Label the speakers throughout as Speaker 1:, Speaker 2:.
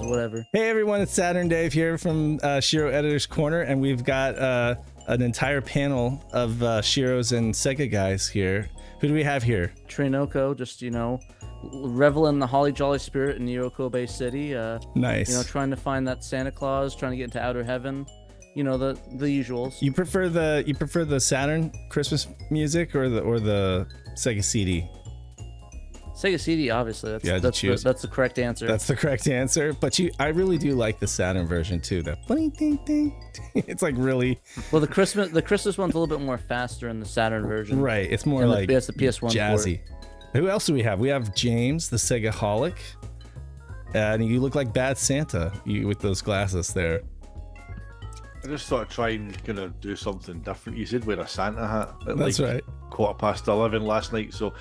Speaker 1: Whatever.
Speaker 2: Hey everyone, it's SaturnDave here from SHIRO Editor's Corner, and we've got an entire panel of SHIROs and Sega guys here. Who do we have here?
Speaker 1: TraynoCo, just, revel in the holly jolly spirit in Yokobe City.
Speaker 2: Nice.
Speaker 1: Trying to find that Santa Claus, trying to get into outer heaven. The usuals.
Speaker 2: You prefer the Saturn Christmas music or the Sega CD?
Speaker 1: Sega CD, obviously. That's the correct answer.
Speaker 2: That's the correct answer. But I really do like the Saturn version too. That ding ding ding. It's like really.
Speaker 1: Well, the Christmas one's a little bit more faster in the Saturn version.
Speaker 2: Right. It's more like
Speaker 1: the PS1
Speaker 2: jazzy. Who else do we have? We have James, the Sega-holic, and you look like Bad Santa with those glasses there.
Speaker 3: I just thought I'd try and kind of do something different. You said wear a Santa hat at
Speaker 2: That's right.
Speaker 3: 11:15 last night, so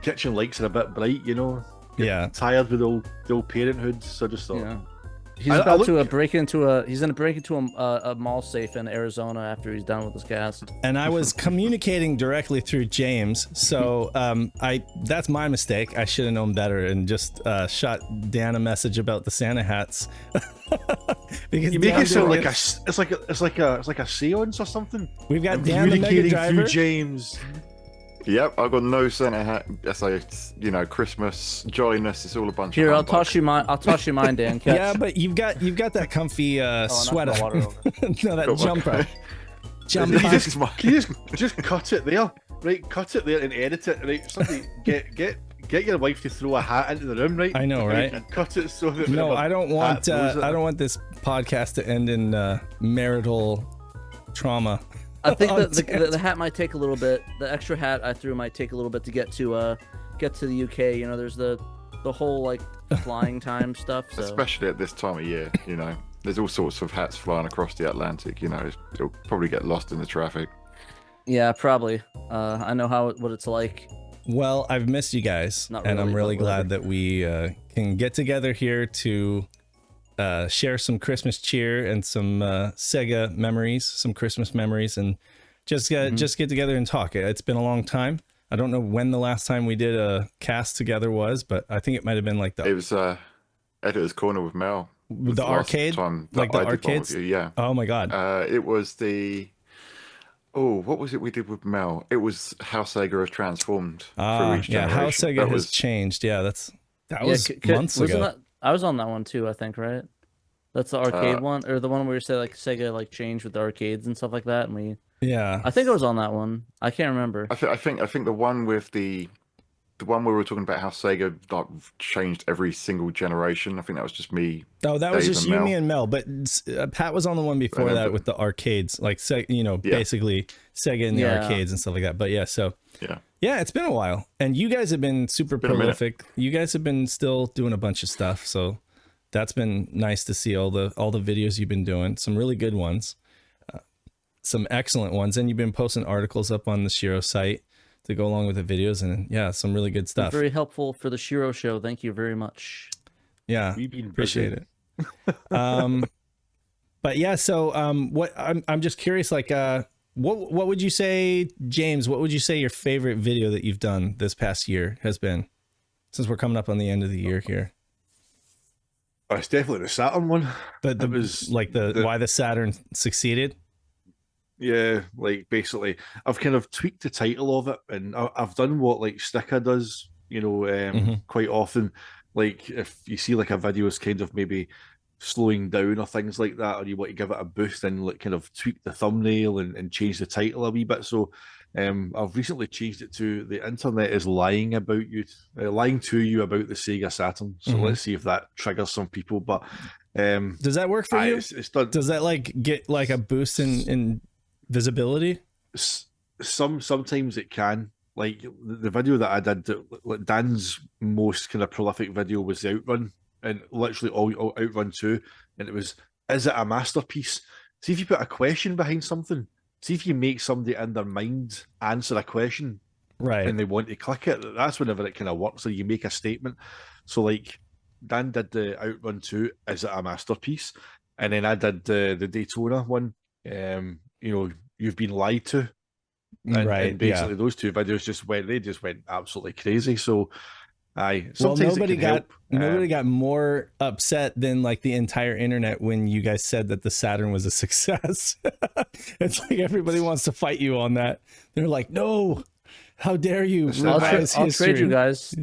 Speaker 3: kitchen lights are a bit bright,
Speaker 2: Yeah.
Speaker 3: Tired with the old parenthood, so I just thought.
Speaker 1: Yeah. He's about to break into a mall safe in Arizona after he's done with his cast.
Speaker 2: And I was communicating directly through James, so that's my mistake. I should have known better and just shot Dan a message about the Santa hats. Because
Speaker 3: you make it sound like it's like a seance or something.
Speaker 2: We've got Dan the MegaDrive
Speaker 3: through James.
Speaker 4: Yep, I've got no Santa hat. That's like, Christmas jolliness. It's all a bunch.
Speaker 1: Here,
Speaker 4: of
Speaker 1: I'll toss you mine. Dan. Catch.
Speaker 2: Yeah, but you've got that comfy sweater. No, that jumper.
Speaker 3: Can you just cut it there? Right, cut it there and edit it. Right, somebody get your wife to throw a hat into the room. Right,
Speaker 2: I know, right?
Speaker 3: And cut it so that.
Speaker 2: No, I don't want. I don't want this podcast to end in marital trauma.
Speaker 1: I think that the hat might take a little bit. The extra hat I threw might take a little bit to get to the UK. There's the whole like flying time stuff. So.
Speaker 4: Especially at this time of year, there's all sorts of hats flying across the Atlantic. It'll probably get lost in the traffic.
Speaker 1: Yeah, probably. I know what it's like.
Speaker 2: Well, I've missed you guys, and I'm really glad that we can get together here to share some Christmas cheer and some Sega memories, some Christmas memories, and just get together and talk. It's been a long time. I don't know when the last time we did a cast together was, but I think it might have been like
Speaker 4: It was Editor's Corner with Mel.
Speaker 2: With the arcade? Like the arcades?
Speaker 4: Yeah.
Speaker 2: Oh my god.
Speaker 4: It was what was it we did with Mel? It was how Sega has transformed through each generation.
Speaker 2: How Sega has changed. Yeah, that was months ago.
Speaker 1: I was on that one too, I think, right? That's the arcade one, or the one where you say like Sega like changed with the arcades and stuff like that, and I think I was on that one. I can't remember.
Speaker 4: I think the one with the one where we were talking about how Sega like changed every single generation. I think that was just me.
Speaker 2: Oh, that was just you, me, and Mel. But Pat was on the one before that with the arcades, like basically Sega in the arcades and stuff like that. But yeah, it's been a while, and you guys have been super prolific. You guys have been still doing a bunch of stuff, so that's been nice to see all the videos you've been doing. Some really good ones, some excellent ones, and you've been posting articles up on the SHIRO site to go along with the videos, and some really good stuff.
Speaker 1: Very helpful for the SHIRO show. Thank you very much.
Speaker 2: Yeah, appreciate it. But yeah, so what I'm just curious, like, what would you say, James? What would you say your favorite video that you've done this past year has been? Since we're coming up on the end of the year here.
Speaker 3: It's definitely the Saturn one.
Speaker 2: It was like why the Saturn succeeded.
Speaker 3: Yeah, like basically, I've kind of tweaked the title of it, and I've done what like Sticker does, quite often. Like if you see like a video is kind of maybe slowing down or things like that, or you want to give it a boost, and like kind of tweak the thumbnail and change the title a wee bit. So, I've recently changed it to "The Internet is lying to you about the Sega Saturn." So let's see if that triggers some people. But
Speaker 2: does that work for you?
Speaker 3: It's done.
Speaker 2: Does that like get like a boost in visibility?
Speaker 3: Sometimes it can. Like the video that I did, like Dan's most kind of prolific video was the Outrun, and literally all Outrun 2, and it was, is it a masterpiece? See if you put a question behind something. See if you make somebody in their mind answer a question,
Speaker 2: right? And
Speaker 3: they want to click it. That's whenever it kind of works. So you make a statement. So like Dan did the Outrun 2, is it a masterpiece? And then I did the Daytona one. You've been lied to. And basically those two videos just went absolutely crazy. So Aye.
Speaker 2: Well,
Speaker 3: Sometimes it can help.
Speaker 2: nobody got more upset than like the entire internet when you guys said that the Saturn was a success. It's like everybody wants to fight you on that. They're like, no, how dare you?
Speaker 1: I'll trade you guys.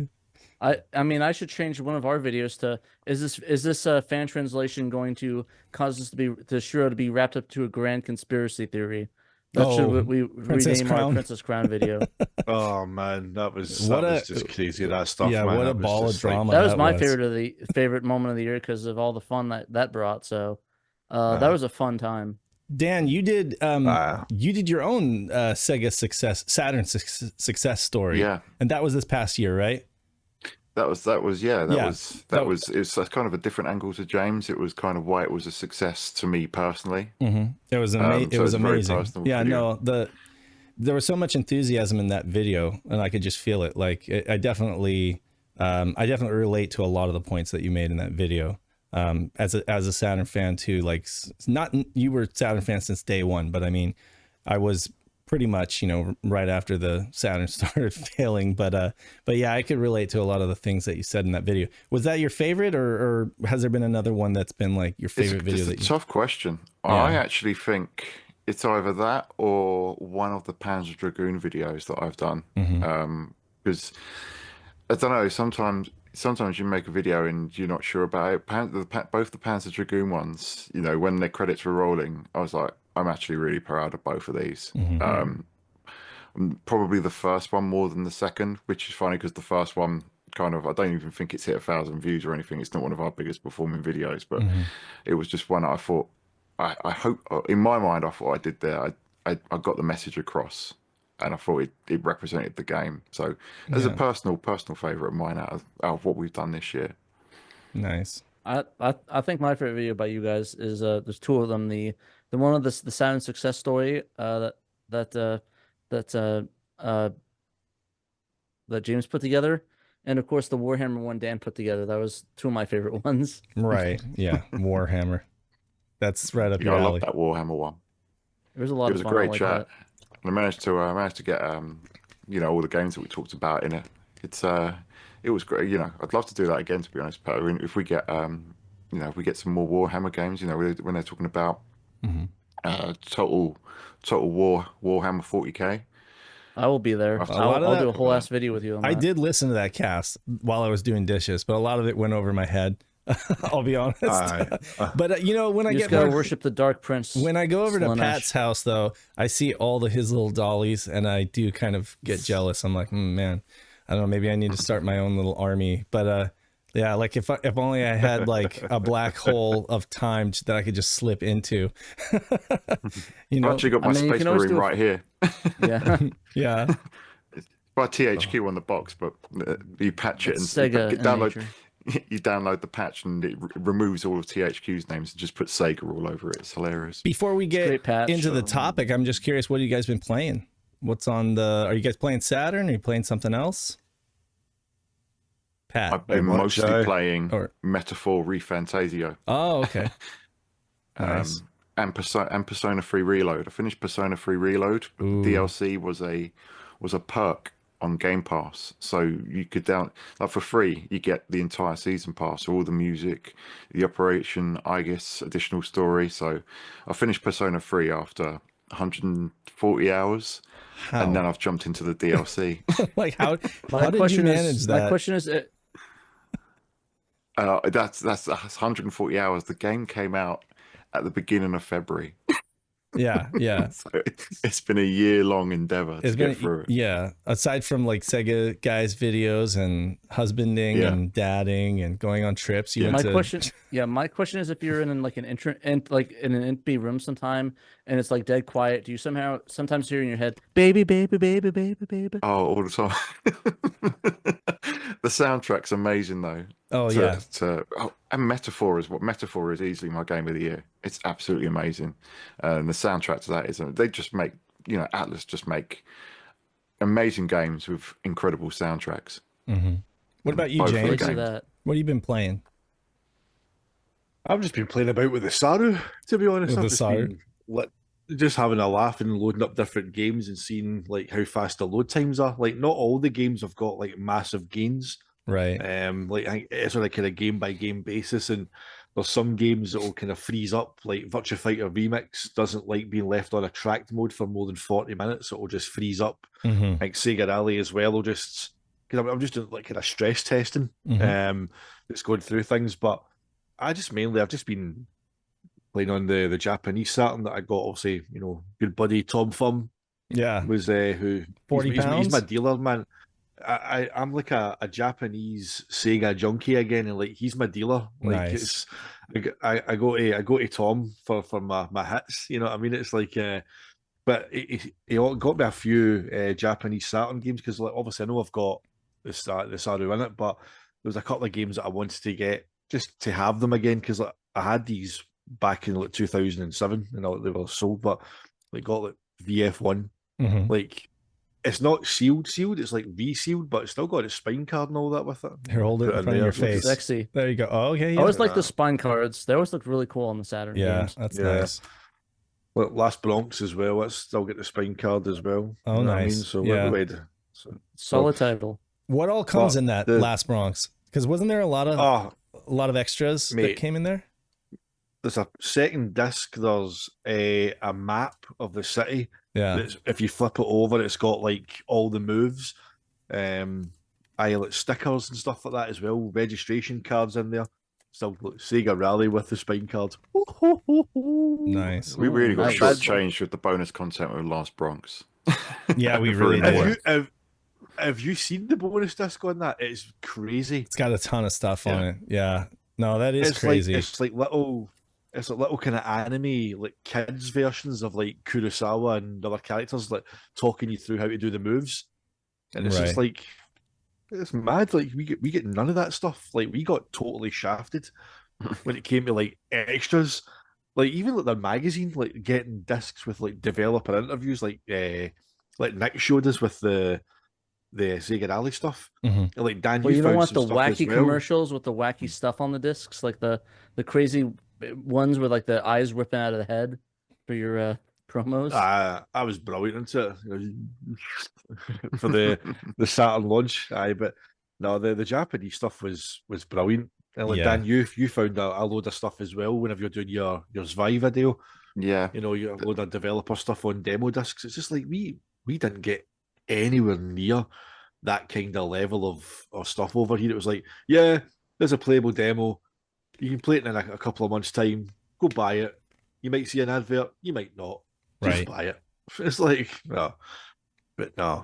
Speaker 1: I mean, I should change one of our videos to is this fan translation going to cause us to SHIRO to be wrapped up to a grand conspiracy theory? That should we rename our Princess Crown video.
Speaker 3: Oh man, that was just crazy. That stuff.
Speaker 2: Yeah,
Speaker 3: man.
Speaker 2: what a ball of drama.
Speaker 1: That was my favorite moment of the year because of all the fun that brought. So that was a fun time.
Speaker 2: Dan, you did your own Sega Saturn success story.
Speaker 4: Yeah,
Speaker 2: and that was this past year, right?
Speaker 4: That was it's kind of a different angle to James. It was kind of why it was a success to me personally.
Speaker 2: Mm-hmm. It was amazing. Yeah,
Speaker 4: video.
Speaker 2: No, there was so much enthusiasm in that video, and I could just feel it. Like I definitely relate to a lot of the points that you made in that video. As a Saturn fan too, like not you were Saturn fan since day one, but I mean, I was pretty much, right after the Saturn started failing, but yeah, I could relate to a lot of the things that you said in that video. Was that your favorite, or has there been another one that's been like your favorite video?
Speaker 4: It's a tough question. Yeah. I actually think it's either that or one of the Panzer Dragoon videos that I've done. Because I don't know, sometimes you make a video and you're not sure about it. Both the Panzer Dragoon ones, when the credits were rolling, I was like, I'm actually really proud of both of these. Probably the first one more than the second, which is funny because the first one I don't even think it's hit 1,000 views or anything. It's not one of our biggest performing videos, but it was just one I thought, I hope, in my mind, I thought I did there. I got the message across, and I thought it represented the game. So as a personal favorite of mine out of what we've done this year.
Speaker 2: Nice.
Speaker 1: I think my favorite video by you guys is there's two of them. The one of the Saturn success story that James put together, and of course the Warhammer one Dan put together. That was two of my favorite ones.
Speaker 2: Right. Yeah. Warhammer. That's right up your alley.
Speaker 4: I love that Warhammer one.
Speaker 1: It was a lot of fun.
Speaker 4: It was a great chat. And I managed to get all the games that we talked about in it. It was great. I'd love to do that again, to be honest. But if we get if we get some more Warhammer games, when they're talking about Total War Warhammer 40K,
Speaker 1: I will be there. I'll do a whole ass video with you on that.
Speaker 2: I did listen to that cast while I was doing dishes, but a lot of it went over my head. I'll be honest. But when I get
Speaker 1: to worship the Dark Prince,
Speaker 2: when I go over to Pat's house, though, I see all his little dollies, and I do kind of get jealous. I'm like, man, I don't know. Maybe I need to start my own little army. But yeah, like if only I had like a black hole of time that I could just slip into.
Speaker 4: I've actually got my Space Marine right here.
Speaker 1: Yeah,
Speaker 2: yeah.
Speaker 4: It's by THQ on the box, but you patch it and
Speaker 1: Sega
Speaker 4: download. You download the patch and it removes all of THQ's names and just puts Sega all over it. It's hilarious.
Speaker 2: Before we get into the topic, I'm just curious, what have you guys been playing? What's on are you guys playing Saturn? Are you playing something else? Pat?
Speaker 4: I've been mostly playing Metaphor Refantasio.
Speaker 2: Oh, okay. Nice.
Speaker 4: And Persona 3 Reload. I finished Persona 3 Reload. DLC was a perk on Game Pass, so you could for free. You get the entire season pass, all the music, the Operation Aegis additional story. So I finished Persona 3 after 140 hours, and then I've jumped into the DLC.
Speaker 2: Like how did you manage that?
Speaker 1: My question is,
Speaker 4: that's 140 hours. The game came out at the beginning of February.
Speaker 2: Yeah.
Speaker 4: So it's been a year-long endeavor to get through it.
Speaker 2: Yeah, aside from like SegaGuys videos and husbanding and dadding and going on trips. My question is, if you're in like an in an empty room sometime and it's like dead quiet, do you sometimes hear in your head, baby, baby, baby, baby, baby?
Speaker 4: Oh, all the time. The soundtrack's amazing though.
Speaker 2: Oh,
Speaker 4: and Metaphor is easily my game of the year. It's absolutely amazing. And the soundtrack to that they just make, Atlas just make amazing games with incredible soundtracks.
Speaker 2: Mm-hmm. What about you, James? What have you been playing?
Speaker 3: I've just been playing about with the Saru, to be honest. Just having a laugh and loading up different games and seeing like how fast the load times are. Like not all the games have got like massive gains
Speaker 2: Right.
Speaker 3: Like it's on a kind of game by game basis, and there's some games that will kind of freeze up. Like Virtua Fighter Remix doesn't like being left on a tracked mode for more than 40 minutes. It will just freeze up. Like Sega Rally as well will just, because I'm just doing like kind of stress testing. It's going through things, but I've just been playing on the Japanese Saturn that I got. Obviously, good buddy Tom Thumb was who
Speaker 2: 40
Speaker 3: he's
Speaker 2: pounds.
Speaker 3: My dealer, man. I'm like a Japanese Sega junkie again, and like he's my dealer. Like
Speaker 2: nice.
Speaker 3: I go to Tom for my hits. You know what I mean? It's like but he got me a few Japanese Saturn games, because like obviously I know I've got the Saru in it, but there was a couple of games that I wanted to get just to have them again, because like I had these back in like 2007 and they were sold, but like got like VF1, like it's not sealed, it's like resealed, but it's still got its spine card and all that with it.
Speaker 2: Here, hold it in front of your face.
Speaker 1: Sexy.
Speaker 2: There you go. Oh, okay.
Speaker 1: I always like the spine cards. They always look really cool on the Saturn games.
Speaker 2: That's nice.
Speaker 3: Well, Last Bronx as well. Let's still get the spine card as well.
Speaker 2: Oh, nice.
Speaker 3: So
Speaker 1: solid title.
Speaker 2: What all comes in that Last Bronx? Because wasn't there a lot of extras that came in there?
Speaker 3: There's a second disc. There's a map of the city.
Speaker 2: Yeah.
Speaker 3: If you flip it over, it's got like all the moves, like stickers and stuff like that as well. Registration cards in there. Still Sega Rally with the spine card.
Speaker 2: Nice.
Speaker 4: We really got shortchanged with the bonus content with Last Bronx.
Speaker 2: Yeah, we really did.
Speaker 3: Have you seen the bonus disc on that? It's crazy.
Speaker 2: It's got a ton of stuff on it. Yeah. No, that is crazy.
Speaker 3: It's like little kind of anime, like kids versions of like Kurosawa and other characters, like talking you through how to do the moves. And it's just like, it's mad. Like we get none of that stuff. Like we got totally shafted when it came to like extras. Like even like the magazine, like getting discs with like developer interviews, like Nick showed us with the Sega Rally stuff. And, like Dan,
Speaker 1: you don't want the wacky commercials with the wacky stuff on the discs, like the crazy ones with like the eyes ripping out of the head for your promos.
Speaker 3: I was brilliant into it for the Saturn launch. But no, the Japanese stuff was brilliant. And like Dan, you found a load of stuff as well whenever you're doing your Zwei video.
Speaker 4: Yeah,
Speaker 3: you have a load of developer stuff on demo discs. It's just like we didn't get anywhere near that kind of level of stuff over here. It was like, there's a playable demo. You can play it in a couple of months' time. Go buy it. You might see an advert. You might not. Just buy it. It's like, no. But no.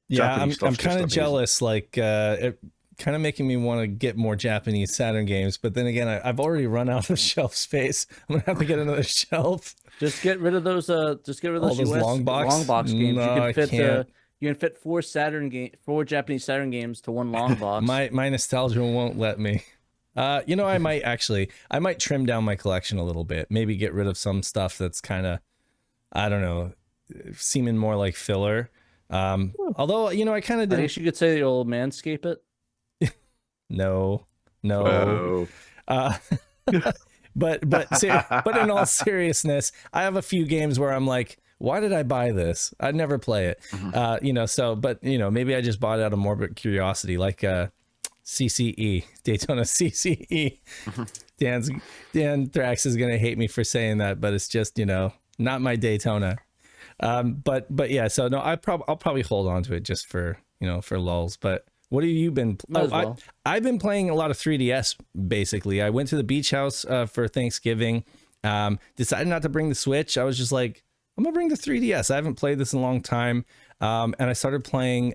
Speaker 2: Yeah, I'm kind of jealous. Like, it kind of making me want to get more Japanese Saturn games. But then again, I've already run out of shelf space. I'm going to have to get another shelf.
Speaker 1: Just get rid of those all those US long box games.
Speaker 2: No,
Speaker 1: you can fit four Japanese Saturn games to one long box.
Speaker 2: My nostalgia won't let me. I might trim down my collection a little bit. Maybe get rid of some stuff that's kind of, I don't know, seeming more like filler. Although, I kind of did.
Speaker 1: I guess you could say you'll manscape it.
Speaker 2: No. But in all seriousness, I have a few games where I'm like, why did I buy this? I'd never play it. Maybe I just bought it out of morbid curiosity, like CCE, Daytona CCE. Dan Thrax is gonna hate me for saying that, but it's just, not my Daytona. But yeah, so no, I'll probably hold on to it just for lulls. But what have you been? I've been playing a lot of 3DS. Basically, I went to the beach house for Thanksgiving. Decided not to bring the Switch. I was just like, I'm gonna bring the 3DS. I haven't played this in a long time, and I started playing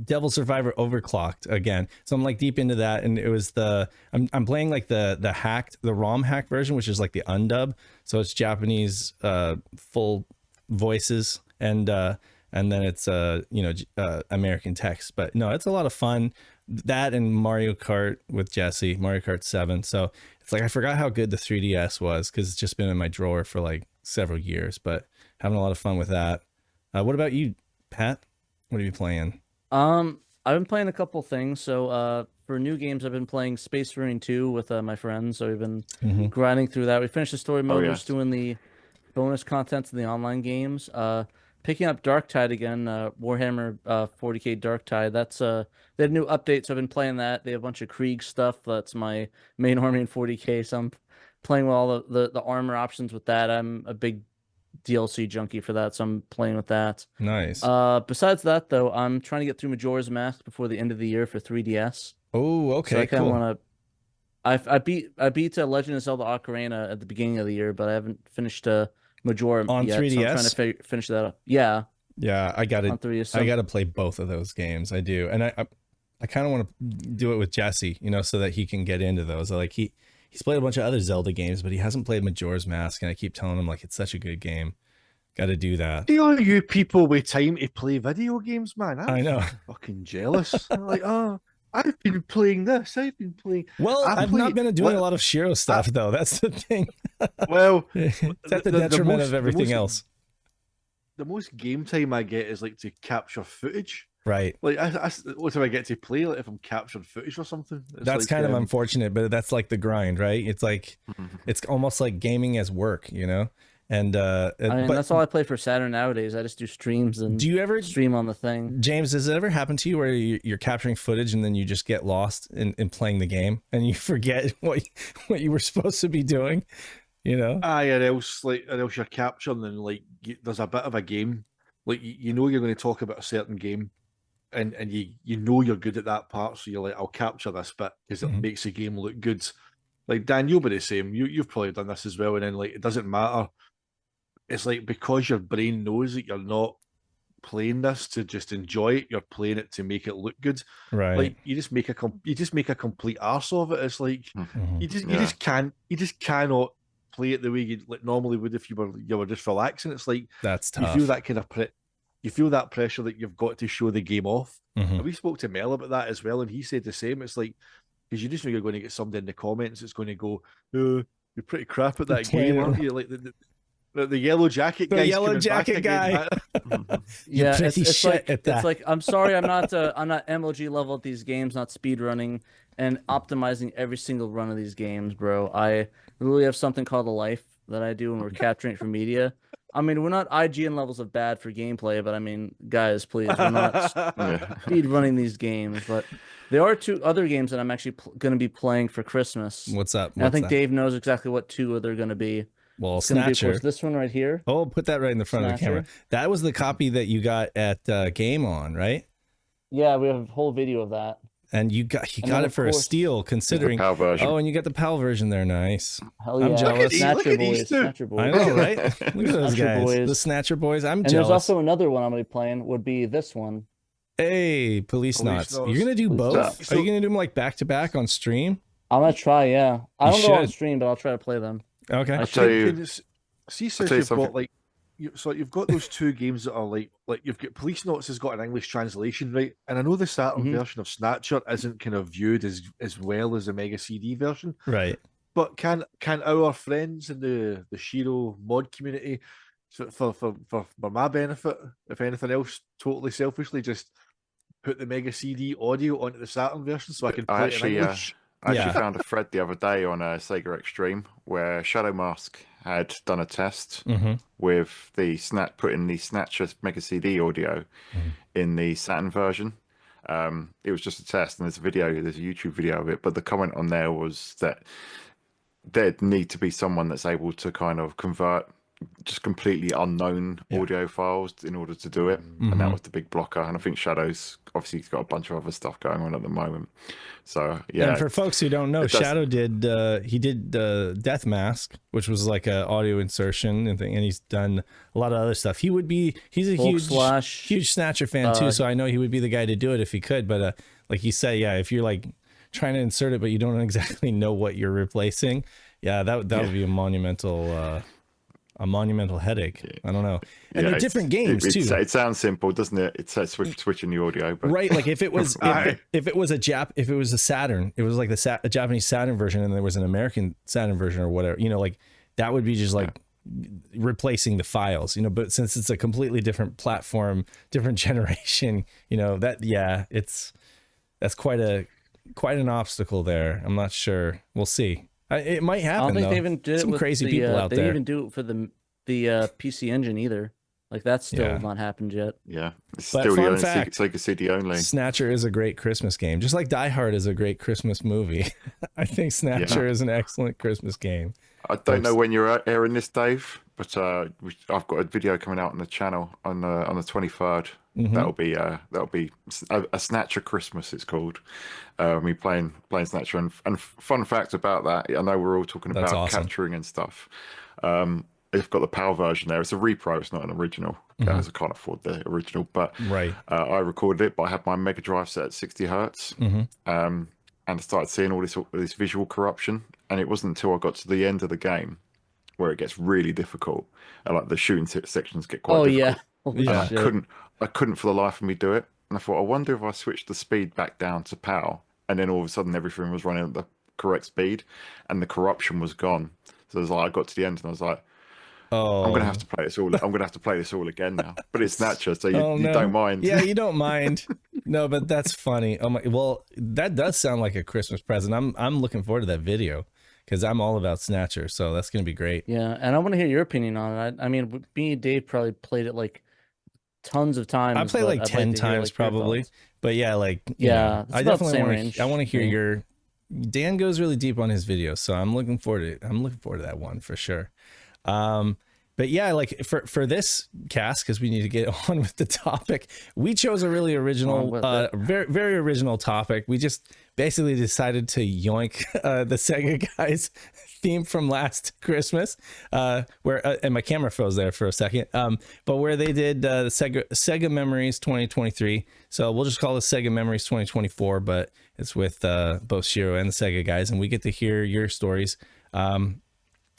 Speaker 2: Devil Survivor Overclocked again. So I'm like deep into that, and it was I'm playing like the ROM hack version, which is like the undub. So it's Japanese full voices, and then it's American text. But no, it's a lot of fun. That and Mario Kart with Jesse, Mario Kart 7. So it's like I forgot how good the 3DS was because it's just been in my drawer for like several years, but having a lot of fun with that. What about you, Pat? What are you playing?
Speaker 1: I've been playing a couple things. So for new games, I've been playing Space Marine 2 with my friends. So we've been grinding through that. We finished the story mode. We're just doing the bonus content in the online games. picking up Darktide again, Warhammer 40k Darktide. That's they have new updates. So I've been playing that. They have a bunch of Krieg stuff. That's my main army in 40k. So I'm playing with all the armor options with that. I'm a big DLC junkie for that, so I'm playing with that.
Speaker 2: Nice.
Speaker 1: Besides that, though, I'm trying to get through Majora's Mask before the end of the year for 3DS.
Speaker 2: Oh, okay,
Speaker 1: so I
Speaker 2: cool.
Speaker 1: Want to. I beat Legend of Zelda Ocarina at the beginning of the year, but I haven't finished Majora
Speaker 2: on
Speaker 1: yet.
Speaker 2: 3DS.
Speaker 1: So I'm trying to finish that up. Yeah.
Speaker 2: Yeah, I got
Speaker 1: it.
Speaker 2: I got to play both of those games. I do, and I kind of want to do it with Jesse, you know, so that he can get into those. Like he's played a bunch of other Zelda games, but he hasn't played Majora's Mask, and I keep telling him like it's such a good game. Got to do that.
Speaker 3: Do all you people with time to play video games, man?
Speaker 2: I know.
Speaker 3: Fucking jealous. I'm like, oh, I've been playing this. I've been playing.
Speaker 2: Well, I've not been doing a lot of SHIRO stuff though. That's the thing.
Speaker 3: Well,
Speaker 2: it's at the detriment of everything else.
Speaker 3: The most game time I get is like to capture footage.
Speaker 2: Right.
Speaker 3: Like, what do I get to play? Like, if I'm capturing footage or something.
Speaker 2: That's like, kind of unfortunate, but that's like the grind, right? It's like, it's almost like gaming as work, you know? And
Speaker 1: that's all I play for Saturn nowadays. I just do streams and
Speaker 2: do you ever
Speaker 1: stream on the thing?
Speaker 2: James, does it ever happen to you where you're capturing footage and then you just get lost in playing the game and you forget what you were supposed to be doing? You know?
Speaker 3: Or else you're capturing and like there's a bit of a game, like you know you're going to talk about a certain game, and you know you're good at that part, so you're like, I'll capture this bit because it makes the game look good. Like Dan, you'll be the same. You've probably done this as well, and then like it doesn't matter. It's like because your brain knows that you're not playing this to just enjoy it, you're playing it to make it look good.
Speaker 2: Right.
Speaker 3: Like you just make a complete arse of it. It's like you just cannot play it the way you like normally would if you were just relaxing. It's like
Speaker 2: that's tough.
Speaker 3: You feel that kind of you feel that pressure that you've got to show the game off. And we spoke to Mel about that as well, and he said the same. It's like because you just know you're going to get somebody in the comments that's going to go, "Oh, you're pretty crap at that game, aren't you?" Like the yellow jacket guy.
Speaker 2: The yellow jacket guy.
Speaker 1: Yeah, it's like I'm sorry, I'm not MLG level at these games, not speed running and optimizing every single run of these games, bro. I literally have something called a life that I do when we're capturing it for media. I mean, we're not IGN levels of bad for gameplay, but I mean, guys, please, we're not speed running these games. But there are 2 other games that I'm actually going to be playing for Christmas.
Speaker 2: What's up?
Speaker 1: I think Dave knows exactly what 2 they're going to be.
Speaker 2: Well, Snatcher.
Speaker 1: This one right here.
Speaker 2: Oh, put that right in the front of the camera. That was the copy that you got at Game On, right?
Speaker 1: Yeah, we have a whole video of that.
Speaker 2: And you got it for a steal, considering.
Speaker 4: PAL version.
Speaker 2: Oh, and you got the PAL version there. Nice.
Speaker 1: Hell yeah!
Speaker 2: I'm jealous.
Speaker 1: Snatcher boys.
Speaker 2: I know, right? Look at those guys. Boys. The Snatcher boys. I'm jealous.
Speaker 1: And there's also another one I'm gonna be playing. Would be this one.
Speaker 2: Hey, Police Knots. You're gonna do both? Are you gonna do them like back to back on stream?
Speaker 1: I'm gonna try. Yeah, I don't go on stream, but I'll try to play them.
Speaker 2: Okay.
Speaker 3: I'll tell you. See, since you've got like. So you've got those 2 games that are like you've got Police Knots has got an English translation, right? And I know the Saturn version of Snatcher isn't kind of viewed as well as the Mega CD version,
Speaker 2: right?
Speaker 3: But can our friends in the SHIRO mod community, so for my benefit, if anything else, totally selfishly, just put the Mega CD audio onto the Saturn version so I can play it in English?
Speaker 4: I actually found a thread the other day on Sega Extreme where Shadow Mask had done a test with putting the Snatcher Mega CD audio in the Saturn version. It was just a test, and there's a YouTube video of it, but the comment on there was that there'd need to be someone that's able to kind of convert just completely unknown audio files in order to do it, and that was the big blocker. And I think Shadow's obviously got a bunch of other stuff going on at the moment, so yeah.
Speaker 2: And for folks who don't know, Shadow did Death Mask, which was like a audio insertion and thing, and he's done a lot of other stuff. He's a huge Snatcher fan too, so I know he would be the guy to do it if he could. But like you say, if you're like trying to insert it but you don't exactly know what you're replacing, that would be a monumental headache. I don't know. And they're different games too.
Speaker 4: It sounds simple, doesn't it? It's switching the audio, but
Speaker 2: right. Like if it was if it was a Saturn, it was like a Japanese Saturn version, and there was an American Saturn version or whatever. You know, like that would be just like replacing the files. You know, but since it's a completely different platform, different generation, you know that's quite an obstacle there. I'm not sure. We'll see. It might happen.
Speaker 1: I don't think they even did
Speaker 2: some
Speaker 1: it with
Speaker 2: crazy people out there.
Speaker 1: They didn't even do it for the PC Engine either. Like that's still not happened yet.
Speaker 4: Yeah, it's
Speaker 2: But
Speaker 4: still the
Speaker 2: fun
Speaker 4: only
Speaker 2: fact,
Speaker 4: Sega CD only.
Speaker 2: Snatcher is a great Christmas game, just like Die Hard is a great Christmas movie. I think Snatcher is an excellent Christmas game.
Speaker 4: I don't know when you're airing this, Dave, but I've got a video coming out on the channel on the 23rd. That'll be a Snatcher Christmas. It's called. Me playing Snatcher, and fun fact about that. I know we're all talking about capturing and stuff. It's got the PAL version there. It's a repro. It's not an original. As I can't afford the original, but I recorded it. But I had my MegaDrive set at 60 hertz, and I started seeing all this visual corruption. And it wasn't until I got to the end of the game where it gets really difficult. And like the shooting sections get quite difficult.
Speaker 1: Yeah.
Speaker 4: I couldn't for the life of me do it. And I thought, I wonder if I switched the speed back down to PAL, and then all of a sudden everything was running at the correct speed, and the corruption was gone. So it was like I got to the end, and I was like, I'm gonna have to play this all. I'm gonna have to play this all again now. But it's Snatcher, so you don't mind.
Speaker 2: Yeah, you don't mind. No, but that's funny. Oh my! Well, that does sound like a Christmas present. I'm looking forward to that video because I'm all about Snatcher. So that's gonna be great.
Speaker 1: Yeah, and I want to hear your opinion on it. I mean, me and Dave probably played it like tons of times.
Speaker 2: I played like 10 times probably. But yeah, like I definitely want to hear your. Dan goes really deep on his videos, so I'm looking forward to that one for sure. But yeah, like for this cast, because we need to get on with the topic, we chose a really original, very, very original topic. We just basically decided to yoink the SegaGuys theme from last Christmas, where and my camera froze there for a second, but where they did the Sega Memories 2023. So we'll just call it Sega Memories 2024, but it's with both SHIRO and the SegaGuys, and we get to hear your stories.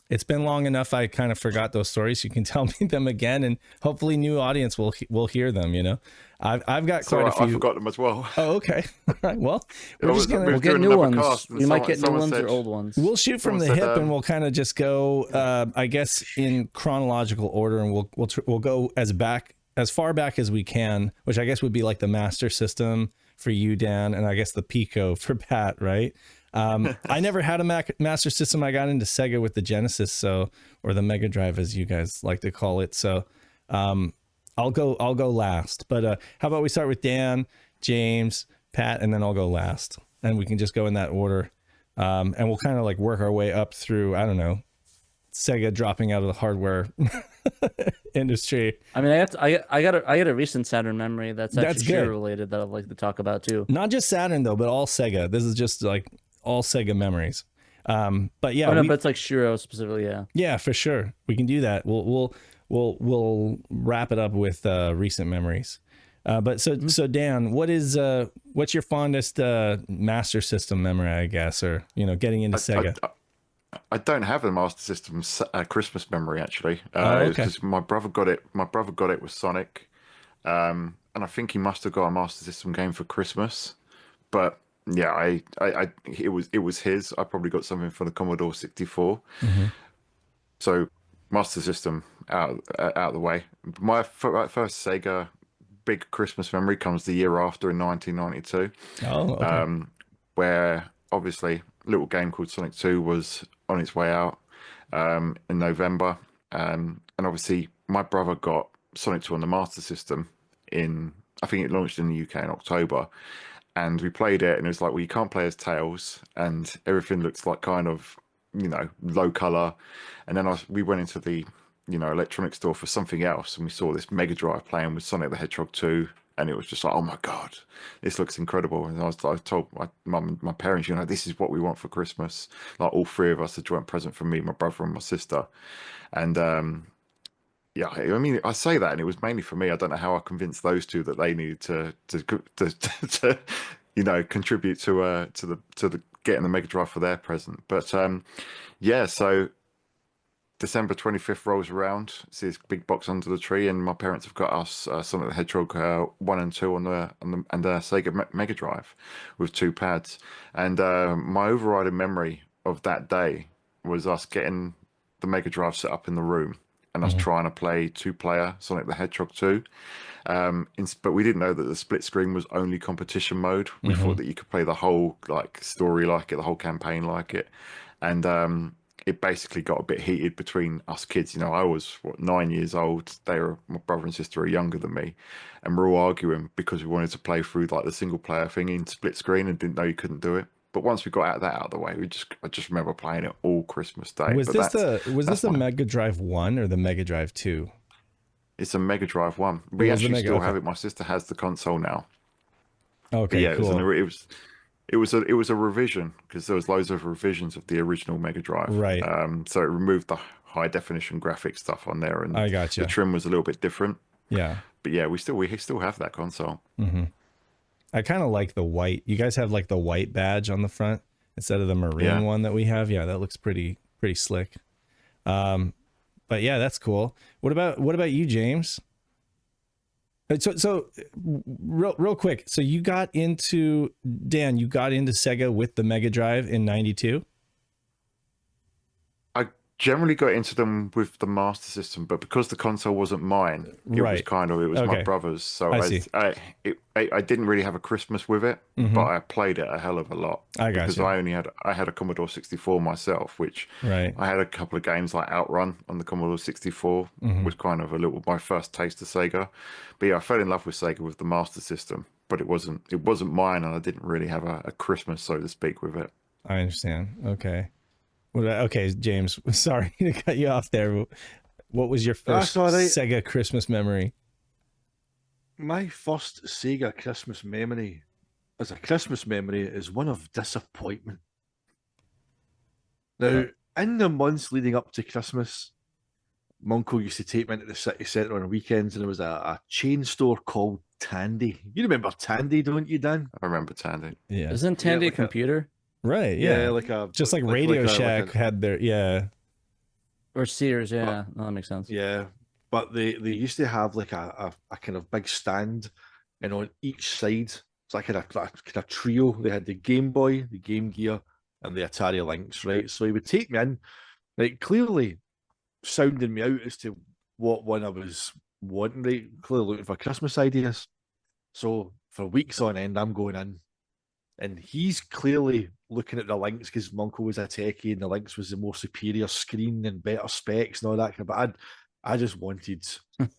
Speaker 2: It's been long enough. I kind of forgot those stories. You can tell me them again, and hopefully, new audience will hear them. You know, I've got quite a few.
Speaker 4: I forgot them as well.
Speaker 2: Oh, okay. All right. Well,
Speaker 1: we'll get new ones. We might get new ones or old ones.
Speaker 2: We'll shoot from the hip, and we'll kind of just go. I guess in chronological order, and we'll go as far back as we can, which I guess would be like the Master System for you, Dan, and I guess the Pico for Pat, right? I never had a Master System. I got into Sega with the Genesis, or the Mega Drive, as you guys like to call it. So, I'll go last. But how about we start with Dan, James, Pat, and then I'll go last, and we can just go in that order. And we'll kind of like work our way up through, I don't know, Sega dropping out of the hardware industry.
Speaker 1: I mean, I got a recent Saturn memory that's SHIRO related that I'd like to talk about too.
Speaker 2: Not just Saturn though, but all Sega. This is just like all Sega memories. But yeah,
Speaker 1: but it's like SHIRO specifically. Yeah,
Speaker 2: for sure, we can do that. We'll wrap it up with recent memories. But so Dan, what's your fondest Master System memory, I guess, or getting into Sega?
Speaker 4: I don't have a Master System Christmas memory actually. Because my brother got it. My brother got it with Sonic, and I think he must have got a Master System game for Christmas. But yeah, it was his. I probably got something for the Commodore 64. So Master System out of the way. My first Sega big Christmas memory comes the year after in 1992.
Speaker 2: Oh, okay.
Speaker 4: Where obviously a little game called Sonic 2 was on its way out in November, and obviously my brother got Sonic 2 on the Master System I think it launched in the UK in October, and we played it, and it was like, well, you can't play as Tails, and everything looks like kind of low color. And then we went into the electronics store for something else, and we saw this Mega Drive playing with Sonic the Hedgehog 2, and it was just like, oh my god, this looks incredible. And I told my mum and my parents, this is what we want for Christmas, like all three of us, a joint present from me, my brother and my sister. And yeah, I mean, I say that, and it was mainly for me. I don't know how I convinced those two that they needed to contribute to the getting the Mega Drive for their present. But yeah, so December 25th rolls around, see this big box under the tree, and my parents have got us Sonic the Hedgehog 1 and 2 on the Sega Mega Drive with 2 pads. And my overriding memory of that day was us getting the Mega Drive set up in the room, and us trying to play 2-player Sonic the Hedgehog 2. But we didn't know that the split screen was only competition mode. We thought that you could play the whole story like it, the whole campaign like it. And it basically got a bit heated between us kids. I was 9 years old. My brother and sister are younger than me, and we're all arguing because we wanted to play through like the single player thing in split screen and didn't know you couldn't do it. But once we got that out of the way, I just remember playing it all Christmas Day.
Speaker 2: Was this the Mega Drive 1 or the Mega Drive 2?
Speaker 4: It's a Mega Drive 1. We actually still have it. My sister has the console now.
Speaker 2: Okay,
Speaker 4: yeah,
Speaker 2: cool.
Speaker 4: It was a revision because there was loads of revisions of the original Mega Drive.
Speaker 2: Right.
Speaker 4: So it removed the high definition graphic stuff on there, and
Speaker 2: I gotcha.
Speaker 4: The trim was a little bit different.
Speaker 2: Yeah.
Speaker 4: But yeah, we still have that console.
Speaker 2: Mm-hmm. I kind of like the white. You guys have like the white badge on the front instead of the maroon one that we have. Yeah, that looks pretty slick. But yeah, that's cool. What about you, James? So real quick. So you got into Sega with the Mega Drive in '92?
Speaker 4: I generally got into them with the Master System, but because the console wasn't mine, it was my brother's. So I didn't really have a Christmas with it, but I played it a hell of a lot. Because I had a Commodore 64 myself, which I had a couple of games like Outrun on the Commodore 64, was kind of my first taste of Sega. But yeah, I fell in love with Sega with the Master System, but it wasn't mine, and I didn't really have a Christmas, so to speak, with it.
Speaker 2: I understand. Okay. Okay, James, sorry to cut you off there. What was your first Sega Christmas memory?
Speaker 3: My first Sega Christmas memory is one of disappointment. Now, in the months leading up to Christmas, my uncle used to take me into the city centre on weekends, and there was a chain store called Tandy. You remember Tandy, don't you, Dan?
Speaker 4: I remember Tandy.
Speaker 1: Yeah. Isn't Tandy a computer?
Speaker 2: Right, yeah.
Speaker 3: Just
Speaker 2: like Radio Shack had their
Speaker 1: or Sears, no, that makes sense.
Speaker 3: Yeah, but they used to have like a kind of big stand, and on each side it's like a trio. They had the Game Boy, the Game Gear, and the Atari Lynx, right? So he would take me in, like clearly sounding me out as to what one I was wanting, right? Clearly looking for Christmas ideas. So for weeks on end, I'm going in, and he's clearly looking at the Lynx because my uncle was a techie, and the Lynx was the more superior screen and better specs and all that. But I just wanted, Sonic,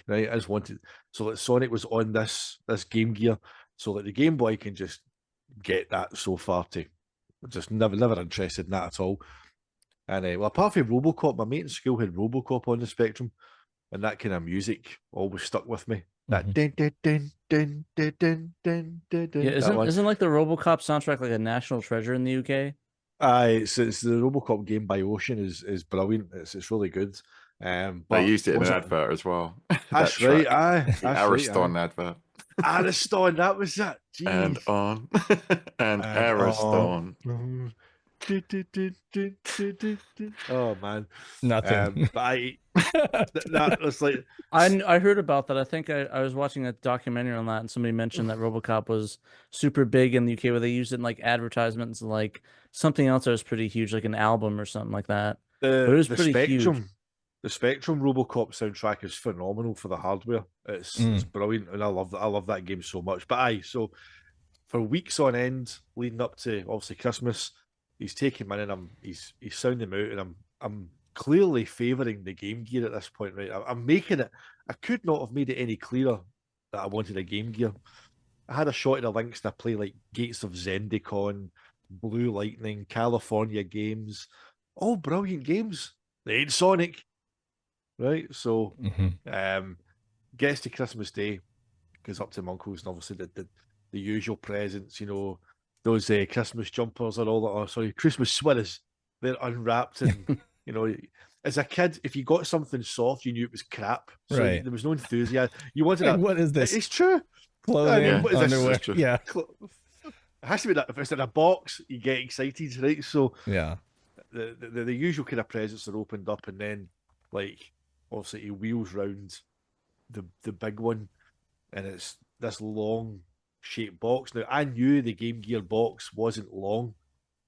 Speaker 3: right? I just wanted, so that Sonic was on this Game Gear, so that the Game Boy can just get that so far to just never interested in that at all. And well, apart from RoboCop, my mate in school had RoboCop on the Spectrum, and that kind of music always stuck with me. That dun, dun, dun, dun, dun, dun, dun, dun, dun,
Speaker 1: yeah, isn't like the RoboCop soundtrack like a national treasure in the UK?
Speaker 3: It's the RoboCop game by Ocean is brilliant. It's really good. But
Speaker 4: they used it in an advert as well.
Speaker 3: That's right.
Speaker 4: Ariston advert.
Speaker 3: Ariston, that was it. Jeez.
Speaker 4: And on and Ariston.
Speaker 3: Oh man,
Speaker 2: nothing.
Speaker 3: But that was like
Speaker 1: I heard about that. I think I was watching a documentary on that, and somebody mentioned that RoboCop was super big in the UK, where they used it in like advertisements, like something else that was pretty huge, like an album or something like that. But it was pretty
Speaker 3: Spectrum,
Speaker 1: huge.
Speaker 3: The Spectrum RoboCop soundtrack is phenomenal for the hardware. It's brilliant, and I love that game so much. But so for weeks on end, leading up to obviously Christmas, he's taking me in, and he's sounding me out, and I'm clearly favouring the Game Gear at this point, right? I'm making it. I could not have made it any clearer that I wanted a Game Gear. I had a shot at the Lynx, and I play like Gates of Zendikon, Blue Lightning, California Games, all brilliant games. They ain't Sonic, right? So, gets to Christmas Day, goes up to my uncle's, and obviously the usual presents, those Christmas jumpers and all that. Christmas sweaters. They're unwrapped, and as a kid, if you got something soft, you knew it was crap. So there was no enthusiasm. You wanted
Speaker 2: like, what is this?
Speaker 3: It's true.
Speaker 2: Clothing,
Speaker 3: what is
Speaker 2: underwear.
Speaker 3: This?
Speaker 2: Yeah.
Speaker 3: It has to be that. If it's in a box, you get excited, right? So
Speaker 2: yeah,
Speaker 3: the usual kind of presents are opened up, and then like obviously he wheels round the big one, and it's this long shaped box. Now I knew the Game Gear box wasn't long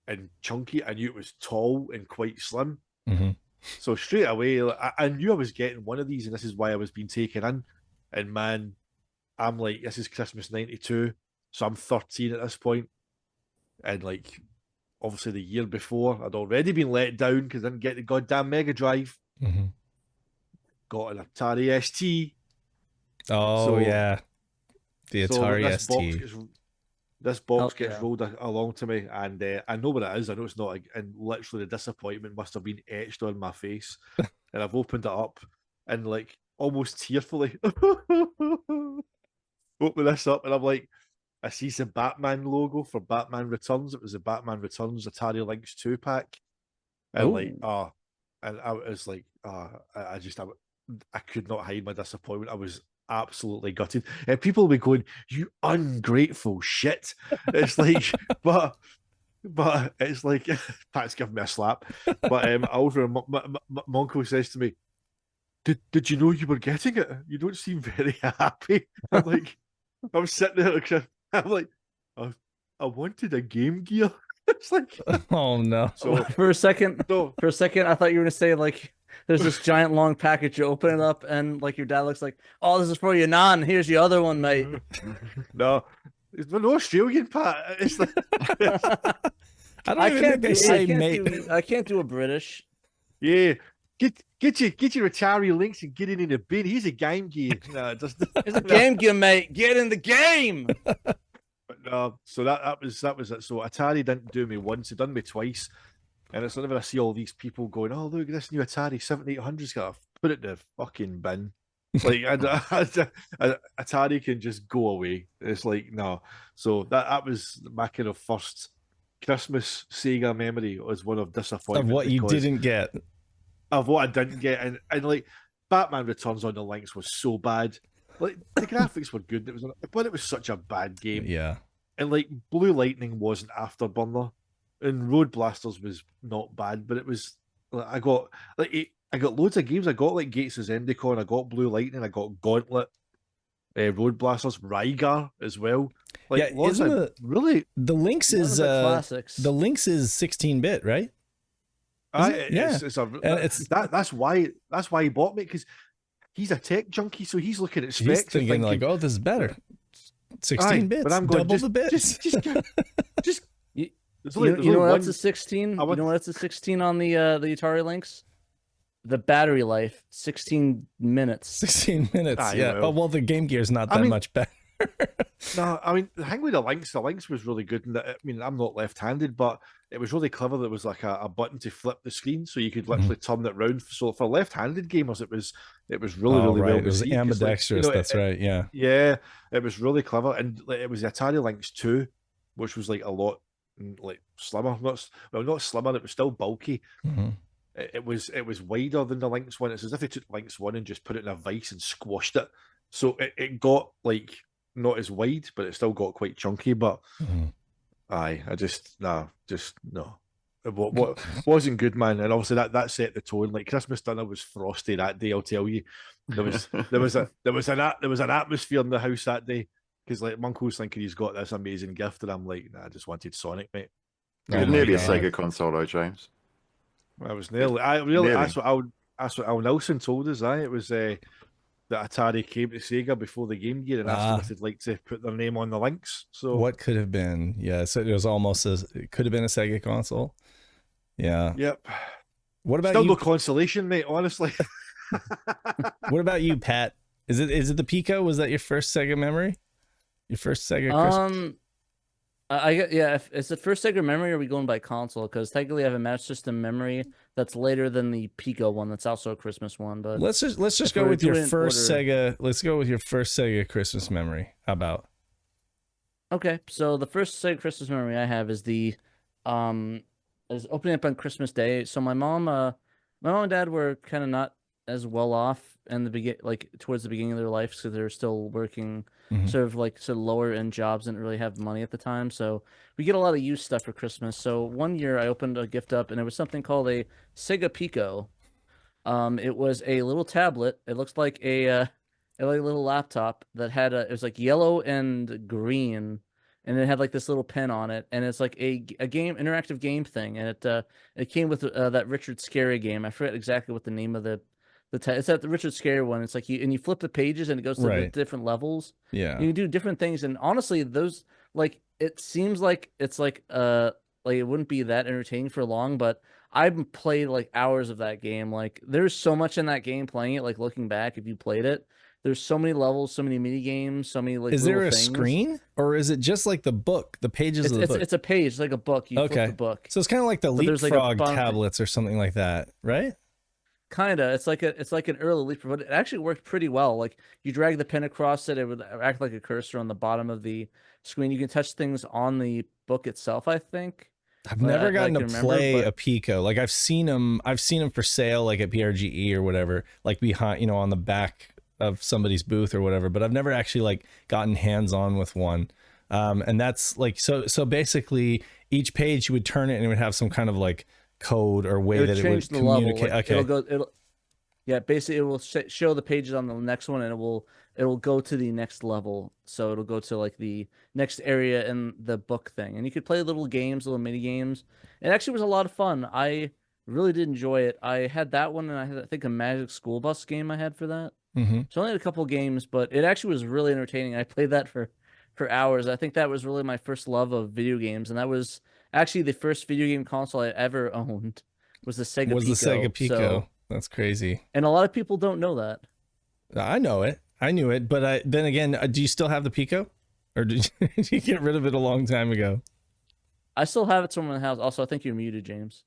Speaker 3: and chunky. I knew it was tall and quite slim. So straight away, I knew I was getting one of these, and this is why I was being taken in. And man, I'm like, this is Christmas '92, so I'm 13 at this point, and like obviously the year before, I'd already been let down because I didn't get the goddamn MegaDrive. Got an Atari ST.
Speaker 2: Oh, yeah. The Atari ST.
Speaker 3: This box gets rolled along to me, and I know what it is. I know it's not, and literally the disappointment must have been etched on my face. And I've opened it up, and like almost tearfully, open this up, and I'm like, I see the Batman logo for Batman Returns. It was the Batman Returns Atari Lynx 2-pack, and and I was like, I could not hide my disappointment. I was absolutely gutted. And people will be going, "You ungrateful shit." It's like, but it's like, Pat's giving me a slap. But over, my uncle says to me, "Did you know you were getting it? You don't seem very happy." I'm like, I'm sitting there, I'm like, I wanted a Game Gear. It's like,
Speaker 2: oh no.
Speaker 1: So for a second, I thought you were gonna say like, there's this giant long package. You open it up, and like your dad looks like, "Oh, this is for you, Nan. Here's your other one, mate."
Speaker 3: No, it's an Australian, Pat. It's like,
Speaker 2: I
Speaker 1: can't do a British.
Speaker 3: Yeah, get your Atari Lynx and get it in the bin. Here's a Game Gear. No, it's
Speaker 1: a Game Gear, mate. Get in the game.
Speaker 3: But no, so that was it. So Atari didn't do me once; it done me twice. And it's whenever I see all these people going, "Oh, look, this new Atari 7800's got to put it in the fucking bin." Like, Atari can just go away. It's like, no. So that was my kind of first Christmas Sega memory, was one of disappointment.
Speaker 2: Of what you didn't get.
Speaker 3: Of what I didn't get. And like, Batman Returns on the Lynx was so bad. Like, the graphics were good, but it was such a bad game.
Speaker 2: Yeah.
Speaker 3: And like, Blue Lightning wasn't Afterburner. And Road Blasters was not bad, but it was like, I got loads of games. I got like Gates' Zendikon, I got Blue Lightning, I got Gauntlet, Road Blasters, Rygar as well. Like,
Speaker 2: yeah,
Speaker 3: lots of really
Speaker 2: the Lynx is
Speaker 1: classics.
Speaker 2: The Lynx is 16-bit, right?
Speaker 3: That's why he bought me, because he's a tech junkie, so he's looking at specs.
Speaker 2: He's thinking like, oh, this is better. 16 bits, but I'm going, double the bits.
Speaker 3: Just
Speaker 1: you know what else is 16? You know what else is 16 on the Atari Lynx? The battery life, 16 minutes.
Speaker 2: 16 minutes, yeah. Oh, well, the Game Gear's not that much better.
Speaker 3: No, I mean, the thing with the Lynx was really good. And I mean, I'm not left-handed, but it was really clever. There was like a button to flip the screen, so you could literally turn it round. So for left-handed gamers, it was really well.
Speaker 2: It was ambidextrous. That's right. Yeah.
Speaker 3: Yeah, it was really clever, and it was the Atari Lynx 2, which was like a lot like slimmer. Not slimmer. It was still bulky. It was wider than the Lynx 1. It's as if they took Lynx 1 and just put it in a vice and squashed it. So it got like not as wide, but it still got quite chunky. But no. What wasn't good, man. And obviously that set the tone. Like, Christmas dinner was frosty that day, I'll tell you. There was an atmosphere in the house that day, because like my uncle's thinking he's got this amazing gift, and I'm like, nah, I just wanted Sonic, mate.
Speaker 4: You're nearly a Sega console, though, James.
Speaker 3: I was nearly. That's what Al Nelson told us. It was that Atari came to Sega before the Game Gear and asked them if they'd like to put their name on the Lynx. So
Speaker 2: what could have been? Yeah, so it was almost it could have been a Sega console. Yeah.
Speaker 3: Yep.
Speaker 2: What about
Speaker 3: still no consolation, mate? Honestly.
Speaker 2: What about you, Pat? Is it the Pico? Was that your first Sega memory? Your first Sega Christmas?
Speaker 1: If it's the first Sega memory, or are we going by console? Because technically I have a Master System memory that's later than the Pico one. That's also a Christmas one. But
Speaker 2: let's just go with your first Sega. Let's go with your first Sega Christmas memory. How about?
Speaker 1: Okay, so the first Sega Christmas memory I have is is opening up on Christmas Day. So my mom and dad were kind of not as well off in the towards the beginning of their life, so they're still working sort of lower end jobs, and didn't really have money at the time. So we get a lot of used stuff for Christmas. So one year I opened a gift up, and it was something called a Sega Pico. It was a little tablet. It looks like a little laptop that had it was like yellow and green, and it had like this little pen on it, and it's like a interactive game thing, and it came with that Richard Scarry game. I forget exactly what the name of it's at the Richard Scarry one. It's like you flip the pages and it goes to the different levels.
Speaker 2: Yeah,
Speaker 1: you do different things, and honestly, those it seems like it's like like it wouldn't be that entertaining for long, but I've played like hours of that game. Like there's so much in that game playing it, like looking back, if you played it, there's so many levels, so many mini games, so many like
Speaker 2: is
Speaker 1: little
Speaker 2: there a
Speaker 1: things.
Speaker 2: screen or is it just like the book, the pages of the book?
Speaker 1: It's a page, like a book. You flip the book.
Speaker 2: So it's kind of like the Leapfrog tablets or something like that, right?
Speaker 1: Kinda. It's like an early Leapfrog, but it actually worked pretty well. Like you drag the pen across it, it would act like a cursor on the bottom of the screen. You can touch things on the book itself, I think.
Speaker 2: I've never gotten to play a Pico. Like I've seen them for sale, like at PRGE or whatever, like behind, on the back of somebody's booth or whatever. But I've never actually like gotten hands on with one. And that's like so basically each page you would turn it and it would have some kind of like code or way that it would communicate.
Speaker 1: Like, okay. Yeah, basically it will show the pages on the next one, and it will go to the next level. So it'll go to like the next area in the book thing, and you could play little games, little mini games. It actually was a lot of fun. I really did enjoy it. I had that one, and I had, I think, a Magic School Bus game I had for that. So I only had a couple games, but it actually was really entertaining. I played that for hours. I think that was really my first love of video games, and that was actually the first video game console I ever owned. Was the Sega Pico.
Speaker 2: The Sega Pico. So, that's crazy.
Speaker 1: And a lot of people don't know that.
Speaker 2: I know it. I knew it. But then again, do you still have the Pico? Or did you get rid of it a long time ago?
Speaker 1: I still have it somewhere in the house. Also, I think you're muted, James.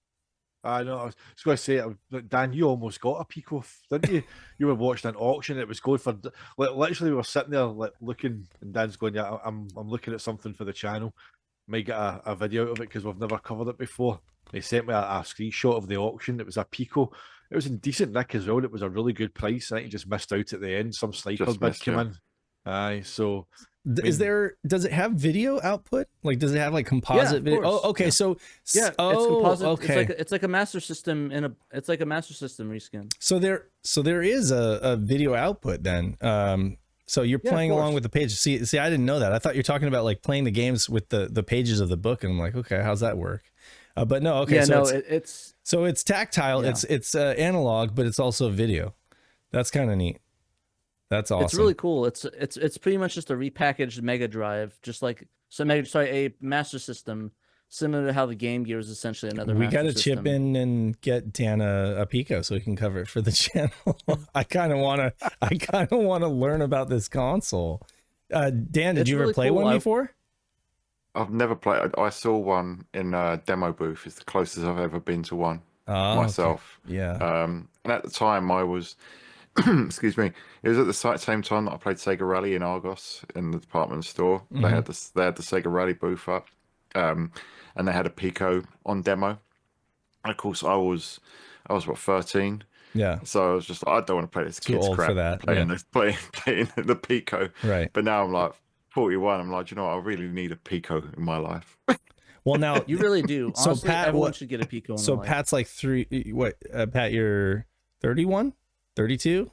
Speaker 3: I know. I was going to say, Dan, you almost got a Pico, didn't you? You were watching an auction. It was going for, literally, we were sitting there like looking, and Dan's going, "Yeah, I'm looking at something for the channel. Might get a video out of it because we've never covered it before." They sent me a screenshot of the auction. It was a Pico. It was in decent nick as well. It was a really good price. I think he just missed out at the end. Some sniper bid came in. Aye, so
Speaker 2: does it have video output? Like, does it have like composite video? Oh, okay.
Speaker 1: Yeah.
Speaker 2: So
Speaker 1: yeah, it's composite.
Speaker 2: Okay.
Speaker 1: It's like a Master System reskin.
Speaker 2: So there is a video output then. So you're playing along with the pages. See, I didn't know that. I thought you're talking about like playing the games with the pages of the book, and I'm like, okay, how's that work? But no, okay.
Speaker 1: Yeah,
Speaker 2: so
Speaker 1: no,
Speaker 2: it's tactile. Yeah. It's analog, but it's also video. That's kind of neat. That's awesome.
Speaker 1: It's really cool. It's pretty much just a repackaged MegaDrive, just like a Master System, similar to how the Game Gear is essentially another.
Speaker 2: We got to
Speaker 1: system.
Speaker 2: chip in and get Dan a Pico so we can cover it for the channel. I kind of want to learn about this console. Dan, did you ever play one before?
Speaker 4: I've never played. I saw one in a demo booth. It's the closest I've ever been to one myself.
Speaker 2: Okay. Yeah.
Speaker 4: And at the time, I was, excuse me, it was at the same time that I played Sega Rally in Argos in the department store. Mm-hmm. They had the Sega Rally booth up, and they had a Pico on demo. And of course, I was what, 13.
Speaker 2: Yeah.
Speaker 4: So I was just like, I don't want to play this kid's crap.
Speaker 2: For that.
Speaker 4: Playing the Pico.
Speaker 2: Right.
Speaker 4: But now I'm like 41. I'm like, you know what? I really need a Pico in my life.
Speaker 2: Well, now
Speaker 1: you really do. Honestly,
Speaker 2: so Pat,
Speaker 1: everyone should get a Pico.
Speaker 2: So Pat's like Pat, you're 31, 32.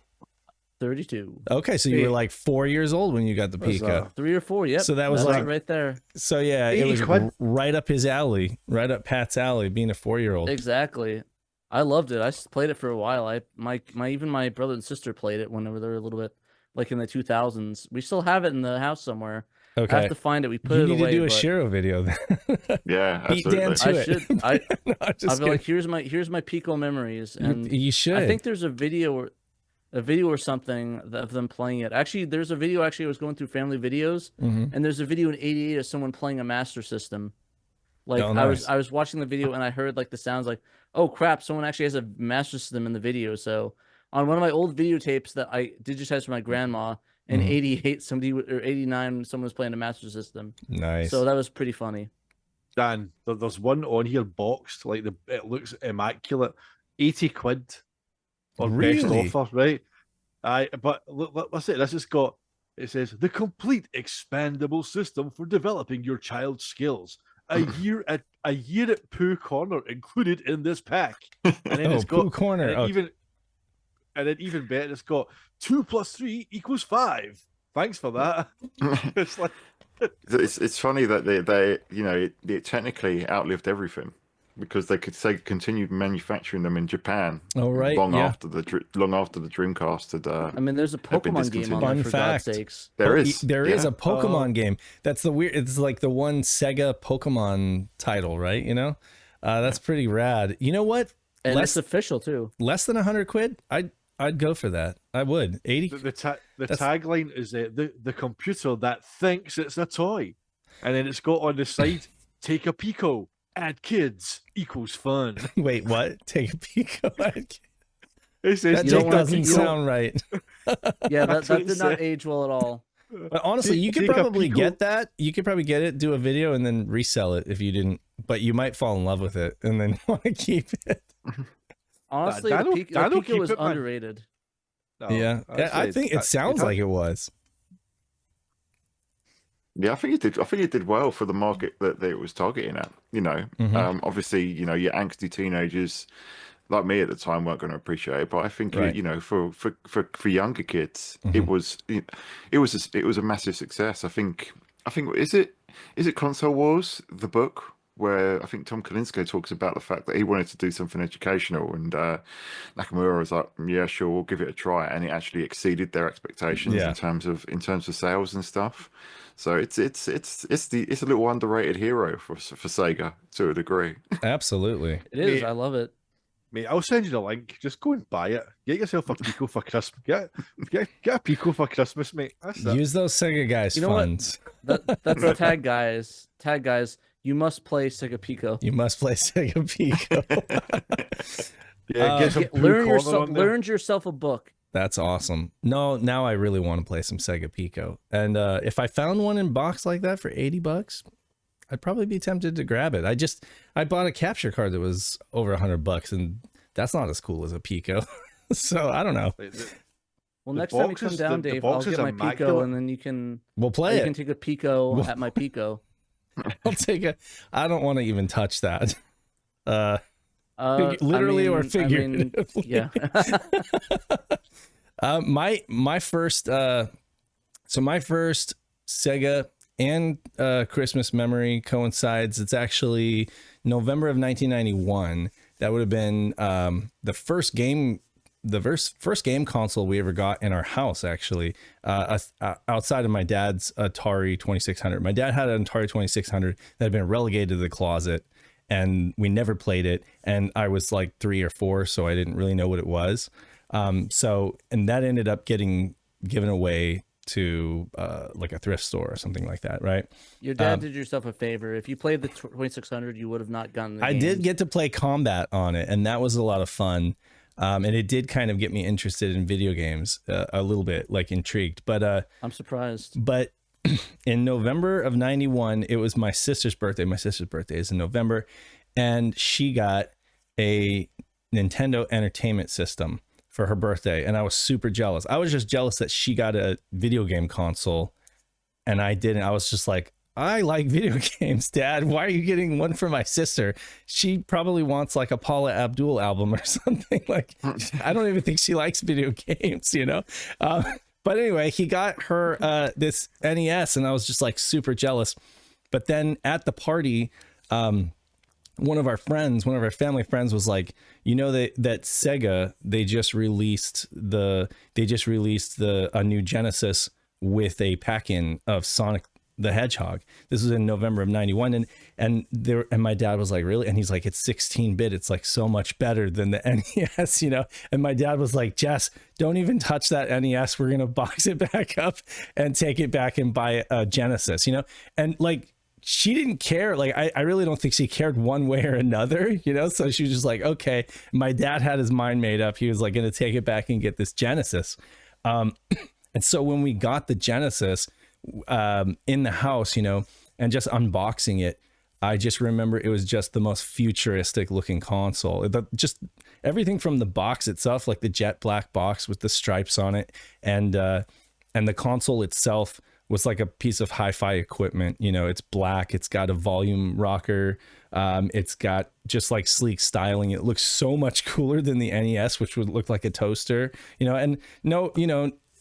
Speaker 1: 32.
Speaker 2: Okay, so you were like 4 years old when you got the Pico.
Speaker 1: 3 or 4, yep.
Speaker 2: So that was like
Speaker 1: right there.
Speaker 2: So yeah, it was right up his alley, right up Pat's alley, being a 4-year-old.
Speaker 1: Exactly. I loved it. I played it for a while. Even my brother and sister played it when they were a little bit like in the 2000s. We still have it in the house somewhere.
Speaker 2: Okay.
Speaker 1: I have to find it. We put it away.
Speaker 2: You need to do a SHIRO video then.
Speaker 4: Yeah,
Speaker 2: beat Dan to it.
Speaker 1: I'll be like, here's my Pico memories, and
Speaker 2: you should.
Speaker 1: I think there's a video or something of them playing it. Actually, there's a video. Actually, I was going through family videos, and there's a video in '88 of someone playing a Master System. Like nice. I was watching the video and I heard like the sounds like, oh crap, someone actually has a Master System in the video. So on one of my old videotapes that I digitized for my grandma in '88, or '89, someone was playing a Master System.
Speaker 2: Nice.
Speaker 1: So that was pretty funny.
Speaker 3: Dan, there's one on here boxed, like it looks immaculate. 80 quid on best offer, right? But let's say this has got, it says the complete expandable system for developing your child's skills. A year at Pooh Corner included in this pack. And then it's got
Speaker 2: Pooh Corner.
Speaker 3: And then even better, it's got 2 + 3 = 5. Thanks for that. It's like
Speaker 4: it's funny that they technically outlived everything. because they could say continued manufacturing them in Japan.
Speaker 2: Oh, right.
Speaker 4: Long after the Dreamcast had.
Speaker 1: I mean, there's a Pokemon game on there,
Speaker 2: Fun
Speaker 1: for
Speaker 2: fact.
Speaker 1: God's sakes.
Speaker 4: There is.
Speaker 2: There is
Speaker 4: Yeah.
Speaker 2: a Pokemon game. That's the weird. It's like the one Sega Pokemon title, right? You know, that's pretty rad. You know what?
Speaker 1: And it's official too.
Speaker 2: Less than £100. I'd go for that. I would. 80.
Speaker 3: The tagline is the computer that thinks it's a toy, and then it's got on the side, take a Pico, add kids equals fun.
Speaker 2: Wait, what? Take a Pico.
Speaker 3: It says
Speaker 2: That just doesn't sound right.
Speaker 1: Yeah, that did not age well at all.
Speaker 2: But honestly, you could probably get that. You could probably get it, do a video, and then resell it if you didn't. But you might fall in love with it and then want to keep it.
Speaker 1: Honestly,
Speaker 3: that'll
Speaker 1: the Pico
Speaker 3: keep
Speaker 1: was
Speaker 3: it, man.
Speaker 1: underrated.
Speaker 3: No,
Speaker 2: Yeah, I think it sounds like it was.
Speaker 4: Yeah, I think it did well for the market that it was targeting at. You know, obviously, you know, your angsty teenagers like me at the time weren't going to appreciate it, but I think
Speaker 2: Right.
Speaker 4: you know, for younger kids, it was a massive success. I think is it Console Wars, the book, where I think Tom Kalinske talks about the fact that he wanted to do something educational, and Nakamura was like, "Yeah, sure, we'll give it a try," and it actually exceeded their expectations in terms of sales and stuff. So it's a little underrated hero for Sega to a degree.
Speaker 2: Absolutely.
Speaker 1: It is.
Speaker 3: Mate,
Speaker 1: I love it.
Speaker 3: Mate, I'll send you the link. Just go and buy it. Get yourself a Pico for Christmas. Get a Pico for Christmas, mate. That's it.
Speaker 2: Use those SegaGuys funds.
Speaker 1: That's the tag guys. Tag guys. You must play Sega Pico.
Speaker 2: You must play Sega Pico.
Speaker 3: Yeah, get some
Speaker 1: learn yourself a book.
Speaker 2: That's awesome. No, now I really want to play some Sega Pico. And if I found one in box like that for $80, I'd probably be tempted to grab it. I bought a capture card that was over $100, and that's not as cool as a Pico. So I don't know.
Speaker 1: Well, next time you come down, Dave, I'll get my Pico, and then you can.
Speaker 2: We'll play it.
Speaker 1: You can take a Pico at my Pico.
Speaker 2: I'll take a. I don't want to even touch that. Literally or figuratively.
Speaker 1: Yeah.
Speaker 2: My first Sega and Christmas memory coincides. It's actually November of 1991. That would have been the first game console we ever got in our house, actually, outside of my dad's Atari 2600. My dad had an Atari 2600 that had been relegated to the closet, and we never played it. And I was like 3 or 4, so I didn't really know what it was. And that ended up getting given away to like a thrift store or something like that, right?
Speaker 1: Your dad did yourself a favor. If you played the 2600, you would have not gotten the
Speaker 2: I
Speaker 1: games.
Speaker 2: did get to play Combat on it, and that was a lot of fun. And it did kind of get me interested in video games a little bit, like intrigued. But
Speaker 1: I'm surprised.
Speaker 2: But in November of 91, it was my sister's birthday. My sister's birthday is in November, and she got a Nintendo Entertainment System for her birthday, and I was super jealous. I was just jealous that she got a video game console and I didn't. I was just like, I like video games, Dad. Why are you getting one for my sister? She probably wants like a Paula Abdul album or something. Like, I don't even think she likes video games, you know? But anyway, he got her this NES, and I was just like super jealous. But then at the party, one of our family friends was like, you know, that Sega, they just released a new Genesis with a pack-in of Sonic the Hedgehog. This was in November of 91, and my dad was like, really? And he's like, it's 16-bit. It's like so much better than the NES, you know? And my dad was like, Jess, don't even touch that NES. We're gonna box it back up and take it back and buy a Genesis, you know? And like, she didn't care. Like, I really don't think she cared one way or another, you know? So she was just like, okay. My dad had his mind made up. He was like going to take it back and get this Genesis. And so when we got the Genesis in the house, you know, and just unboxing it, I just remember it was just the most futuristic looking console. Just everything from the box itself, like the jet black box with the stripes on it, and the console itself was like a piece of hi-fi equipment. You know, it's black, it's got a volume rocker, it's got just like sleek styling. It looks so much cooler than the NES, which would look like a toaster, you know. And no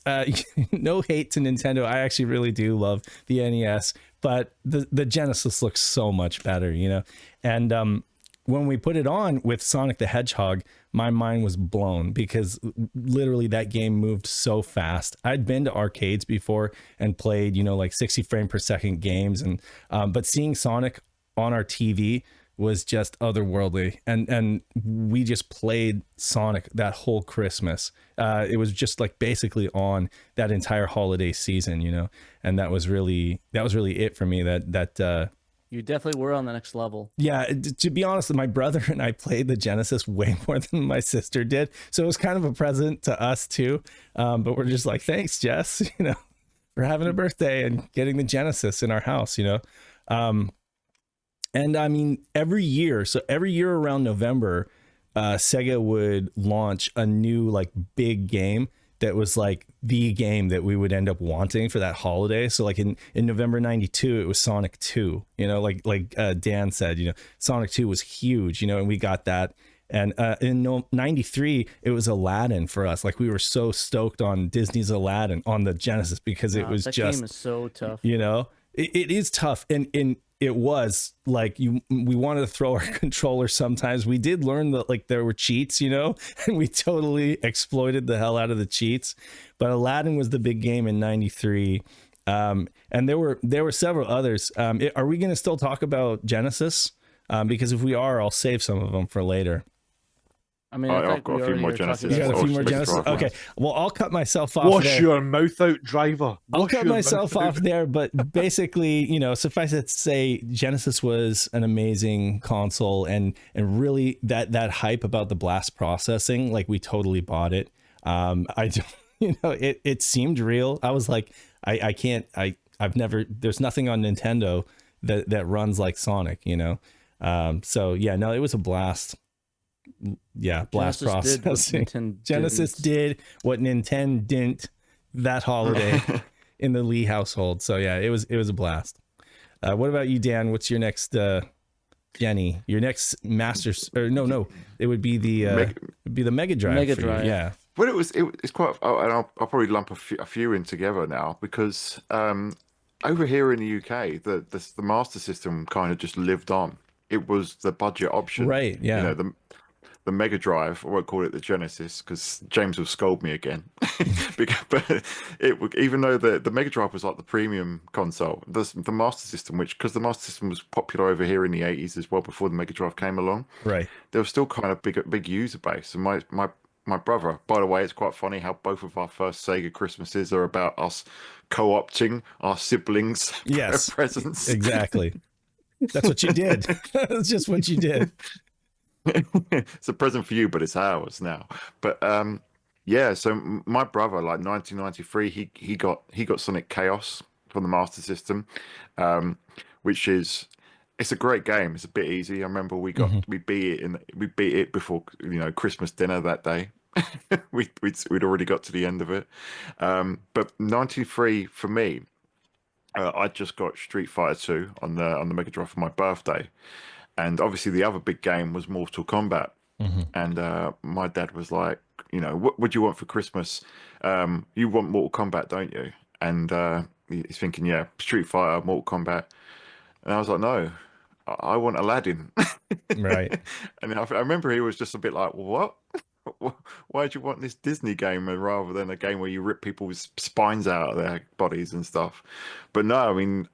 Speaker 2: hate to Nintendo. I actually really do love the NES, but the Genesis looks so much better, you know. And when we put it on with Sonic the Hedgehog, my mind was blown because literally that game moved so fast. I'd been to arcades before and played, you know, like 60 frame per second games, and but seeing Sonic on our TV was just otherworldly, and we just played Sonic that whole Christmas. It was just like basically on that entire holiday season, you know, and that was really it for me. That
Speaker 1: you definitely were on the next level.
Speaker 2: Yeah, to be honest, my brother and I played the Genesis way more than my sister did, so it was kind of a present to us too. But we're just like, thanks, Jess, you know, for having a birthday and getting the Genesis in our house, you know. And I mean, every year around November, Sega would launch a new like big game that was like the game that we would end up wanting for that holiday. So like in November 92, it was Sonic 2, you know, like Dan said, you know, Sonic 2 was huge, you know, and we got that. And in 93, it was Aladdin for us. Like we were so stoked on Disney's Aladdin on the Genesis because it was
Speaker 1: that
Speaker 2: just,
Speaker 1: game is so tough.
Speaker 2: You know, it is tough. And it was like we wanted to throw our controller sometimes. We did learn that like there were cheats, you know, and we totally exploited the hell out of the cheats. But Aladdin was the big game in 93. And there were several others. Are we going to still talk about Genesis? Because if we are, I'll save some of them for later.
Speaker 1: I mean,
Speaker 4: I've got a few more Genesis.
Speaker 2: You got a few more Genesis? Okay. Well, I'll cut myself off
Speaker 3: Wash
Speaker 2: there.
Speaker 3: your mouth out, driver.
Speaker 2: I'll cut myself off there, but basically, you know, suffice it to say, Genesis was an amazing console, and really that hype about the blast processing, like we totally bought it. You know, it seemed real. I was like, I've never, there's nothing on Nintendo that runs like Sonic, you know? So yeah, no, it was a blast. Yeah, blast processing. Genesis did what Nintendo didn't that holiday in the Lee household. So yeah, it was a blast. What about you, Dan? What's your next Jenny? Your next Masters? Or no, it would be the MegaDrive.
Speaker 1: MegaDrive.
Speaker 2: Yeah.
Speaker 4: But it's quite. Oh, and I'll probably lump a few in together now because over here in the UK, the Master System kind of just lived on. It was the budget option,
Speaker 2: right? Yeah.
Speaker 4: You know, the Mega Drive. I won't call it the Genesis because James will scold me again. But even though the Mega Drive was like the premium console, the Master System, because the Master System was popular over here in the 80s as well before the Mega Drive came along,
Speaker 2: right?
Speaker 4: There was still kind of big user base. And my brother, by the way, it's quite funny how both of our first Sega Christmases are about us co-opting our siblings' presents.
Speaker 2: Exactly. That's what you did. That's just what you did.
Speaker 4: It's a present for you, but it's ours now. But yeah, so my brother, like 1993, he got Sonic Chaos from the Master System, which it's a great game. It's a bit easy. I remember we beat it before, you know, Christmas dinner that day. we'd already got to the end of it. But 93 for me, I just got Street Fighter 2 on the Mega Drive for my birthday. And obviously the other big game was Mortal Kombat. Mm-hmm. And my dad was like, you know, what do you want for Christmas? You want Mortal Kombat, don't you? And he's thinking, yeah, Street Fighter, Mortal Kombat. And I was like, no, I want Aladdin.
Speaker 2: Right.
Speaker 4: And I remember he was just a bit like, well, what? Why do you want this Disney game rather than a game where you rip people's spines out of their bodies and stuff? But no, I mean,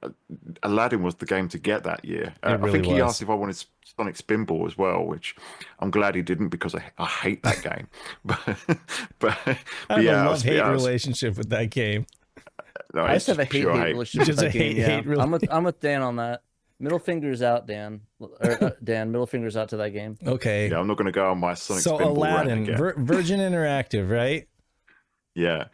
Speaker 4: Aladdin was the game to get that year.
Speaker 2: Really
Speaker 4: I think
Speaker 2: was.
Speaker 4: he asked if I wanted Sonic Spinball as well, which I'm glad he didn't because I hate that game. but
Speaker 2: I have a love-hate relationship with that game.
Speaker 1: No, I just have a hate relationship with that game. Yeah. I'm with Dan on that. Middle fingers out, Dan. Dan, middle fingers out to that game.
Speaker 2: Okay.
Speaker 4: Yeah, I'm not going to go on my Sonic
Speaker 2: Spinball Aladdin, Virgin Interactive, right?
Speaker 4: Yeah.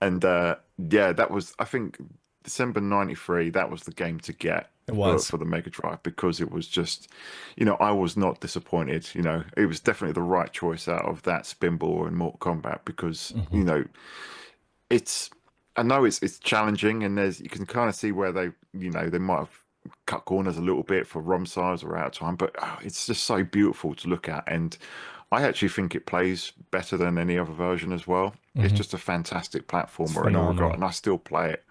Speaker 4: And yeah, that was, I think, December 93, that was the game to get for the Mega Drive because it was just, you know, I was not disappointed. You know, it was definitely the right choice out of that Spinball and Mortal Kombat because, you know, I know it's challenging and you can kind of see where they might have cut corners a little bit for ROM size or out of time, but it's just so beautiful to look at, and I actually think it plays better than any other version as well. It's just a fantastic platformer in all regard, and I still play it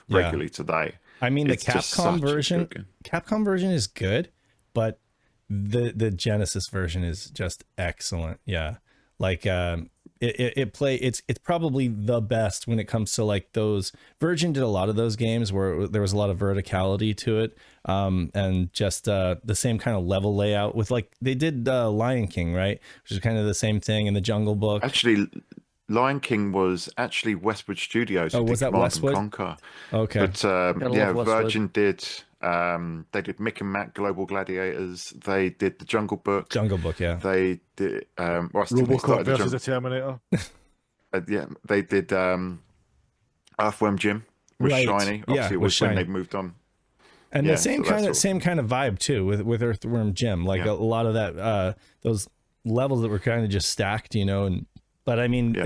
Speaker 4: regularly today.
Speaker 2: I mean, the Capcom version is good, but the Genesis version is just excellent. Yeah, like it's probably the best when it comes to like those. Virgin did a lot of those games where there was a lot of verticality to it, and just the same kind of level layout with like they did Lion King, right, which is kind of the same thing in the Jungle Book.
Speaker 4: Actually, Lion King was actually Westwood Studios.
Speaker 2: Oh, was that Westwood?
Speaker 4: Conquer.
Speaker 2: Okay.
Speaker 4: But Virgin did. They did Mick and Mac Global Gladiators. They did the Jungle Book.
Speaker 2: Jungle Book, yeah.
Speaker 4: They did.
Speaker 5: RoboCop versus the Terminator.
Speaker 4: Yeah, they did. Earthworm Jim with Shiny. Obviously, it was when they moved on.
Speaker 2: And the same kind of vibe too with Earthworm Jim. Like a lot of that, those levels that were kind of just stacked, and. But I mean,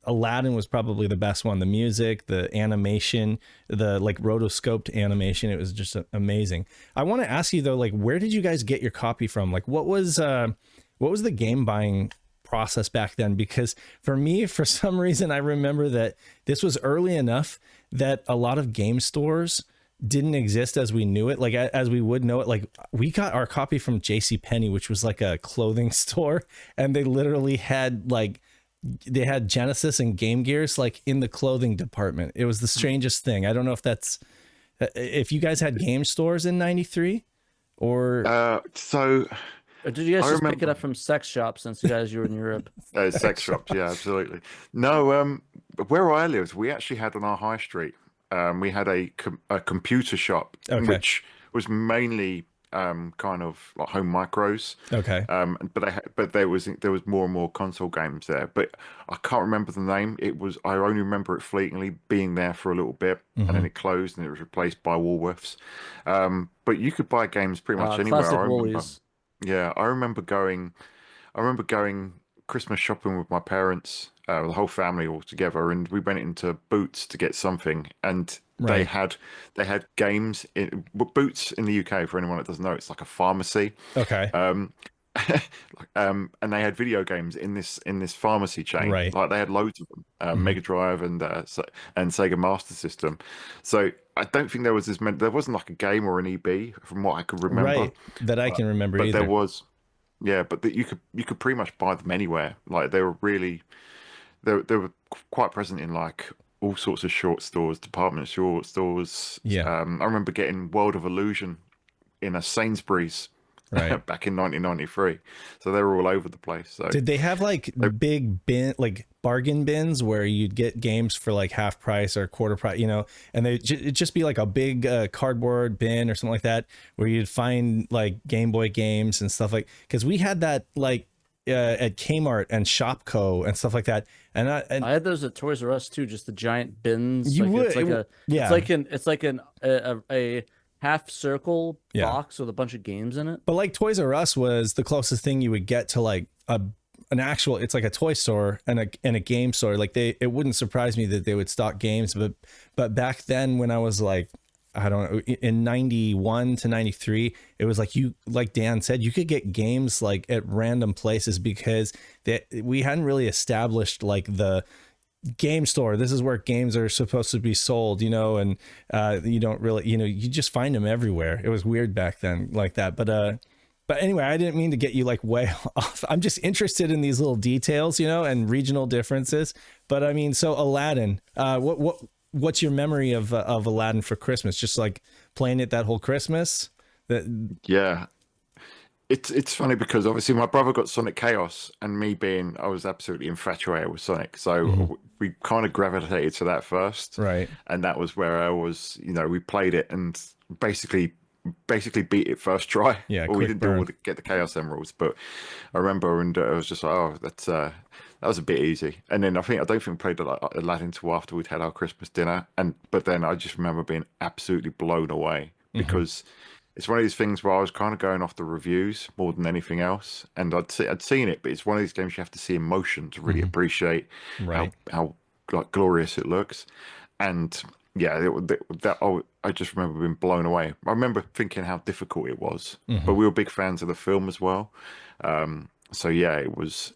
Speaker 2: Aladdin was probably the best one. The music, the animation, the like rotoscoped animation, it was just amazing. I want to ask you though, like, where did you guys get your copy from? Like, what was the game buying process back then? Because for me, for some reason, I remember that this was early enough that a lot of game stores didn't exist as we knew it, like as we would know it. Like we got our copy from JCPenney, which was like a clothing store, and they literally had like. They had Genesis and Game Gears like in the clothing department. It was the strangest thing. I don't know if you guys had game stores in '93 or
Speaker 1: or did you guys just pick it up from sex shops since you were in Europe?
Speaker 4: Sex shops, yeah, absolutely. No, where I lived, we actually had on our high street, we had a computer shop, which was mainly kind of like home micros.
Speaker 2: Okay.
Speaker 4: But there was more and more console games there. But I can't remember the name. I only remember it fleetingly being there for a little bit, and then it closed and it was replaced by Woolworths. But you could buy games pretty much anywhere.
Speaker 1: Classic Woolies.
Speaker 4: Yeah, I remember going Christmas shopping with my parents, the whole family all together, and we went into Boots to get something, and they had games in Boots in the UK. For anyone that doesn't know, it's like a pharmacy.
Speaker 2: Okay.
Speaker 4: And they had video games in this pharmacy chain.
Speaker 2: Right.
Speaker 4: Like they had loads of them, MegaDrive and Sega Master System. So I don't think there was as many. There wasn't like a game or an EB from what I could remember.
Speaker 2: Right. That I can remember.
Speaker 4: But
Speaker 2: either.
Speaker 4: there was. Yeah, but you could pretty much buy them anywhere. Like they were they were quite present in like all sorts of short stores, department short stores.
Speaker 2: Yeah.
Speaker 4: I remember getting World of Illusion in a Sainsbury's back in 1993. So they were all over the place. So
Speaker 2: did they have like big bargain bins where you'd get games for like half price or quarter price, and it'd just be like a big cardboard bin or something like that where you'd find like Game Boy games and stuff because we had that like at Kmart and Shopco and stuff like that. And I
Speaker 1: had those at Toys R Us too, just the giant bins. It's like a half circle box with a bunch of games in it.
Speaker 2: But like Toys R Us was the closest thing you would get to like an actual, it's like a toy store and a game store. Like it wouldn't surprise me that they would stock games, but back then when I was like, I don't know, in 91 to 93, it was like Dan said, you could get games like at random places because we hadn't really established like the game store. This is where games are supposed to be sold, and you don't really, you just find them everywhere. It was weird back then like that. But anyway, I didn't mean to get you like way off. I'm just interested in these little details, and regional differences. But I mean, so Aladdin, what's your memory of Aladdin for Christmas? Just like playing it that whole Christmas?
Speaker 4: Yeah. It's funny because obviously my brother got Sonic Chaos, and I was absolutely infatuated with Sonic. So we kind of gravitated to that first.
Speaker 2: Right.
Speaker 4: And that was where I was, we played it and basically beat it first try.
Speaker 2: Yeah.
Speaker 4: Well, we didn't get the Chaos Emeralds, but I remember and I was just like, that was a bit easy. And then I don't think we played Aladdin until after we'd had our Christmas dinner. But then I just remember being absolutely blown away because it's one of these things where I was kind of going off the reviews more than anything else. And I'd seen it, but it's one of these games you have to see in motion to really appreciate how like glorious it looks. And yeah, I just remember being blown away. I remember thinking how difficult it was, but we were big fans of the film as well. So yeah, it was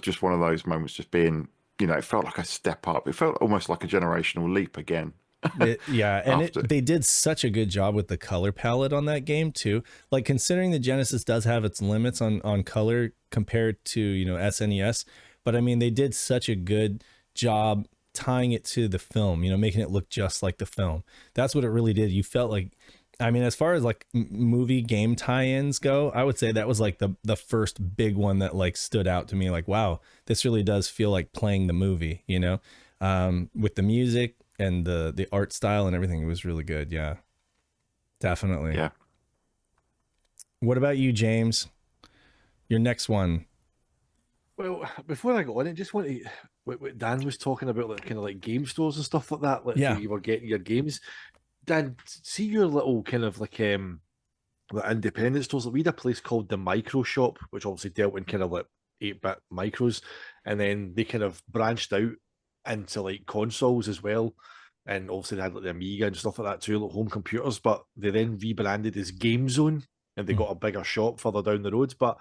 Speaker 4: just one of those moments, just being, it felt like a step up. It felt almost like a generational leap again.
Speaker 2: They did such a good job with the color palette on that game too. Like considering the Genesis does have its limits on color compared to, you know, SNES, but I mean they did such a good job tying it to the film, you know, making it look just like the film. That's what it really did. You felt like, I mean, as far as like movie game tie-ins go, I would say that was like the first big one that like stood out to me. Like, wow, this really does feel like playing the movie, you know, with the music and the art style and everything. It was really good. Yeah, definitely.
Speaker 4: Yeah.
Speaker 2: What about you, James? Your next one.
Speaker 3: Well, before I go on, I just want to, what Dan was talking about, like kind of like game stores and stuff like that. Like you were getting your games. Dan, see your little kind of like the independent stores. Like we had a place called the Micro Shop, which obviously dealt in kind of like 8-bit micros, and then they kind of branched out into like consoles as well. And obviously they had like the Amiga and stuff like that too, like home computers. But they then rebranded as Game Zone, and they got a bigger shop further down the road. But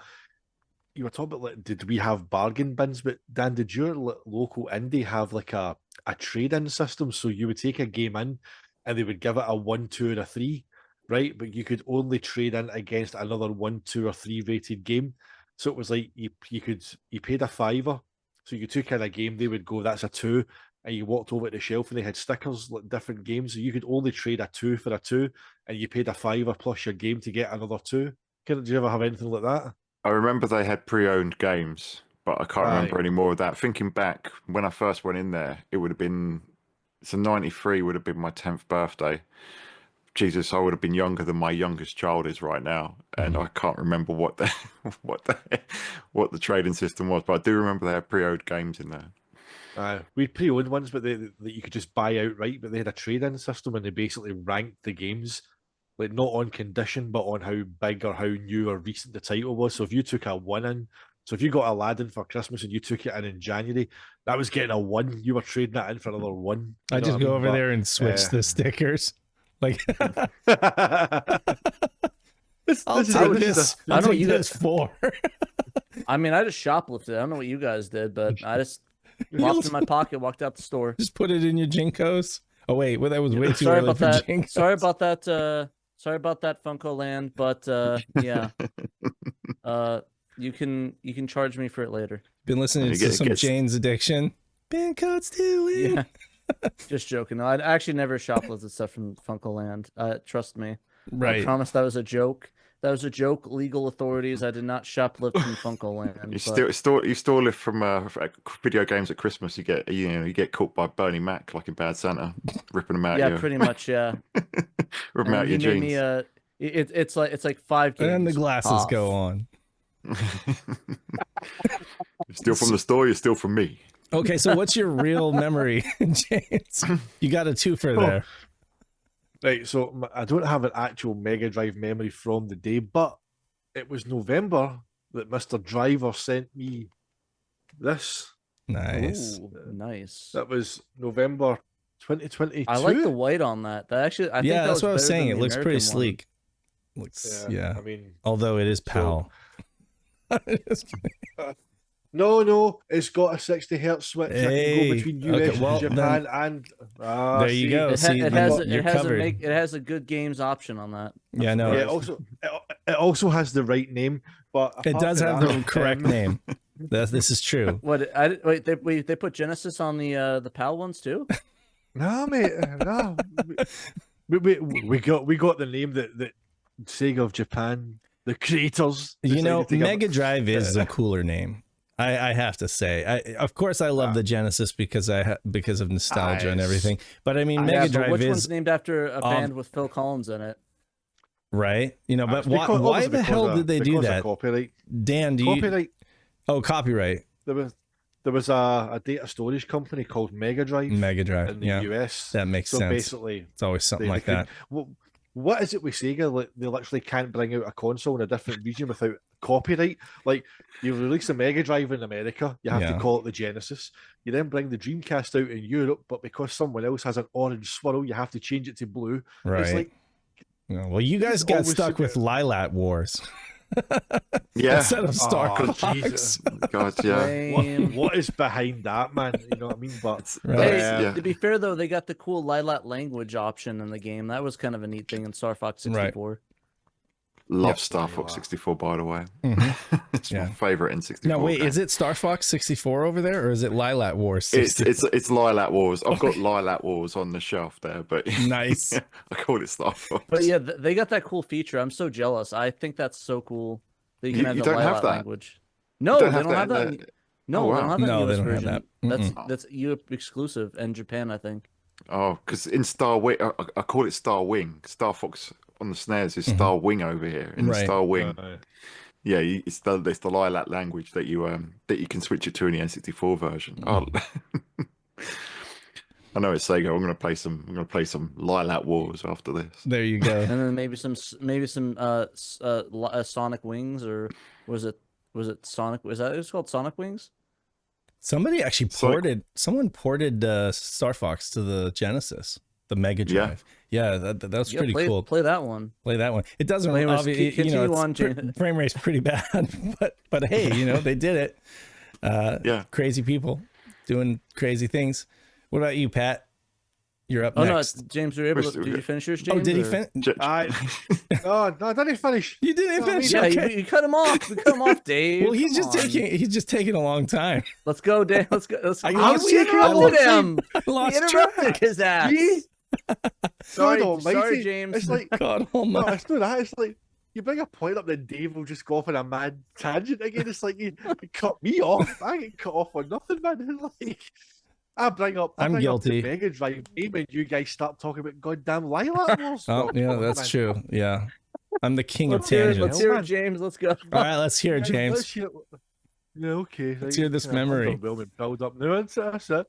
Speaker 3: you were talking about like, did we have bargain bins? But Dan, did your local indie have like a trade-in system? So you would take a game in, and they would give it a 1, 2, or a 3, right? But you could only trade in against another 1, 2, or 3 rated game. So it was like you paid a $5, so you took in a game, they would go, that's a 2, and you walked over to the shelf and they had stickers like different games. So you could only trade a 2 for a 2, and you paid a $5 plus your game to get another 2. Did you ever have anything like that?
Speaker 4: I remember they had pre-owned games, but I can't remember any more of that. Thinking back, when I first went in there, it would have been, so 93 would have been my 10th birthday. Jesus, I would have been younger than my youngest child is right now, and I can't remember what the trading system was, but I do remember they had pre-owned games in there.
Speaker 3: We had pre-owned ones, but that you could just buy outright. But they had a trade-in system, and they basically ranked the games, like not on condition, but on how big or how new or recent the title was. So if you took a 1 in, so if you got Aladdin for Christmas and you took it in January, that was getting a 1. You were trading that in for another 1.
Speaker 2: I just go over there and switch the stickers. Like, I'll take this. I don't know what you guys for.
Speaker 1: I mean, I just shoplifted. I don't know what you guys did, but I just walked in my pocket, walked out the store.
Speaker 2: Just put it in your Jinkos. Oh wait, well that was way too early for Jinkos.
Speaker 1: Sorry about that. Sorry about that, Funko Land. But yeah, you can charge me for it later.
Speaker 2: Been listening to some Jane's Addiction. Ben caught stealing.
Speaker 1: Yeah. Just joking. No, I actually never shoplifted stuff from Funko Land. Trust me.
Speaker 2: Right.
Speaker 1: I promise that was a joke. That was a joke. Legal authorities. I did not shoplift from Funko Land.
Speaker 4: You still live from video games at Christmas. You get caught by Bernie Mac like in Bad Santa, ripping them out.
Speaker 1: Yeah, pretty much. Yeah.
Speaker 4: Ripping out your jeans.
Speaker 1: It's like 5 games.
Speaker 2: And the glasses go on.
Speaker 4: Steal from the store. You steal from me.
Speaker 2: Okay, so what's your real memory, James? You got a 2 for there.
Speaker 3: Right, so I don't have an actual Mega Drive memory from the day, but it was November that Mr. Driver sent me this.
Speaker 2: Nice.
Speaker 1: Ooh, nice.
Speaker 3: That was November 2022.
Speaker 1: I like the white on that. That actually, I think
Speaker 2: that's what I was saying. It looks pretty
Speaker 1: American
Speaker 2: sleek. Looks,
Speaker 3: I mean,
Speaker 2: although it is PAL.
Speaker 3: No, it's got a 60 hertz switch. I can go between US, Japan, and
Speaker 2: there you go.
Speaker 1: It has a good games option on that.
Speaker 2: Yeah, no.
Speaker 3: Yeah, it also has the right name, but
Speaker 2: it does have the correct name. This is true.
Speaker 1: Wait, they put Genesis on the PAL ones too?
Speaker 3: No, mate. No, we got the name that Sega of Japan, the creators.
Speaker 2: MegaDrive is a cooler name. I have to say, of course, I love the Genesis because of nostalgia and everything. But I mean, MegaDrive
Speaker 1: which one's named after a band with Phil Collins in it?
Speaker 2: Right. But why the hell did they do that?
Speaker 3: Copyright.
Speaker 2: Dan,
Speaker 3: copyright?
Speaker 2: Oh, copyright.
Speaker 3: There was a data storage company called MegaDrive.
Speaker 2: MegaDrive
Speaker 3: in the US.
Speaker 2: That makes sense.
Speaker 3: Basically,
Speaker 2: it's always something like that.
Speaker 3: What is it with Sega? Like, they literally can't bring out a console in a different region without copyright. Like, you release a Mega Drive in America, you have to call it the Genesis. You then bring the Dreamcast out in Europe, but because someone else has an orange swirl, you have to change it to blue.
Speaker 2: Right.
Speaker 3: It's like,
Speaker 2: well, you guys got stuck with Lilac Wars.
Speaker 4: Yeah.
Speaker 2: Instead of Star
Speaker 3: Oh,
Speaker 2: Fox.
Speaker 3: Jesus.
Speaker 4: God, yeah.
Speaker 1: Lame.
Speaker 3: What is behind that, man? You know what I mean? But
Speaker 1: Hey,
Speaker 4: Yeah.
Speaker 1: to be fair though, they got the cool Lilat language option in the game. That was kind of a neat thing in Star Fox 64.
Speaker 4: Love
Speaker 2: Yep.
Speaker 4: Star Fox 64, by the way. It's
Speaker 2: Yeah.
Speaker 4: my favorite in 64.
Speaker 2: Now wait,
Speaker 4: game.
Speaker 2: is it Star Fox 64 over there, or is it Lilat Wars 64?
Speaker 4: It's Lilac Wars. I've got Lilac Wars on the shelf there, but
Speaker 2: Nice.
Speaker 4: I call it Star Fox.
Speaker 1: But yeah, they got that cool feature. I'm so jealous. I think that's so cool that you can have
Speaker 4: You
Speaker 1: the
Speaker 4: don't have
Speaker 1: Lilat
Speaker 4: that?
Speaker 1: language. No, they don't have that.
Speaker 4: in
Speaker 1: No,
Speaker 4: Oh,
Speaker 1: they don't
Speaker 4: wow.
Speaker 1: have that
Speaker 2: No,
Speaker 1: in
Speaker 2: they
Speaker 1: US
Speaker 2: don't have
Speaker 1: version.
Speaker 2: that.
Speaker 1: That's Europe exclusive and Japan, I think.
Speaker 4: Oh, because in Star Wing, I call it Star Wing. Star Fox on the snares is Star Wing over here. In
Speaker 2: Right.
Speaker 4: Star Wing, yeah, it's the Lilac language that you can switch it to in the N64 version. Oh, I know it's Sega. I'm gonna play some Lilac Wars after this.
Speaker 2: There you go.
Speaker 1: And then maybe some Sonic Wings, or was it Sonic? Was that it was called Sonic Wings?
Speaker 2: Somebody actually someone ported Star Fox to the Genesis, the Mega Drive. Yeah, that was pretty cool.
Speaker 1: Play that one.
Speaker 2: Play that one. It doesn't
Speaker 1: Anyways,
Speaker 2: obviously,
Speaker 1: continue on, James.
Speaker 2: frame rate's pretty bad, but hey, they did it.
Speaker 4: Yeah,
Speaker 2: crazy people doing crazy things. What about you, Pat? You're up next.
Speaker 1: No, James, were you able to? Did you finish yours, James?
Speaker 2: Oh, did he finish?
Speaker 3: no, I didn't finish.
Speaker 2: You didn't finish.
Speaker 1: Yeah,
Speaker 2: Okay.
Speaker 1: you cut him off. You cut him off, Dave.
Speaker 2: Well, he's just taking a long time.
Speaker 1: Let's go, Dave. Let's go.
Speaker 2: I
Speaker 1: We
Speaker 2: lost
Speaker 1: interrupted him.
Speaker 2: I lost
Speaker 1: We interrupted
Speaker 2: track.
Speaker 1: his ass.
Speaker 3: Sorry,
Speaker 1: sorry, James.
Speaker 3: It's like
Speaker 2: God
Speaker 3: no,
Speaker 2: almighty.
Speaker 3: it's not that. It's like you bring a point up, then Dave will just go off on a mad tangent again. It's like you cut me off. I get cut off on nothing, man. Like I bring up
Speaker 2: I'm guilty.
Speaker 3: Up the Mega Drive game and you guys start talking about goddamn Lilac Wars.
Speaker 2: Oh, yeah, that's
Speaker 3: man.
Speaker 2: true. Yeah. I'm the king of
Speaker 1: Let's hear
Speaker 2: tangents.
Speaker 1: it, James. Let's go.
Speaker 2: All right, let's hear it,
Speaker 3: Let's
Speaker 2: James.
Speaker 3: hear it. Yeah, okay.
Speaker 2: Let's hear this memory.
Speaker 3: Build up now. That's it.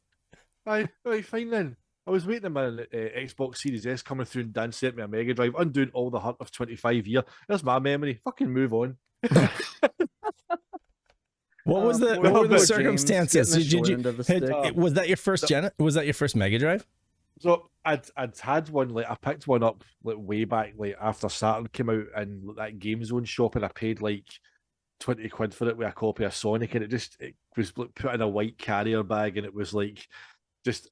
Speaker 3: Right, fine then. I was waiting on my Xbox Series S coming through, and Dan sent me a Mega Drive, undoing all the hurt of 25 years. That's my memory. Fucking move on.
Speaker 2: What was the what were the circumstances? Was that your first was that your first Mega Drive?
Speaker 3: So I'd had one, like I picked one up like way back, like after Saturn came out and that Game Zone shop, and I paid like 20 quid for it with a copy of Sonic, and it was like, put in a white carrier bag, and it was like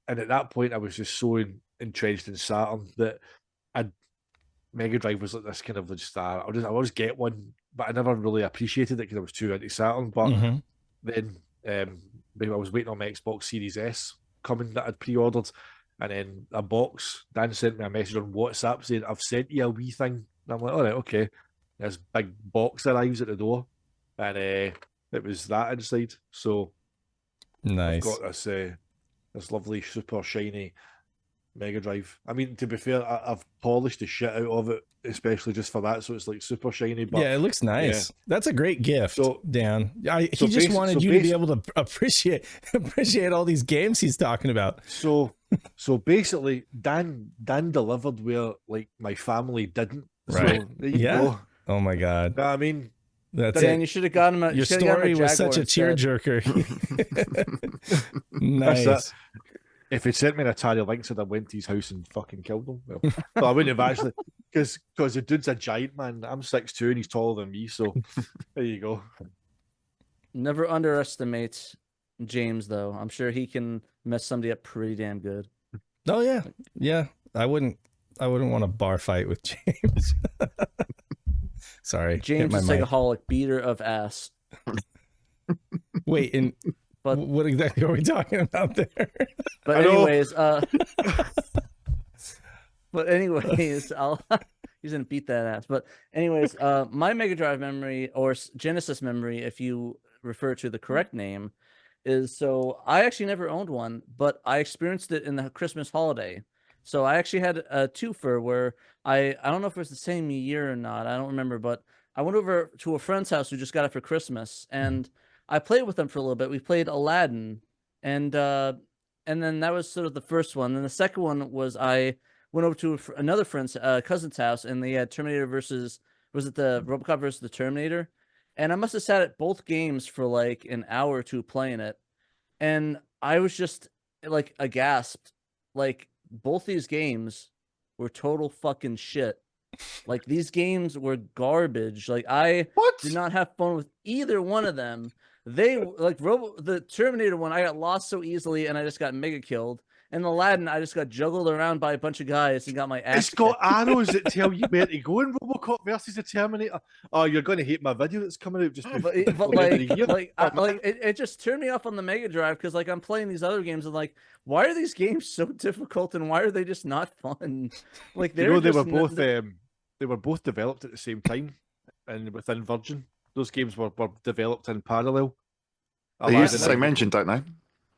Speaker 3: and at that point I was just so entrenched in Saturn that Mega Drive was like this kind of just I always get one, but I never really appreciated it because I was too into Saturn. But then I was waiting on my Xbox Series S coming that I'd pre-ordered, and then a box. Dan sent me a message on WhatsApp saying, "I've sent you a wee thing." And I'm like, "All right, okay." This big box arrives at the door, and it was that inside. So
Speaker 2: nice.
Speaker 3: I've got this lovely super shiny Mega Drive. I mean, to be fair, I've polished the shit out of it, especially just for that, so it's like super shiny. But
Speaker 2: yeah, it looks nice. Yeah. That's a great gift, Dan. He just wanted you to be able to appreciate all these games he's talking about.
Speaker 3: So basically, Dan delivered where like my family didn't.
Speaker 2: Right?
Speaker 3: So there you go.
Speaker 2: Oh my God.
Speaker 3: I mean,
Speaker 2: that's
Speaker 1: Dan,
Speaker 2: it.
Speaker 1: you should have gotten him.
Speaker 2: Your story was such a tearjerker. Nice.
Speaker 3: If he'd sent me an Atari Lynx, I'd have went to his house and fucking killed him. Well, but I wouldn't have actually, because the dude's a giant man. I'm 6'2" and he's taller than me, so there you go.
Speaker 1: Never underestimate James, though. I'm sure he can mess somebody up pretty damn good.
Speaker 2: Oh yeah, yeah. I wouldn't want a bar fight with James. Sorry,
Speaker 1: James is like a holic beater of ass.
Speaker 2: Wait, but what exactly are we talking about there?
Speaker 1: But anyways, he's gonna beat that ass. But anyways, my Mega Drive memory, or Genesis memory, if you refer to the correct name, is so I actually never owned one, but I experienced it in the Christmas holiday. So I actually had a twofer where I don't know if it was the same year or not. I don't remember, but I went over to a friend's house who just got it for Christmas, and I played with them for a little bit. We played Aladdin, and then that was sort of the first one. And the second one was I went over to another friend's cousin's house, and they had Terminator versus, was it the RoboCop versus the Terminator? And I must have sat at both games for like an hour or two playing it, and I was just like aghast. Like both these games were total fucking shit. Like these games were garbage. Like I did not have fun with either one of them. They like the Terminator one, I got lost so easily and I just got mega killed. And Aladdin, I just got juggled around by a bunch of guys and got my ass.
Speaker 3: It's got arrows that tell you where to go in RoboCop versus the Terminator. Oh, you're going to hate my video that's coming out just before
Speaker 1: it just turned me off on the Mega Drive because like I'm playing these other games and like, why are these games so difficult and why are they just not fun? Like
Speaker 3: they were both they were both developed at the same time and within Virgin. Those games were developed in parallel.
Speaker 4: They use the same engine, don't they?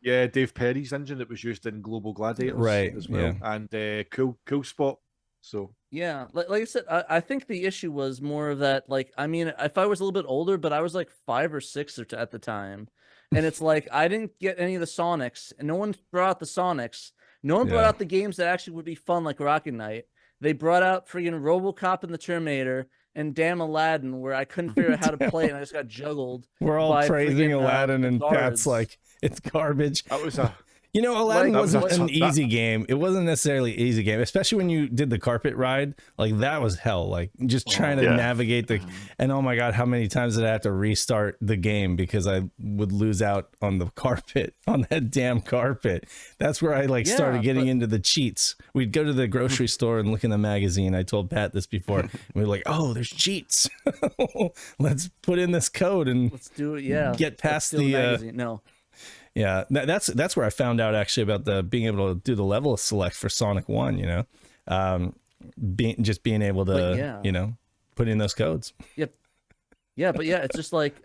Speaker 3: Yeah, Dave Perry's engine that was used in Global Gladiators,
Speaker 2: right?
Speaker 3: As well, and Cool Spot. So
Speaker 1: yeah, like I said, I think the issue was more of that. Like, I mean, if I was a little bit older, but I was like 5 or 6 at the time, and it's like I didn't get any of the Sonics, and no one brought out the Sonics. No one brought out the games that actually would be fun, like Rocket Knight. They brought out freaking RoboCop and the Terminator. And damn Aladdin, where I couldn't figure out how to play it, and I just got juggled.
Speaker 2: We're all praising Aladdin, and Pat's like, it's garbage.
Speaker 3: That was a...
Speaker 2: Aladdin wasn't an easy game. It wasn't necessarily an easy game, especially when you did the carpet ride. Like, that was hell. Like, just trying to navigate the... And, oh, my God, how many times did I have to restart the game because I would lose out on the carpet, on that damn carpet. That's where I, started getting into the cheats. We'd go to the grocery store and look in the magazine. I told Pat this before. And we were like, oh, there's cheats. Let's put in this code and...
Speaker 1: Let's do it,
Speaker 2: get past the...
Speaker 1: magazine. No.
Speaker 2: Yeah, that's where I found out actually about the being able to do the level select for Sonic 1, being able to, put in those codes.
Speaker 1: Yep. Yeah, but it's just like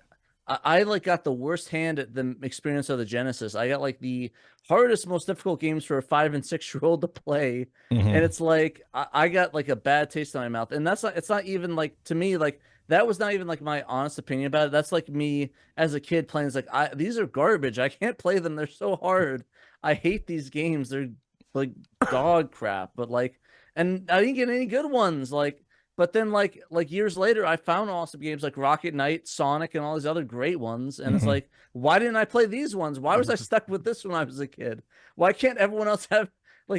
Speaker 1: I got the worst hand at the experience of the Genesis. I got like the hardest, most difficult games for a 5 and 6-year-old to play, and it's like I got like a bad taste in my mouth. And it's not even like, to me, like that was not even like my honest opinion about it. That's like me as a kid playing. It's like these are garbage. I can't play them. They're so hard. I hate these games. They're like dog crap. But like, and I didn't get any good ones. Like. But then, like years later, I found awesome games like Rocket Knight, Sonic, and all these other great ones. And it's like, why didn't I play these ones? Why was I stuck with this when I was a kid? Why can't everyone else have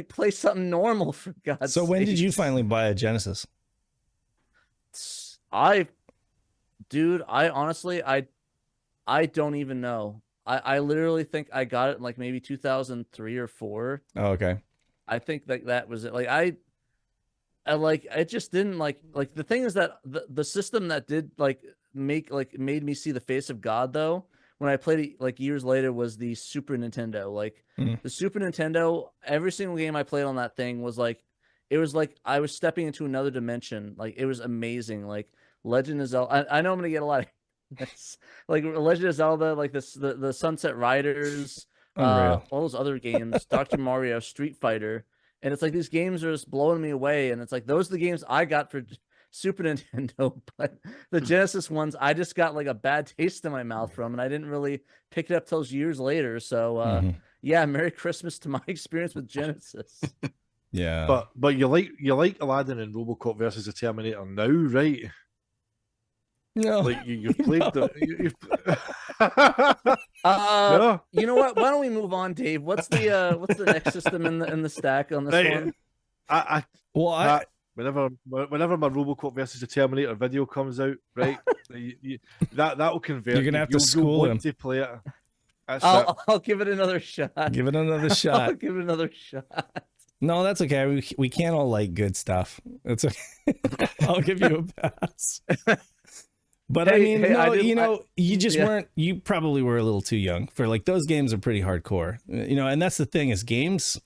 Speaker 1: play something normal, for God's sake?
Speaker 2: So when did you finally buy a Genesis?
Speaker 1: I honestly, I don't even know. I literally think I got it in like maybe 2003 or 4.
Speaker 2: Oh, okay.
Speaker 1: I think that was it. Like I it just didn't like the thing is that the system that did made me see the face of God though when I played it like years later was the Super Nintendo. Like the Super Nintendo, every single game I played on that thing was like it was like I was stepping into another dimension. Like it was amazing. Like Legend of Zelda. I know I'm gonna get a lot of this, like Legend of Zelda, like the Sunset Riders, all those other games, Dr. Mario, Street Fighter. And it's like these games are just blowing me away. And it's like those are the games I got for Super Nintendo. But the Genesis ones, I just got like a bad taste in my mouth from. And I didn't really pick it up till years later. So, yeah, Merry Christmas to my experience with Genesis.
Speaker 2: Yeah.
Speaker 3: But you like Aladdin and RoboCop versus the Terminator now, right?
Speaker 2: No.
Speaker 3: Like you've played the...
Speaker 1: No. You know what? Why don't we move on, Dave? What's the next system in the stack on this one?
Speaker 3: Whenever my RoboCop versus the Terminator video comes out, right? that will convert.
Speaker 2: You're gonna have to school him
Speaker 3: to play it.
Speaker 1: I'll give it another shot.
Speaker 2: Give it another shot.
Speaker 1: I'll give it another shot.
Speaker 2: No, that's okay. We can't all like good stuff. It's okay. I'll give you a pass. But you just weren't, you probably were a little too young for like those games are pretty hardcore, and that's the thing is games,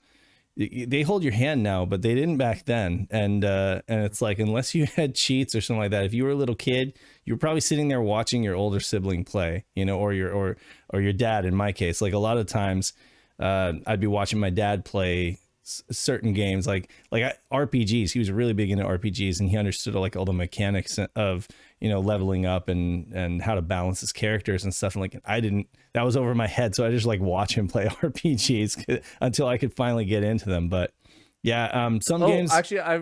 Speaker 2: they hold your hand now, but they didn't back then. And it's like, unless you had cheats or something like that, if you were a little kid, you were probably sitting there watching your older sibling play, or your dad, in my case. Like a lot of times, I'd be watching my dad play certain games like RPGs. He was really big into RPGs, and he understood like all the mechanics of leveling up and how to balance his characters and stuff. And like I didn't, that was over my head, so I just like watch him play RPGs until I could finally get into them. But yeah, some games
Speaker 1: actually I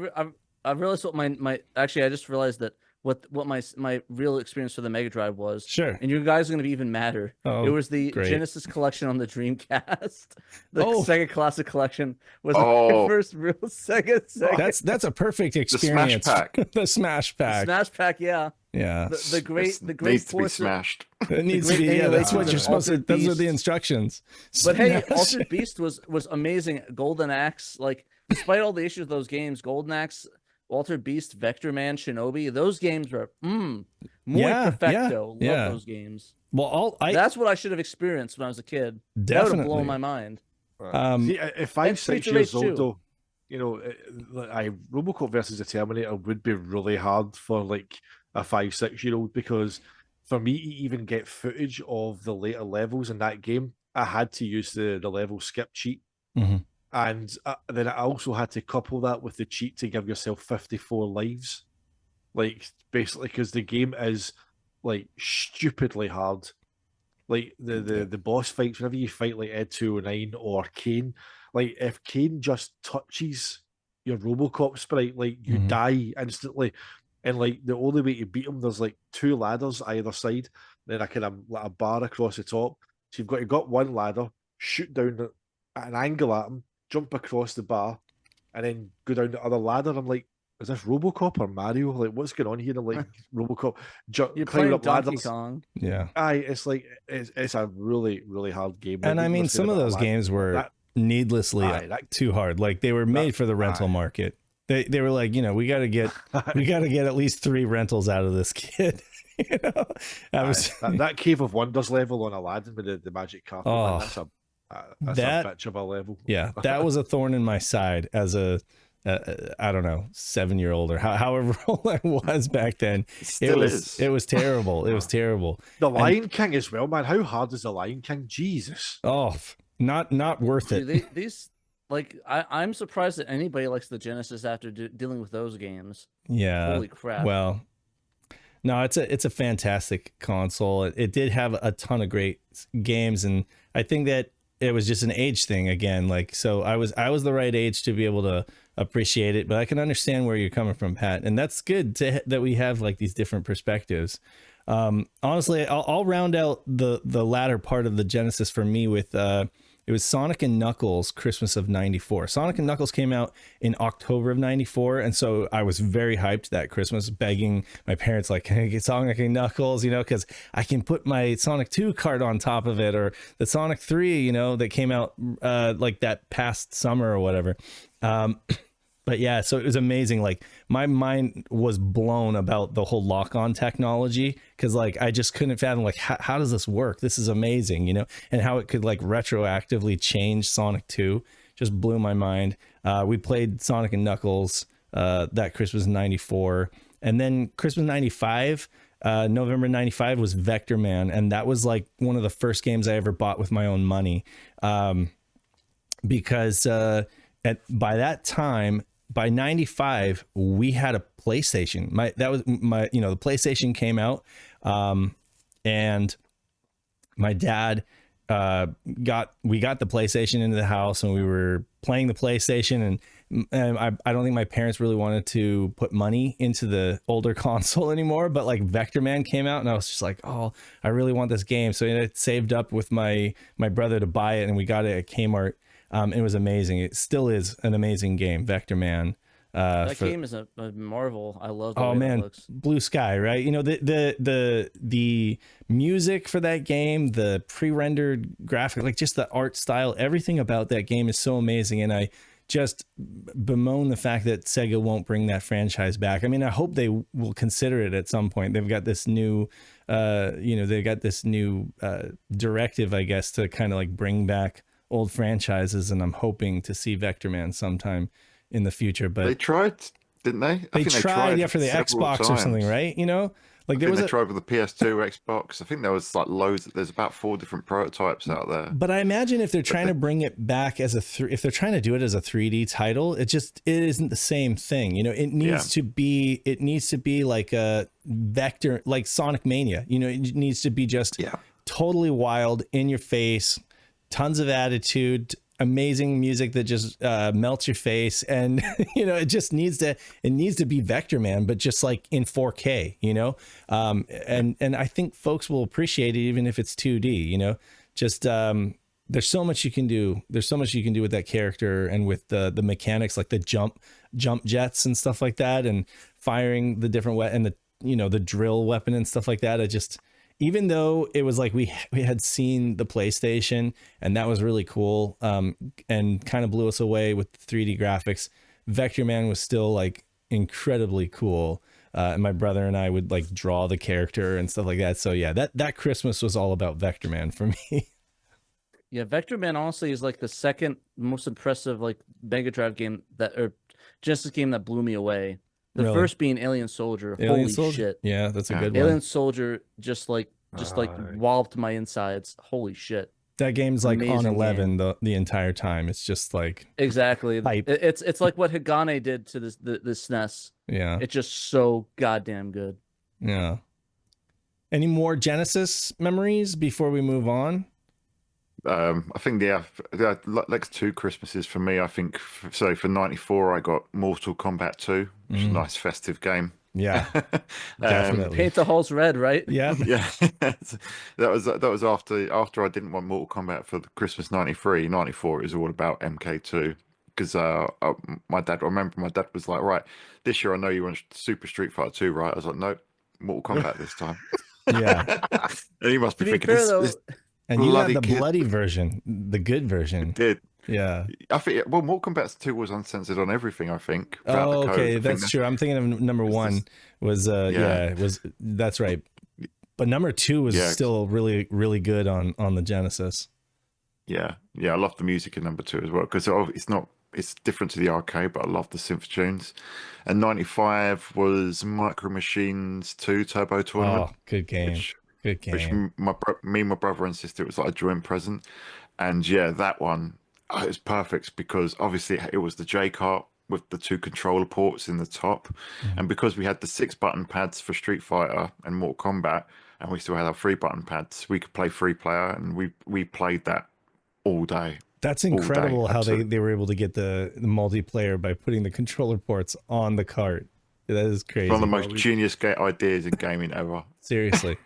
Speaker 1: realized what my actually I just realized that what my real experience for the Mega Drive was.
Speaker 2: Sure.
Speaker 1: And you guys are gonna be even madder.
Speaker 2: Oh,
Speaker 1: it was the
Speaker 2: great.
Speaker 1: Genesis collection on the Dreamcast. The Sega Classic collection was my first real Sega.
Speaker 2: That's a perfect experience.
Speaker 4: The Smash Pack.
Speaker 2: The Smash Pack.
Speaker 1: The Smash Pack, yeah.
Speaker 2: Yeah.
Speaker 1: The great
Speaker 4: needs to be smashed.
Speaker 2: It needs to be. Yeah, that's what you're supposed to. Those are the instructions.
Speaker 1: But hey, Altered Beast was amazing. Golden Axe, like despite all the issues of those games, Golden Axe, Altered Beast, Vector Man, Shinobi, those games were muy perfecto. Love those games.
Speaker 2: Well,
Speaker 1: that's what I should have experienced when I was a kid.
Speaker 2: Definitely.
Speaker 1: That would have blown my mind.
Speaker 3: See, if I'm 6 years old, though, you know, RoboCop versus the Terminator would be really hard for like a 5-6-year-old, because for me to even get footage of the later levels in that game, I had to use the level skip cheat.
Speaker 2: Mm-hmm.
Speaker 3: And then I also had to couple that with the cheat to give yourself 54 lives. Like, basically, because the game is, like, stupidly hard. Like, the boss fights, whenever you fight, like, Ed 209 or Kane, like, if Kane just touches your RoboCop sprite, like, you die instantly. And, like, the only way to beat him, there's, like, 2 ladders either side, then like a bar across the top. So you've got one ladder, shoot down at an angle at him, jump across the bar, and then go down the other ladder. I'm like, is this RoboCop or Mario? Like, what's going on here? And I'm like, RoboCop,
Speaker 1: you're playing up Donkey
Speaker 3: ladders.
Speaker 1: Kong.
Speaker 2: Yeah.
Speaker 3: It's like, it's a really, really hard game.
Speaker 2: And I mean, some of those games were needlessly too hard. Like, they were made for the rental market. They were like, you know, we got to get at least 3 rentals out of this kid. You know,
Speaker 3: that Cave of Wonders level on Aladdin with the magic carpet.
Speaker 2: Oh,
Speaker 3: that's a bitch of a level.
Speaker 2: Yeah, that was a thorn in my side as a I don't know, 7-year-old or however old I was back then. It was terrible. It was terrible.
Speaker 3: The Lion King as well, man. How hard is the Lion King? Jesus.
Speaker 2: Oh, not worth it.
Speaker 1: These like I'm surprised that anybody likes the Genesis after dealing with those games.
Speaker 2: Yeah.
Speaker 1: Holy crap.
Speaker 2: Well, no, it's a fantastic console. It did have a ton of great games, and I think that it was just an age thing again. Like, so I was the right age to be able to appreciate it, but I can understand where you're coming from, Pat, and that's good that we have like these different perspectives. Honestly, I'll round out the latter part of the Genesis for me with it was Sonic and Knuckles Christmas of '94. Sonic and Knuckles came out in October of '94, and so I was very hyped that Christmas, begging my parents, like, can I get Sonic and Knuckles, you know, because I can put my Sonic 2 card on top of it, or the Sonic 3, you know, that came out like that past summer or whatever. But yeah, so it was amazing. Like, my mind was blown about the whole lock-on technology, because like I just couldn't fathom, like, how does this work? This is amazing, you know, and how it could like retroactively change Sonic 2 just blew my mind. We played Sonic and Knuckles that Christmas '94, and then Christmas '95, November '95 was Vector Man, and that was like one of the first games I ever bought with my own money, because by that time, by '95, we had a PlayStation. The PlayStation came out, and my dad got the PlayStation into the house, and we were playing the PlayStation, and I don't think my parents really wanted to put money into the older console anymore, but like Vector Man came out, and I was just like, oh, I really want this game. So I saved up with my brother to buy it, and we got it at Kmart. It was amazing. It still is an amazing game, Vector Man.
Speaker 1: That game is a marvel. I love the way
Speaker 2: man,
Speaker 1: it looks.
Speaker 2: Blue sky, right? You know, the music for that game, the pre-rendered graphic, like just the art style, everything about that game is so amazing. And I just bemoan the fact that Sega won't bring that franchise back. I mean, I hope they will consider it at some point. They've got this new directive, I guess, to kind of like bring back old franchises, and I'm hoping to see Vector Man sometime in the future. But
Speaker 4: they tried, didn't they?
Speaker 2: They tried, yeah, for the Xbox times. Or something, right? You know, like they
Speaker 4: tried with the PS2, Xbox. I think there was like loads. There's about 4 different prototypes out there.
Speaker 2: But I imagine if they're trying to bring it back as if they're trying to do it as a 3D title, it isn't the same thing. You know, it needs to be like a Vector, like Sonic Mania. You know, it needs to be just totally wild, in your face, tons of attitude. amazing music that just melts your face, and it just needs to be Vector Man, but just like in 4K, and I think folks will appreciate it even if it's 2D, just there's so much you can do. There's so much you can do with that character and with the mechanics, like the jump jets and stuff like that, and firing the different and the drill weapon and stuff like that. Even though it was like we had seen the PlayStation and that was really cool, and kind of blew us away with 3D graphics, Vector Man was still like incredibly cool. And my brother and I would like draw the character and stuff like that. So yeah, that Christmas was all about Vector Man for me.
Speaker 1: Yeah, Vector Man honestly is like the second most impressive like Mega Drive game or Genesis game that blew me away. The
Speaker 2: Really?
Speaker 1: first being Alien Soldier.
Speaker 2: Alien
Speaker 1: Holy
Speaker 2: Soldier?
Speaker 1: shit.
Speaker 2: Yeah, that's a good one.
Speaker 1: Alien Soldier just walloped my insides. Holy shit.
Speaker 2: That game's like
Speaker 1: Amazing
Speaker 2: on 11
Speaker 1: game.
Speaker 2: the entire time. It's just like
Speaker 1: exactly.
Speaker 2: hype.
Speaker 1: It's like what Higane did to this SNES.
Speaker 2: Yeah.
Speaker 1: It's just so goddamn good.
Speaker 2: Yeah. Any more Genesis memories before we move on?
Speaker 4: I think like 2 Christmases for me. I think so. For '94, I got Mortal Kombat 2, which is a nice festive game.
Speaker 2: Yeah, definitely.
Speaker 1: Paint the halls red, right?
Speaker 2: Yeah,
Speaker 4: yeah. that was after I didn't want Mortal Kombat for the Christmas '93. '94 it was all about MK2 because I remember my dad was like, right, this year I know you want Super Street Fighter 2, right? I was like, nope, Mortal Kombat this time.
Speaker 2: Yeah,
Speaker 4: and he must be thinking this.
Speaker 2: And you had the bloody version, the good version.
Speaker 4: It did.
Speaker 2: Yeah.
Speaker 4: I think, Mortal Kombat 2 was uncensored on everything, I think.
Speaker 2: Oh, okay. That's true. I'm thinking of number 1 was, that's right. But number 2 was still really, really good on the Genesis.
Speaker 4: Yeah. Yeah. I love the music in number 2 as well because it's different to the arcade, but I love the synth tunes. And 95 was Micro Machines 2 Turbo Tournament.
Speaker 2: Oh, good game. Good game.
Speaker 4: Which me and my brother and sister, it was like a joint present. And yeah, that one, it was perfect because obviously it was the J-Kart with the 2 controller ports in the top. Mm-hmm. And because we had the 6 button pads for Street Fighter and Mortal Kombat, and we still had our 3 button pads, we could play 3 player, and we played that all day.
Speaker 2: That's incredible how they were able to get the multiplayer by putting the controller ports on the cart. That is crazy.
Speaker 4: One of the most genius ideas in gaming ever.
Speaker 2: Seriously.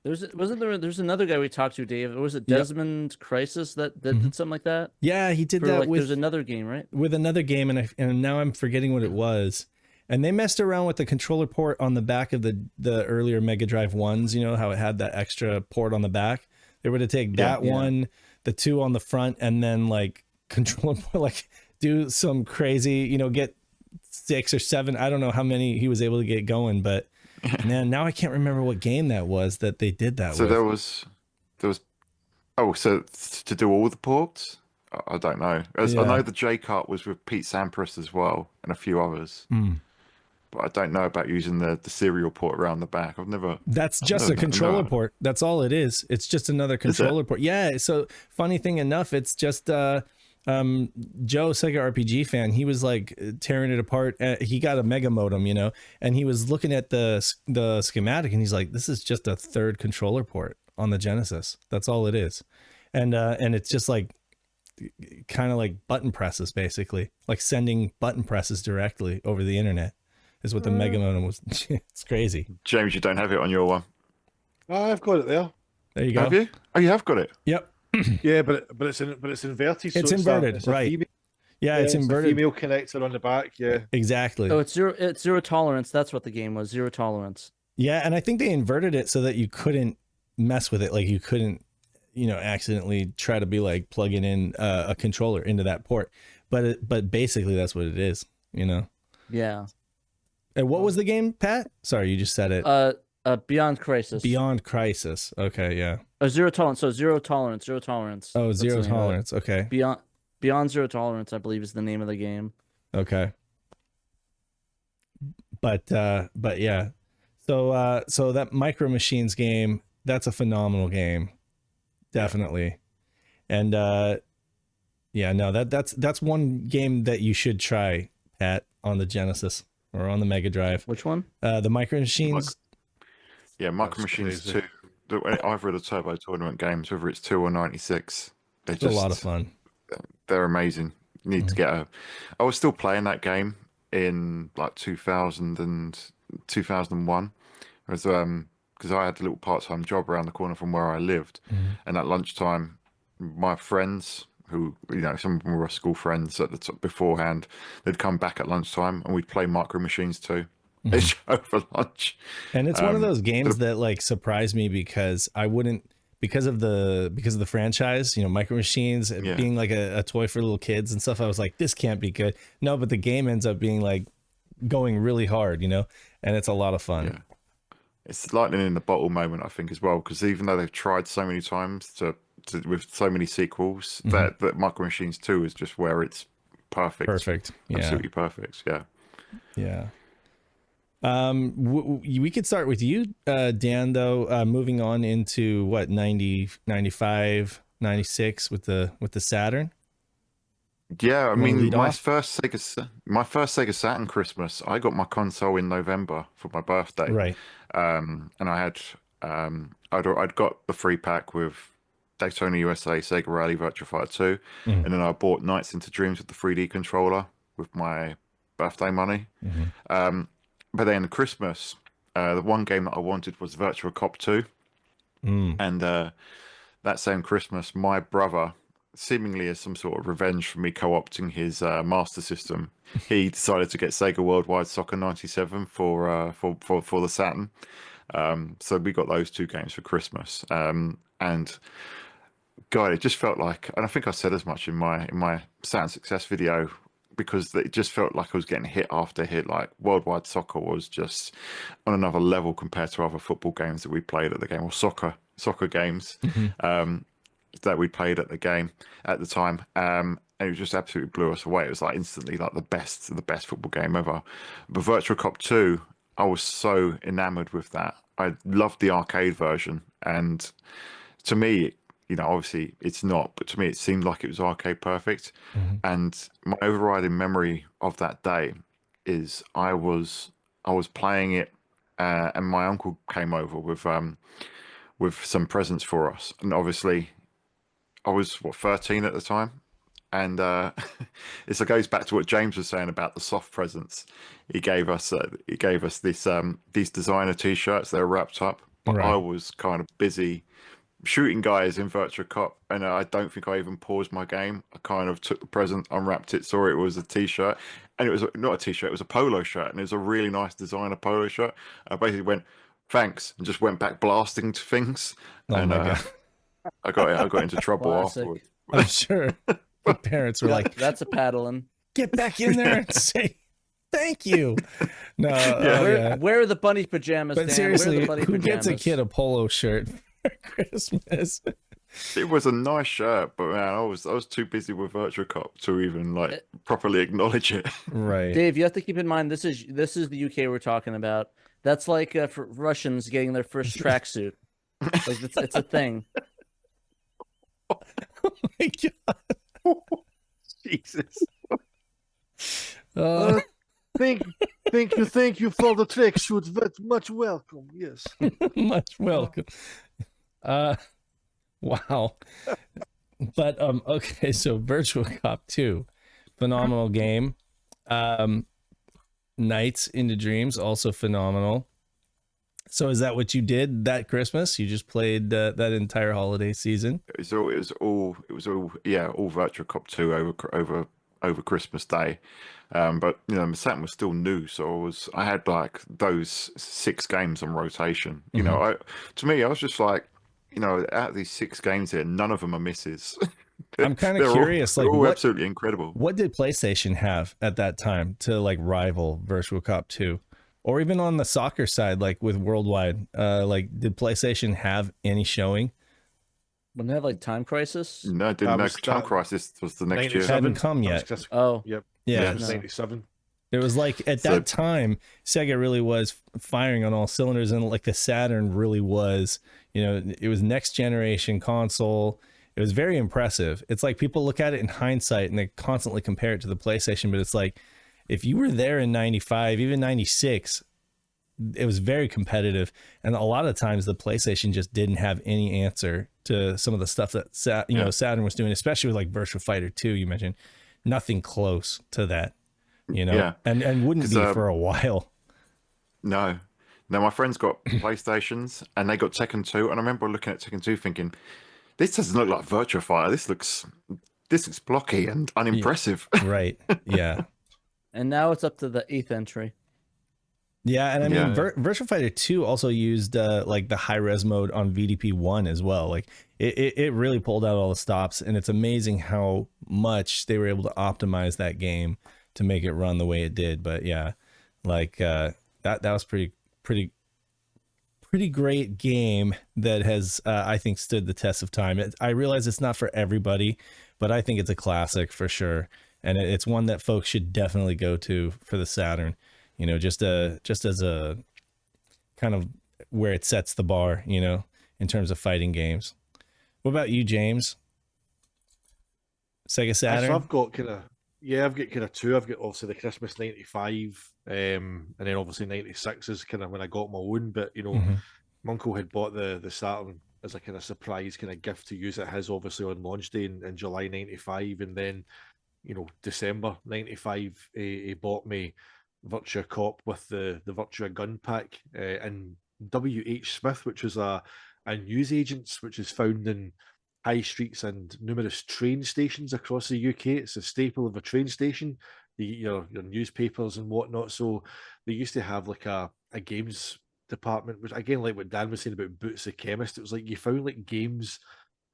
Speaker 1: There's another guy we talked to, Dave. Was it Desmond Crisis that did something like that?
Speaker 2: Yeah, he did that
Speaker 1: there's another game, right?
Speaker 2: With another game, and now I'm forgetting what it was. And they messed around with the controller port on the back of the earlier Mega Drive ones. You know how it had that extra port on the back? They were to take that one, the 2 on the front, and then like controller port, like do some crazy, get 6 or 7. I don't know how many he was able to get going, but man, now I can't remember what game that was that they did that with.
Speaker 4: So there was so to do all the ports? I don't know. I know the J-Kart was with Pete Sampras as well and a few others. But I don't know about using the serial port around the back.
Speaker 2: That's just a controller port. That's all it is. It's just another controller port. Yeah. So funny thing enough, it's just Joe, Sega RPG fan, he was like tearing it apart. He got a Mega modem, and he was looking at the schematic, and he's like, "This is just a 3rd controller port on the Genesis. That's all it is," and it's just like kind of like button presses, basically, like sending button presses directly over the internet. Is what the Mega modem was. It's crazy.
Speaker 4: James, you don't have it on your one.
Speaker 5: Oh, I've got it there.
Speaker 2: There you go.
Speaker 4: Have you? Oh, you have got it.
Speaker 2: Yep.
Speaker 5: Yeah, but it's inverted.
Speaker 2: It's
Speaker 5: so
Speaker 2: inverted,
Speaker 5: it's
Speaker 2: right? It's inverted.
Speaker 5: A female connector on the back. Yeah,
Speaker 2: exactly.
Speaker 1: Oh, it's zero tolerance. That's what the game was. Zero tolerance.
Speaker 2: Yeah, and I think they inverted it so that you couldn't mess with it. Like you couldn't, accidentally try to be like plugging in a controller into that port. But basically that's what it is.
Speaker 1: Yeah.
Speaker 2: And what was the game, Pat? Sorry, you just said it.
Speaker 1: Beyond Crisis.
Speaker 2: Beyond Crisis. Okay, yeah.
Speaker 1: Zero tolerance. So zero tolerance. Zero tolerance.
Speaker 2: Oh, zero tolerance. Okay.
Speaker 1: Beyond Zero Tolerance, I believe, is the name of the game.
Speaker 2: Okay. But yeah. So that Micro Machines game, that's a phenomenal game. Definitely. And that's one game that you should try, Pat, on the Genesis or on the Mega Drive.
Speaker 1: Which one?
Speaker 2: The Micro Machines.
Speaker 4: Micro Machines 2. Either of the Turbo Tournament games, whether it's 2 or 96,
Speaker 2: It's a lot of fun.
Speaker 4: they're amazing. You need to get a. I was still playing that game in like 2001. It was because I had a little part-time job around the corner from where I lived, and at lunchtime, my friends, who some of them were school friends at the beforehand, they'd come back at lunchtime and we'd play Micro Machines 2 over lunch.
Speaker 2: And it's one of those games that like surprised me because I wouldn't, because of the franchise, Micro Machines being like a toy for little kids and stuff. I was like, this can't be good. No, but the game ends up being like going really hard, and it's a lot of fun.
Speaker 4: Yeah. It's lightning in the bottle moment, I think, as well, because even though they've tried so many times with so many sequels, that Micro Machines 2 is just where it's perfect.
Speaker 2: Perfect. Yeah.
Speaker 4: Absolutely perfect. Yeah.
Speaker 2: Yeah. We could start with you, Dan, though, moving on into what, 90, 95, 96 with the Saturn.
Speaker 4: Yeah, I mean, my first Sega Saturn Christmas, I got my console in November for my birthday.
Speaker 2: Right.
Speaker 4: And I had I'd got the free pack with Daytona USA, Sega Rally, Virtua Fighter 2, and then I bought Nights into Dreams with the 3D controller with my birthday money. But then Christmas, the one game that I wanted was Virtua Cop 2, and that same Christmas, my brother, seemingly as some sort of revenge for me co-opting his Master System, he decided to get Sega Worldwide Soccer 97 for the Saturn. So we got those two games for Christmas, and God, it just felt like, and I think I said as much in my Saturn Success video, because it just felt like I was getting hit after hit. Like Worldwide Soccer was just on another level compared to other football games that we played at the game, or soccer games that we played at the game at the time. And it just absolutely blew us away. It was like instantly like the best football game ever. But Virtua Cop 2, I was so enamored with that. I loved the arcade version, and to me, obviously it's not, but to me it seemed like it was arcade perfect. And my overriding memory of that day is I was playing it, and my uncle came over with some presents for us, and obviously I was 13 at the time, and it goes back to what James was saying about the soft presents. He gave us this these designer T-shirts that are wrapped up, but
Speaker 2: Right.
Speaker 4: I was kind of busy shooting guys in Virtua Cop, and I don't think I even paused my game. I kind of took the present, unwrapped it, saw it was a T-shirt, and it was not a T-shirt, it was a polo shirt, and it was a really nice designer polo shirt. I basically went, thanks, and just went back blasting to things.
Speaker 2: Oh my God.
Speaker 4: I got into trouble
Speaker 1: Classic.
Speaker 4: afterwards.
Speaker 2: I'm sure the parents were like,
Speaker 1: That's a paddling.
Speaker 2: get back in there and say thank you. No,
Speaker 1: Where are the bunny pajamas?
Speaker 2: But
Speaker 1: Dan?
Speaker 2: seriously,
Speaker 1: Where are the bunny
Speaker 2: who gets a
Speaker 1: pajamas?
Speaker 2: kid a polo shirt for Christmas?
Speaker 4: It was a nice shirt, but man, I was too busy with Virtua Cop to even properly acknowledge it.
Speaker 2: Right.
Speaker 1: Dave, you have to keep in mind this is the UK we're talking about. That's like for Russians getting their first tracksuit. Like it's a thing.
Speaker 2: Oh my God.
Speaker 3: Jesus.
Speaker 5: Thank you for the tracksuit. Very much welcome. Yes.
Speaker 2: Much welcome. Wow. But okay, so Virtua Cop 2, phenomenal game. Nights into Dreams, also phenomenal. So is that what you did that Christmas? You just played that entire holiday season?
Speaker 4: It was all Virtua Cop 2 over Christmas Day. But my Saturn was still new, so I had like those 6 games on rotation. To me, I was just like, out of these 6 games here, none of them are misses.
Speaker 2: I'm kind of curious,
Speaker 4: they're all absolutely incredible.
Speaker 2: What did PlayStation have at that time to like rival Virtua Cop 2? Or even on the soccer side, like with Worldwide, did PlayStation have any showing?
Speaker 1: Wouldn't it have like Time Crisis?
Speaker 4: No, it didn't. Time Crisis was the next year.
Speaker 2: It hadn't come yet.
Speaker 1: Oh,
Speaker 5: Yep.
Speaker 2: Yeah.
Speaker 5: It was 97.
Speaker 2: It was like at that time, Sega really was firing on all cylinders, and like the Saturn really was, it was next generation console. It was very impressive. It's like people look at it in hindsight and they constantly compare it to the PlayStation, but it's like if you were there in 95, even 96, it was very competitive, and a lot of times the PlayStation just didn't have any answer to some of the stuff that Saturn was doing, especially with like Virtua Fighter 2. You mentioned nothing close to that, and wouldn't be for a while.
Speaker 4: No, my friends got PlayStations and they got Tekken 2, and I remember looking at Tekken 2 thinking, this doesn't look like Virtua Fighter. This looks blocky and unimpressive.
Speaker 2: Right. Yeah.
Speaker 1: And now it's up to the 8th entry.
Speaker 2: Yeah, and I mean, Virtua Fighter 2 also used like the high-res mode on VDP 1 as well. Like it really pulled out all the stops, and it's amazing how much they were able to optimize that game to make it run the way it did. But yeah, like that was pretty great game that has I think stood the test of time. I realize it's not for everybody, but I think it's a classic for sure, and it's one that folks should definitely go to for the Saturn. Just as a kind of where it sets the bar, in terms of fighting games. What about you, James? Sega Saturn?
Speaker 3: So I've got kind of two. I've got obviously the Christmas 95, and then obviously 96 is kind of when I got my own. But my uncle had bought the Saturn as a kind of surprise kind of gift to use at his, obviously on launch day in July 95, and then December 95 he bought me Virtua Cop with the Virtua gun pack, and W.H. Smith, which was a newsagent which is found in high streets and numerous train stations across the UK. It's a staple of a train station, your newspapers and whatnot. So they used to have like a games department, which again, like what Dan was saying about Boots the Chemist, it was like you found like games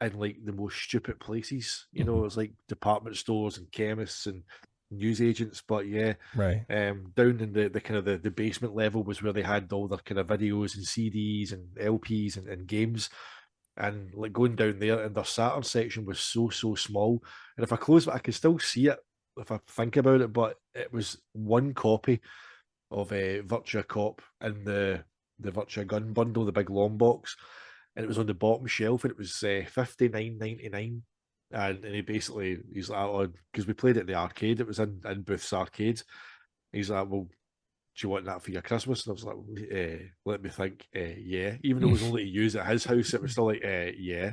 Speaker 3: in like the most stupid places. It was like department stores and chemists and newsagents. But yeah,
Speaker 2: right.
Speaker 3: Down in the kind of the basement level was where they had all their kind of videos and CDs and LPs and games. And like going down there, and their Saturn section was so small. And if I close it, I can still see it if I think about it. But it was one copy of a Virtua Cop in the Virtua Gun bundle, the big long box, and it was on the bottom shelf, and it was $59.99. And he's like, oh, because we played it in the arcade, it was in Booth's arcade. He's like, well, do you want that for your Christmas? And I was like, let me think, yeah. Even though it was only to use at his house, it was still like, yeah.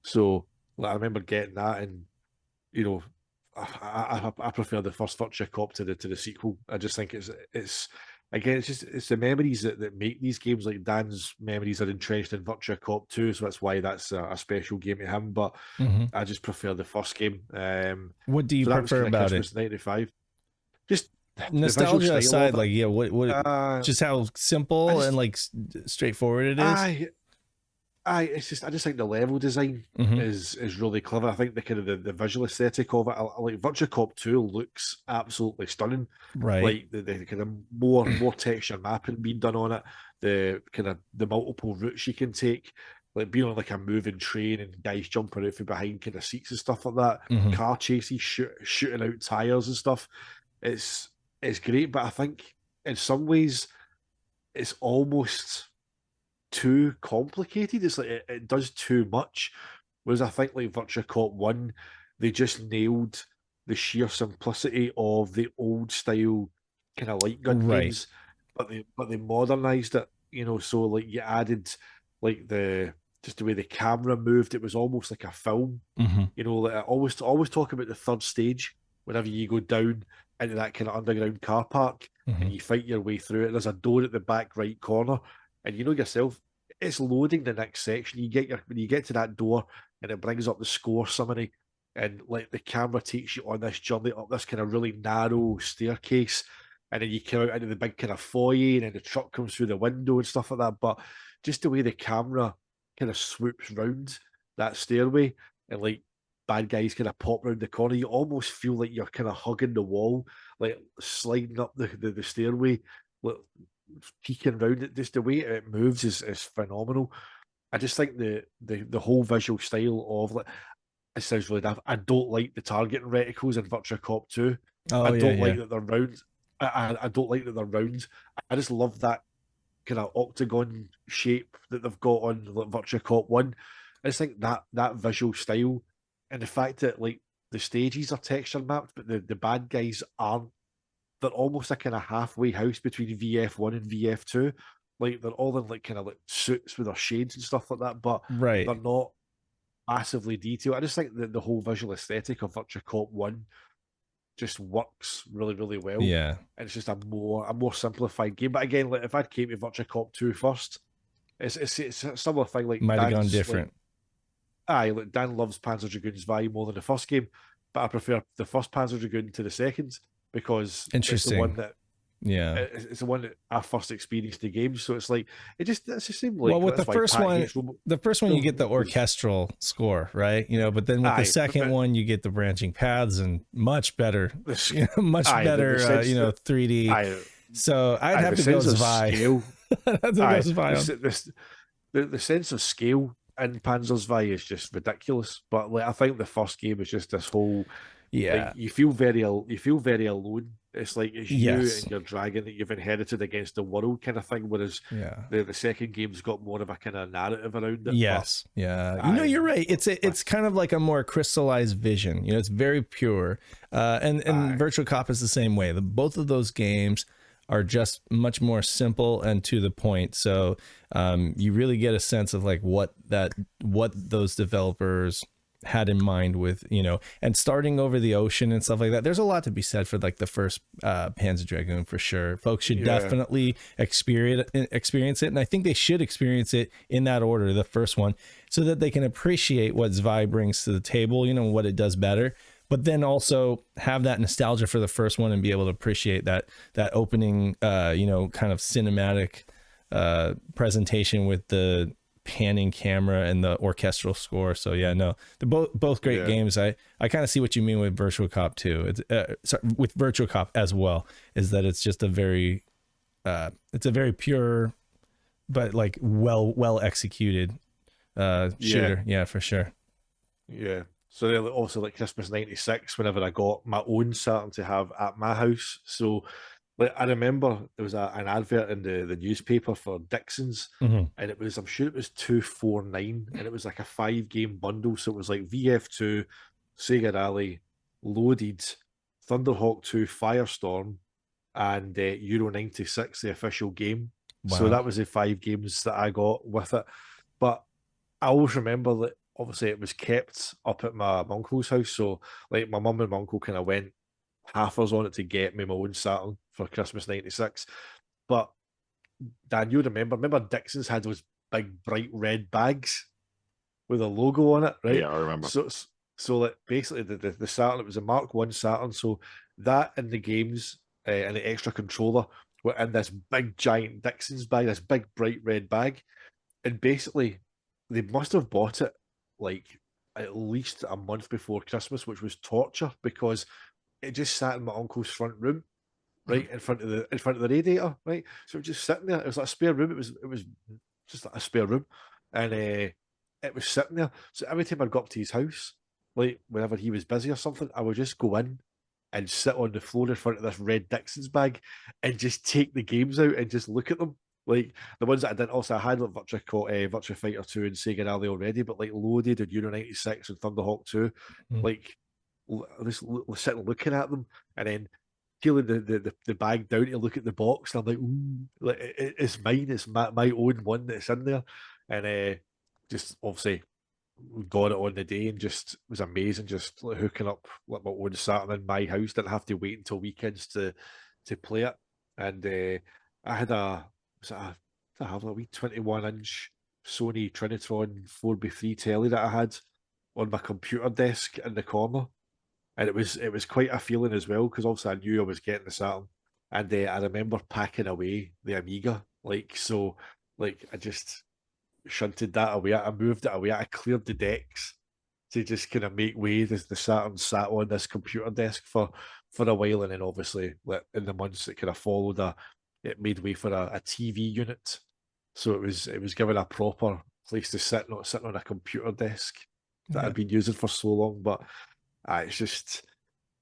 Speaker 3: So like, I remember getting that, and I prefer the first Virtua Cop to the sequel. I just think it's again, it's the memories that make these games. Like Dan's memories are entrenched in Virtua Cop 2, so that's why that's a special game to him. But I just prefer the first game.
Speaker 2: What do you prefer about
Speaker 3: Christmas
Speaker 2: it?
Speaker 3: 95. Just
Speaker 2: nostalgia aside, like what just how simple and like straightforward it is.
Speaker 3: I just think the level design is really clever. I think the kind of the visual aesthetic of it, I like Virtua Cop 2 looks absolutely stunning.
Speaker 2: Right.
Speaker 3: Like the kind of more texture mapping being done on it, the kind of the multiple routes you can take, like being on like a moving train and guys jumping out from behind kind of seats and stuff like that, car chases, shooting out tires and stuff. It's great, but I think in some ways it's almost too complicated. It's like it does too much. Whereas I think like Virtua Cop 1, they just nailed the sheer simplicity of the old style kind of light gun games, but they modernized it. So like you added like just the way the camera moved. It was almost like a film. Like I always talk about the third stage whenever you go down into that kind of underground car park and you fight your way through it. There's a door at the back right corner, and yourself, it's loading the next section. When you get to that door, and it brings up the score summary, and like the camera takes you on this journey up this kind of really narrow staircase, and then you come out into the big kind of foyer, and then the truck comes through the window and stuff like that. But just the way the camera kind of swoops round that stairway, and like bad guys kind of pop round the corner, you almost feel like you're kind of hugging the wall, like sliding up the stairway, like peeking around it. Just the way it moves is phenomenal. I just think the whole visual style of like, it sounds really daft. I don't like the targeting reticles in Virtua Cop 2. I don't like that they're round. I don't like that they're round. I just love that kind of octagon shape that they've got on like Virtua Cop 1. I just think that visual style, and the fact that like the stages are texture mapped, but the bad guys aren't they're almost a kind of halfway house between VF1 and VF2. Like they're all in like kind of like suits with their shades and stuff like that, but
Speaker 2: right,
Speaker 3: they're not massively detailed. I just think that the whole visual aesthetic of Virtua Cop 1 just works really, really well.
Speaker 2: Yeah.
Speaker 3: And it's just a more simplified game. But again, like if I came to Virtua Cop 2 first, it's a similar thing. Like
Speaker 2: might have gone
Speaker 3: Dan's,
Speaker 2: different.
Speaker 3: Like Dan loves Panzer Dragoon's Vi more than the first game, but I prefer the first Panzer Dragoon to the second because it's the one that it's the one that I first experienced the game. So it's like it's the same. Like,
Speaker 2: well, with the first one, you get the orchestral score, right? You know, but then with the second one, you get the branching paths and much better, much better, 3D. So I'd have to go Zvi.
Speaker 3: The sense of scale in Panzer's Vi is just ridiculous. But like I think the first game is just this whole like, you feel very alone. It's like it's you and your dragon that you've inherited against the world kind of thing. Whereas the second game's got more of a kind of narrative around it.
Speaker 2: Yes, you're right. It's kind of like a more crystallized vision. You know, it's very pure. And Virtua Cop is the same way. Both of those games are just much more simple and to the point. So you really get a sense of like what those developers had in mind with, and starting over the ocean and stuff like that. There's a lot to be said for like the first Panzer Dragoon for sure. Folks should definitely experience it. And I think they should experience it in that order, the first one, so that they can appreciate what Zvi brings to the table, what it does better. But then also have that nostalgia for the first one and be able to appreciate that opening, kind of cinematic presentation with the panning camera and the orchestral score. So yeah, no, they're both great games. I kind of see what you mean with Virtua Cop too. It's with Virtua Cop as well, is that it's just a very pure, but like well executed shooter. Yeah, for sure.
Speaker 3: Yeah. So then also like Christmas '96, whenever I got my own Saturn to have at my house. So like I remember there was an advert in the newspaper for Dixon's, and I'm sure it was 249, and it was like a 5-game bundle. So it was like VF2, Sega Rally, Loaded, Thunderhawk 2, Firestorm, and Euro 96, the official game. Wow. So that was the 5 games that I got with it. But I always remember that obviously it was kept up at my uncle's house. So like my mum and my uncle kind of went halfers on it to get me my own Saturn for Christmas '96. But Dan, you remember Dixon's had those big bright red bags with a logo on it, right?
Speaker 4: Yeah, I remember.
Speaker 3: So like basically the Saturn, it was a Mark I Saturn. So that and the games and the extra controller were in this big giant Dixon's bag, this big bright red bag. And basically they must have bought it like at least a month before Christmas, which was torture because it just sat in my uncle's front room, right in front of the radiator, right. So it was just sitting there. It was like a spare room. It was just like a spare room, and it was sitting there. So every time I'd go up to his house, like whenever he was busy or something, I would just go in and sit on the floor in front of this red Dixon's bag and just take the games out and just look at them. Like the ones that I didn't. Also, I had like Virtua Fighter 2 and Sega Rally already, but like Loaded and Euro 96 and Thunderhawk 2, like just sitting looking at them and then peeling the bag down to look at the box. And I'm like, ooh, like it's mine. It's my own one that's in there. And just obviously got it on the day and just was amazing. Just like hooking up like my own Saturn in my house. Didn't have to wait until weekends to play it. And I had a wee 21-inch Sony Trinitron 4x3 telly that I had on my computer desk in the corner. And it was quite a feeling as well, because obviously I knew I was getting the Saturn. And I remember packing away the Amiga. Like, so, like, I just shunted that away. I moved it away. I cleared the decks to just kind of make way. The Saturn sat on this computer desk for a while. And then obviously, like, in the months that kind of followed, it made way for a TV unit. So it was given a proper place to sit, not sitting on a computer desk that I'd been using for so long. But it's just,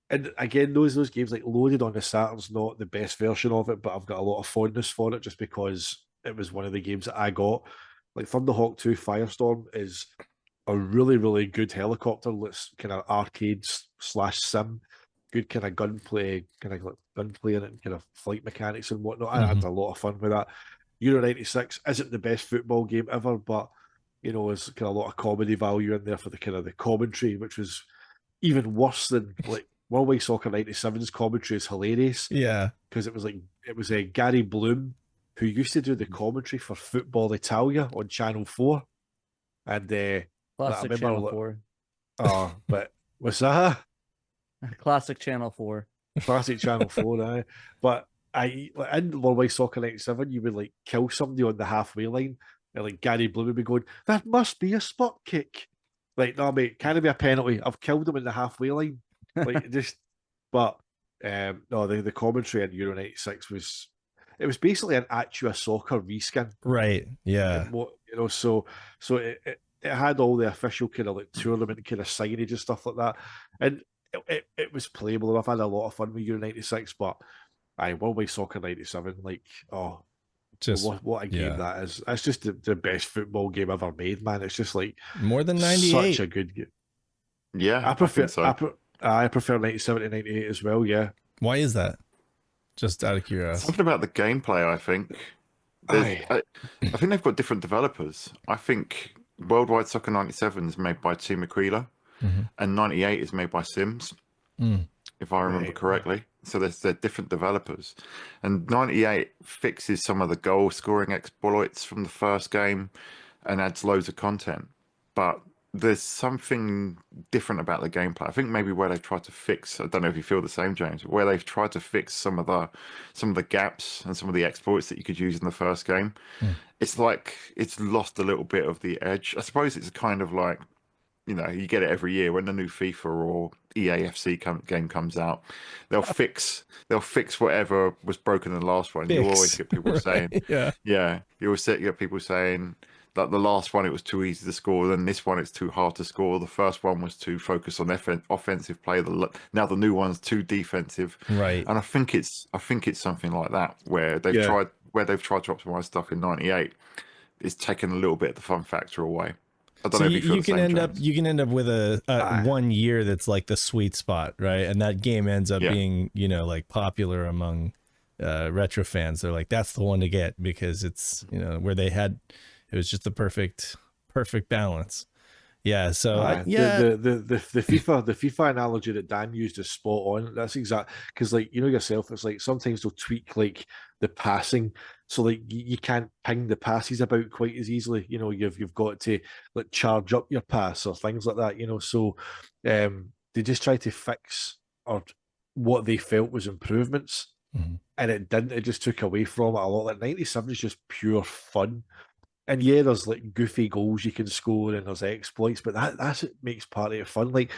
Speaker 3: and again, those games like Loaded on the Saturn's not the best version of it, but I've got a lot of fondness for it just because it was one of the games that I got. Like Thunderhawk 2 Firestorm is a really, really good helicopter that's kind of arcades /sim. good kind of gunplay, kind of like gunplay in it, and kind of flight mechanics and whatnot. I had a lot of fun with that. Euro '96 isn't the best football game ever, but there's kind of a lot of comedy value in there for the kind of the commentary, which was even worse than like Worldwide Soccer '97's commentary is hilarious.
Speaker 2: Yeah,
Speaker 3: because it was Gary Bloom who used to do the commentary for Football Italia on Channel 4, and
Speaker 1: classic Channel 4.
Speaker 3: Oh, but what's that?
Speaker 1: Classic Channel 4.
Speaker 3: Classic Channel 4, But in Worldwide Soccer '97, you would like kill somebody on the halfway line, and like Gary Bloom would be going, "That must be a spot kick." Like, no, mate, can it be a penalty? I've killed him in the halfway line. Like, but no, the commentary in Euro '96 was basically an Actua Soccer reskin,
Speaker 2: right? Yeah,
Speaker 3: and so it had all the official kind of like tournament kind of signage and stuff like that, and it was playable. I've had a lot of fun with Euro '96, but Worldwide Soccer '97, like, just what a game that is. It's just the best football game ever made, man. It's just like
Speaker 2: more than '98.
Speaker 3: Such a good game.
Speaker 4: Yeah,
Speaker 3: I prefer '97 to '98 as well. Yeah.
Speaker 2: Why is that? Just out of curiosity.
Speaker 4: Something about the gameplay, I think. I think they've got different developers. I think Worldwide Soccer '97 is made by Team Aquila, and '98 is made by Sims, if I remember correctly. So they're different developers, and '98 fixes some of the goal scoring exploits from the first game, and adds loads of content. But there's something different about the gameplay. I think maybe where they've tried to fix, I don't know if you feel the same, James, but where they've tried to fix some of the gaps and some of the exploits that you could use in the first game. It's like it's lost a little bit of the edge. I suppose it's kind of like, you get it every year when the new FIFA or EAFC game comes out. They'll fix whatever was broken in the last one. You always get people saying, you always get people saying that the last one it was too easy to score, then this one it's too hard to score. The first one was too focused on offensive play. Now the new one's too defensive.
Speaker 2: Right.
Speaker 4: And I think it's something like that where they've tried to optimize stuff in '98. It's taken a little bit of the fun factor away. I don't know if you can end
Speaker 2: up with a 1 year that's like the sweet spot, right? And that game ends up being, like popular among retro fans. They're like, that's the one to get because it's, where it was just the perfect balance. Yeah. So
Speaker 3: the FIFA analogy that Dan used is spot on. That's exact, because like yourself, it's like sometimes they'll tweak like the passing, so like you can't ping the passes about quite as easily. You've got to like charge up your pass or things like that. So they just try to fix or what they felt was improvements, and it didn't. It just took away from it a lot. Like '97 is just pure fun. And yeah, there's like goofy goals you can score and there's exploits, but that's what makes part of it fun. Like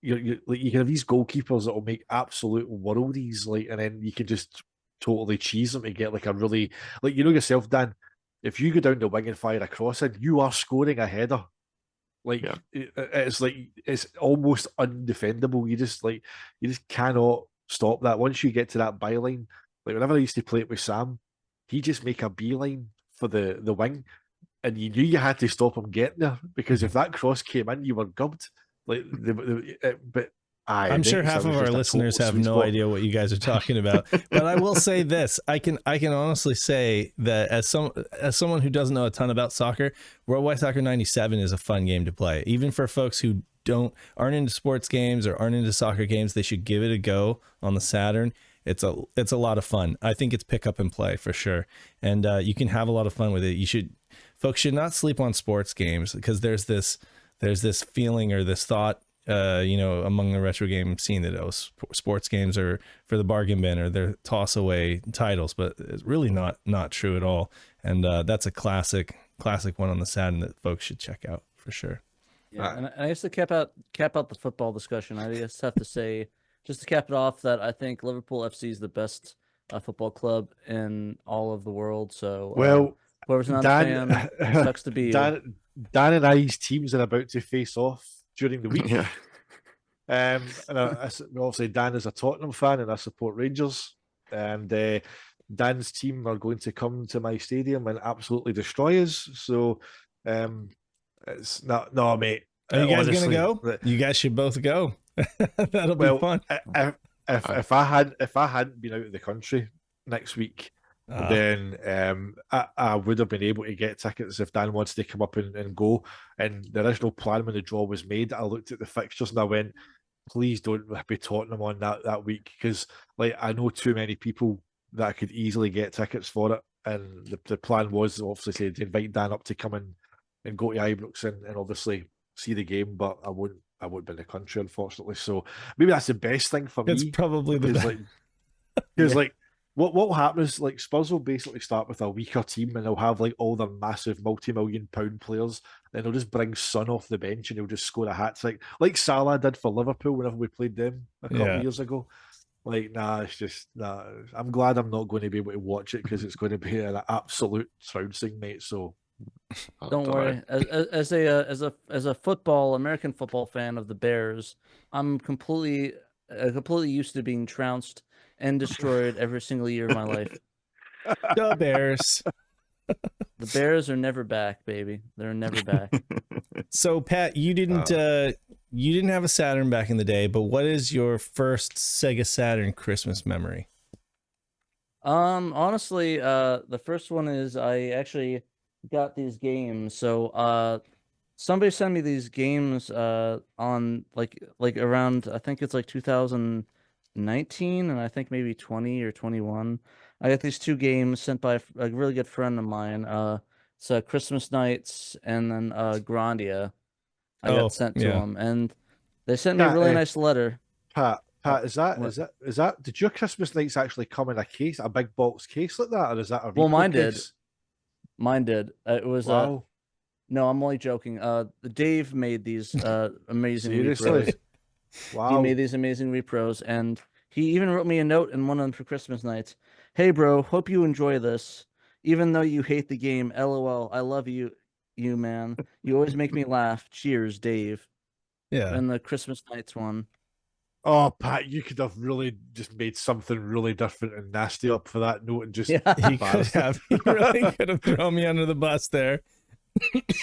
Speaker 3: you can have these goalkeepers that will make absolute worldies, like, and then you can just totally cheese them to get like a really, like, yourself, Dan, if you go down the wing and fire a cross in, you are scoring a header. Like it's like it's almost undefendable. You just cannot stop that. Once you get to that byline, like whenever I used to play it with Sam, he just make a beeline for the wing, and you knew you had to stop him getting there, because if that cross came in, you were gubbed. Like, but
Speaker 2: I'm sure half of our listeners have no idea what you guys are talking about. But I will say this: I can honestly say that as someone who doesn't know a ton about soccer, Worldwide Soccer '97 is a fun game to play, even for folks who aren't into sports games or aren't into soccer games. They should give it a go on the Saturn. It's a lot of fun. I think it's pick up and play for sure. And you can have a lot of fun with it. Folks should not sleep on sports games, because there's this feeling or this thought, among the retro game scene that sports games are for the bargain bin or they're toss away titles, but it's really not true at all. And that's a classic one on the Saturn that folks should check out for sure.
Speaker 1: Yeah, and I guess to cap out the football discussion, I just have to say, just to cap it off, that I think Liverpool FC is the best football club in all of the world. So, whoever's not a fan, sucks to be
Speaker 3: Dan and I's teams are about to face off during the week.
Speaker 4: Yeah.
Speaker 3: And obviously Dan is a Tottenham fan, and I support Rangers. And Dan's team are going to come to my stadium and absolutely destroy us. So, it's not, no, mate.
Speaker 2: Are you guys gonna go? You guys should both go. That'll be fun.
Speaker 3: If I hadn't been out of the country next week, then I would have been able to get tickets if Dan wants to come up and go. And the original plan when the draw was made, I looked at the fixtures and I went, please don't be Tottenham on that week, because like I know too many people that could easily get tickets for it. And the plan was obviously to invite Dan up to come and go to Ibrox and obviously see the game, but I wouldn't be in the country, unfortunately. So maybe that's the best thing for me.
Speaker 2: It's probably the best.
Speaker 3: Because like what will happen is like Spurs will basically start with a weaker team and they'll have like all their massive multi-million-pound players. Then they'll just bring Son off the bench and he'll just score a hat-trick like Salah did for Liverpool whenever we played them a couple of years ago. Like, it's just I'm glad I'm not going to be able to watch it because it's going to be an absolute trouncing, mate. So
Speaker 1: don't worry. As a American football fan of the Bears, I'm completely used to being trounced and destroyed every single year of my life.
Speaker 2: The Bears.
Speaker 1: The Bears are never back, baby. They're never back.
Speaker 2: So Pat, you didn't have a Saturn back in the day, but what is your first Sega Saturn Christmas memory?
Speaker 1: Honestly, the first one is I actually got these games. So somebody sent me these games on like around, I think it's like 2019 and I think maybe 20 or 21. I got these two games sent by a really good friend of mine. It's Christmas Nights and then Grandia. I got sent to them, and they sent me a really nice letter.
Speaker 3: Pat, is that? Did your Christmas Nights actually come in a case, a big box case like that, or is that a
Speaker 1: well? Mine
Speaker 3: case?
Speaker 1: did. Mine did. It was.
Speaker 3: Wow.
Speaker 1: No, I'm only joking. Dave made these amazing
Speaker 3: Seriously?
Speaker 1: repros.
Speaker 3: Wow.
Speaker 1: He made these amazing repros, and he even wrote me a note in one of them for Christmas Nights. Hey, bro, hope you enjoy this. Even though you hate the game, LOL. I love you, man. You always make me laugh. Cheers, Dave.
Speaker 2: Yeah.
Speaker 1: And the Christmas Nights one.
Speaker 3: Oh, Pat, you could have really just made something really different and nasty up for that note and just.
Speaker 2: He could have. He really could have thrown me under the bus there.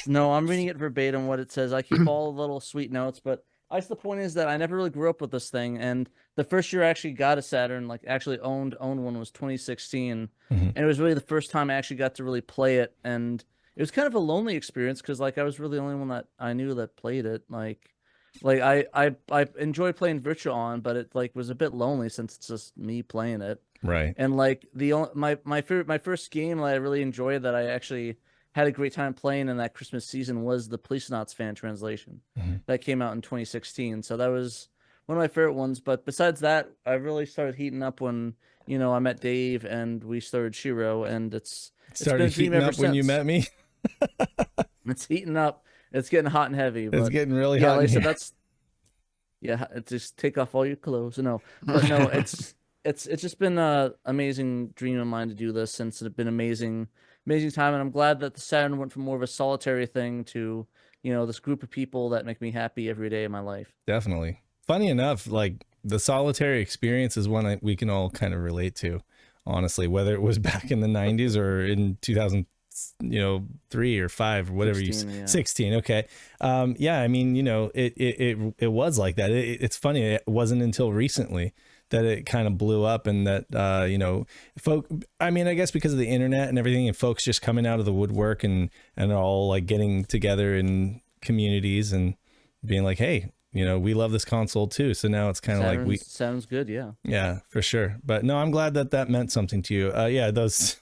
Speaker 1: No, I'm reading it verbatim what it says. I keep all the little sweet notes, but the point is that I never really grew up with this thing, and the first year I actually got a Saturn, like actually owned one, was 2016, and it was really the first time I actually got to really play it, and it was kind of a lonely experience because like I was really the only one that I knew that played it. Like I enjoy playing Virtua On, but it like was a bit lonely since it's just me playing it.
Speaker 2: Right.
Speaker 1: And like my first game that I really enjoyed that I actually had a great time playing in that Christmas season was the Policenauts fan translation that came out in 2016. So that was one of my favorite ones. But besides that, I really started heating up when, I met Dave and we started SHIRO, and it's
Speaker 2: started heating up when you met me.
Speaker 1: It's heating up. It's getting hot and heavy. But
Speaker 2: it's getting really hot.
Speaker 1: Like I said, just take off all your clothes. No, but no, it's just been an amazing dream of mine to do this, since it's been amazing time, and I'm glad that the Saturn went from more of a solitary thing to this group of people that make me happy every day of my life. Definitely.
Speaker 2: Funny enough, like the solitary experience is one we can all kind of relate to, honestly, whether it was back in the 90s or in 2003 or 5 or whatever 16. Okay. I mean, it was like that. It's funny. It wasn't until recently that it kind of blew up, and that I guess because of the internet and everything, and folks just coming out of the woodwork and all like getting together in communities and being like, hey, we love this console too. So now it's kind of like
Speaker 1: sounds good.
Speaker 2: Yeah, for sure. But no, I'm glad that meant something to you. I used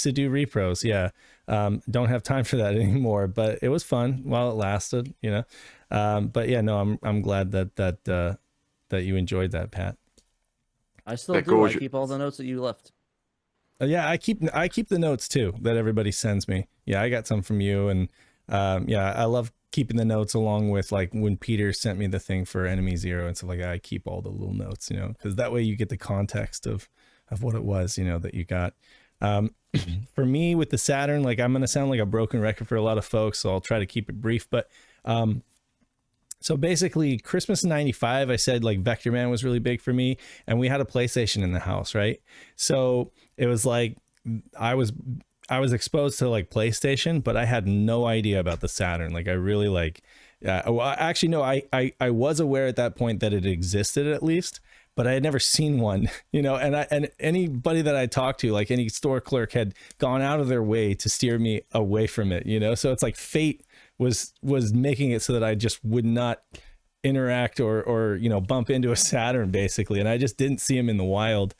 Speaker 2: to do repros. Don't have time for that anymore, but it was fun while it lasted, but yeah, no, I'm glad that you enjoyed that, Pat.
Speaker 1: I still do. I keep all the notes that you left.
Speaker 2: I keep the notes too that everybody sends me. Yeah, I got some from you, and I love keeping the notes along with like when Peter sent me the thing for Enemy Zero and stuff like that. I keep all the little notes, because that way you get the context of what it was, that you got. For me with the Saturn, like I'm gonna sound like a broken record for a lot of folks, so I'll try to keep it brief, but so basically Christmas '95, I said like Vector Man was really big for me, and we had a PlayStation in the house, right? So it was like I was exposed to like PlayStation, but I had no idea about the Saturn. Like I really Yeah. Well, actually, no, I was aware at that point that it existed at least, but I had never seen one, you know, and anybody that I talked to, like any store clerk, had gone out of their way to steer me away from it, you know? So it's like fate was making it so that I just would not interact or, you know, bump into a Saturn basically. And I just didn't see him in the wild,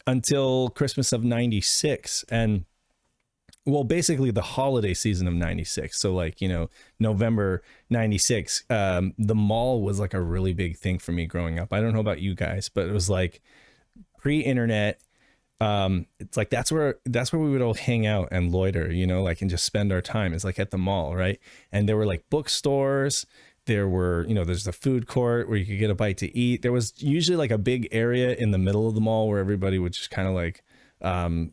Speaker 2: until Christmas of 96. And well, basically the holiday season of 96. So like, you know, November 96, the mall was like a really big thing for me growing up. I don't know about you guys, but it was like pre-internet. It's like, that's where we would all hang out and loiter, you know, like, and just spend our time. It's like at the mall. Right. And there were like bookstores. There were, you know, there's the food court where you could get a bite to eat. There was usually like a big area in the middle of the mall where everybody would just kind of like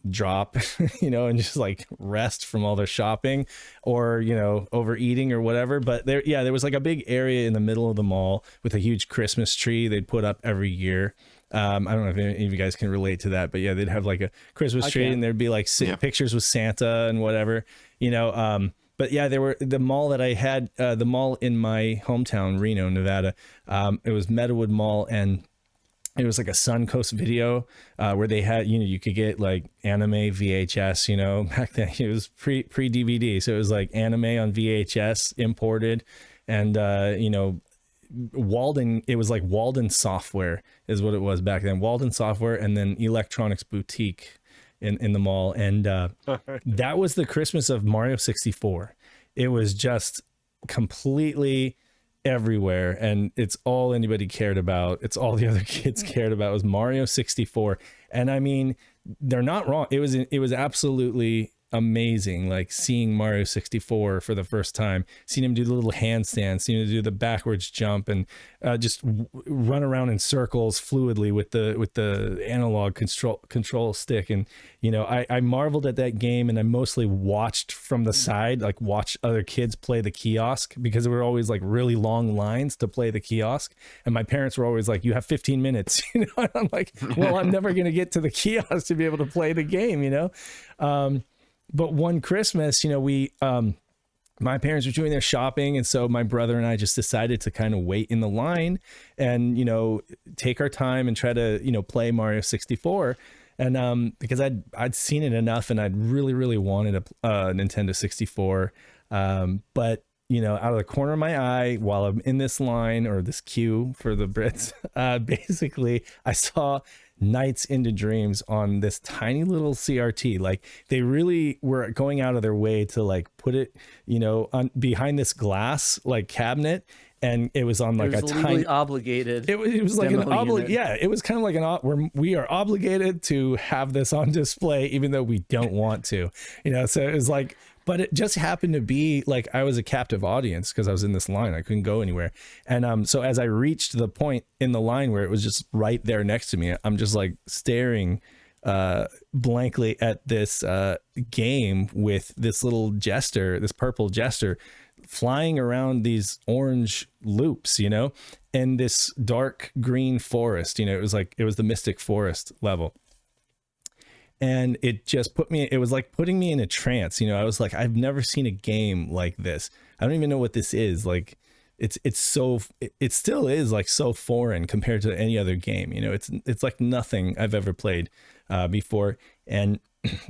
Speaker 2: drop, you know, and just like rest from all their shopping or, you know, overeating or whatever. But there was like a big area in the middle of the mall with a huge Christmas tree they'd put up every year. I don't know if any of you guys can relate to that, but yeah, they'd have like a Christmas tree and there'd be like pictures with Santa and whatever, you know. But yeah, there were the mall that I had, the mall in my hometown, Reno, Nevada. It was Meadowood Mall, and it was like a Suncoast Video, where they had, you know, you could get like anime VHS, you know, back then it was pre DVD. So it was like anime on VHS imported, and, you know, it was like Walden Software is what it was back then. Walden Software, and then Electronics Boutique in the mall. And that was the Christmas of Mario 64. It was just completely everywhere, and it's all anybody cared about. It's all the other kids cared about was Mario 64. And I mean, they're not wrong. It was absolutely amazing, like seeing Mario 64 for the first time, seeing him do the little handstand, seeing him do the backwards jump, and just run around in circles fluidly with the analog control stick. And you know, I marveled at that game, and I mostly watched from the side, like watch other kids play the kiosk, because there were always like really long lines to play the kiosk, and my parents were always like, you have 15 minutes, you know. And I'm like, well, I'm never going to get to the kiosk to be able to play the game, you know. But one Christmas, you know, my parents were doing their shopping, and so my brother and I just decided to kind of wait in the line and, you know, take our time and try to, you know, play Mario 64. And because I'd seen it enough, and I'd really wanted a Nintendo 64. But, you know, out of the corner of my eye, while I'm in this line, or this queue for the Brits, basically I saw Nights into Dreams on this tiny little CRT. Like, they really were going out of their way to like put it, you know, on behind this glass like cabinet, and it was on like
Speaker 1: it was
Speaker 2: a
Speaker 1: legally
Speaker 2: tiny
Speaker 1: obligated.
Speaker 2: It was like an yeah, it was kind of like we are obligated to have this on display even though we don't want to, you know. So it was like, but it just happened to be like I was a captive audience because I was in this line. I couldn't go anywhere. And so as I reached the point in the line where it was just right there next to me, I'm just like staring blankly at this game with this little jester, this purple jester, flying around these orange loops, you know, in this dark green forest. You know, it was the Mystic Forest level. And it just it was like putting me in a trance. You know, I was like, I've never seen a game like this. I don't even know what this is. Like, it still is like so foreign compared to any other game. You know, it's like nothing I've ever played before. And,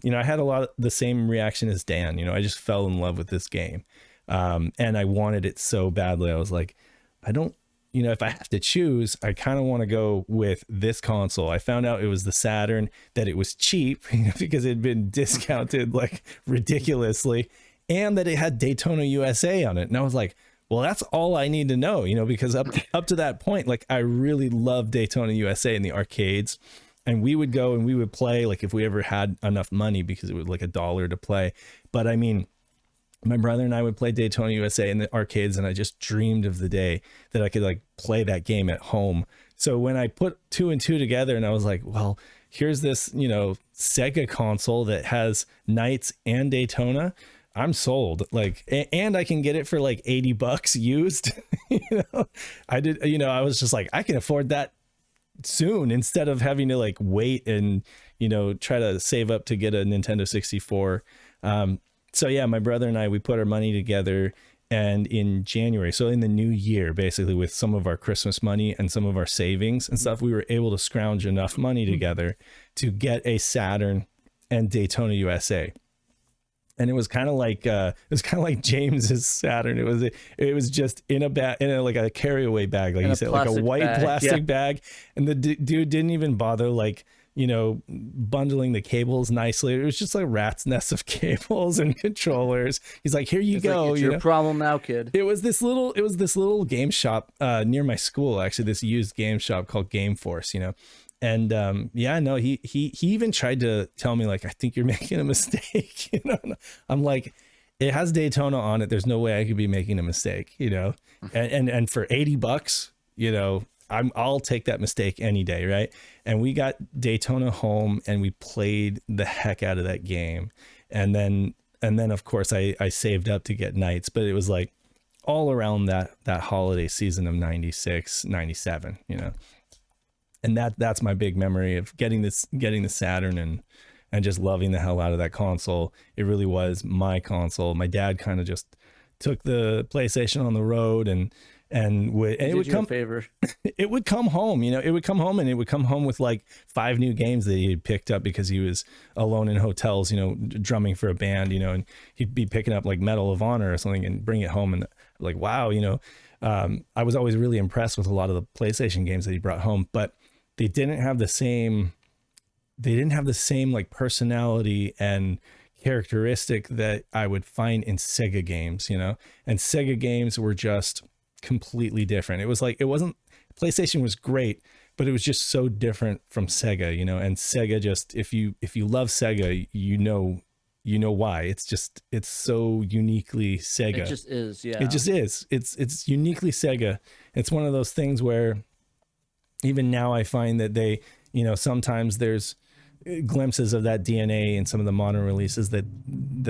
Speaker 2: you know, I had a lot of the same reaction as Dan. You know, I just fell in love with this game. And I wanted it so badly. I was like, you know, if I have to choose, I kind of want to go with this console. I found out it was the Saturn, that it was cheap, you know, because it had been discounted like ridiculously, and that it had Daytona USA on it. And I was like, well, that's all I need to know, you know, because up to that point, like, I really loved Daytona USA in the arcades, and we would go and we would play, like, if we ever had enough money, because it was like $1 to play. But I mean, my brother and I would play Daytona USA in the arcades, and I just dreamed of the day that I could like play that game at home. So when I put 2 and 2 together, and I was like, well, here's this, you know, Sega console that has Nights and Daytona, I'm sold. Like, and I can get it for like $80 used. You know, I was just like, I can afford that soon, instead of having to like wait and, you know, try to save up to get a Nintendo 64. So yeah, my brother and I, we put our money together, And in January, so in the new year, basically with some of our Christmas money and some of our savings and stuff, we were able to scrounge enough money together to get a Saturn and Daytona USA. And it was kind of like James's Saturn. It was just in a bag, like a carryaway bag, like you said, like a white plastic bag. And the dude didn't even bother bundling the cables nicely. It was just like rat's nest of cables and controllers. He's like, here you go.
Speaker 1: It's your problem now, kid.
Speaker 2: It was this little game shop near my school, actually, this used game shop called Game Force, And he even tried to tell me, like, I think you're making a mistake. I'm like, it has Daytona on it. There's no way I could be making a mistake, and for $80, I'll take that mistake any day. Right. And we got Daytona home and we played the heck out of that game. And then of course I saved up to get Knights, but it was like all around that holiday season of 96, 97, and that's my big memory of getting the Saturn and just loving the hell out of that console. It really was my console. My dad kind of just took the PlayStation on the road and it would come
Speaker 1: favor.
Speaker 2: It would come home, it would come home, and it would come home with like 5 new games that he had picked up because he was alone in hotels, drumming for a band, and he'd be picking up like Medal of Honor or something and bring it home. And like, wow, I was always really impressed with a lot of the PlayStation games that he brought home, but they didn't have the same like personality and characteristic that I would find in Sega games, and Sega games were just completely different. It was like, PlayStation was great, but it was just so different from Sega, and Sega just, if you love Sega, you know why. It's so uniquely Sega.
Speaker 1: It just is. Yeah.
Speaker 2: It just is. It's uniquely Sega. It's one of those things where even now I find that they, sometimes there's glimpses of that DNA in some of the modern releases that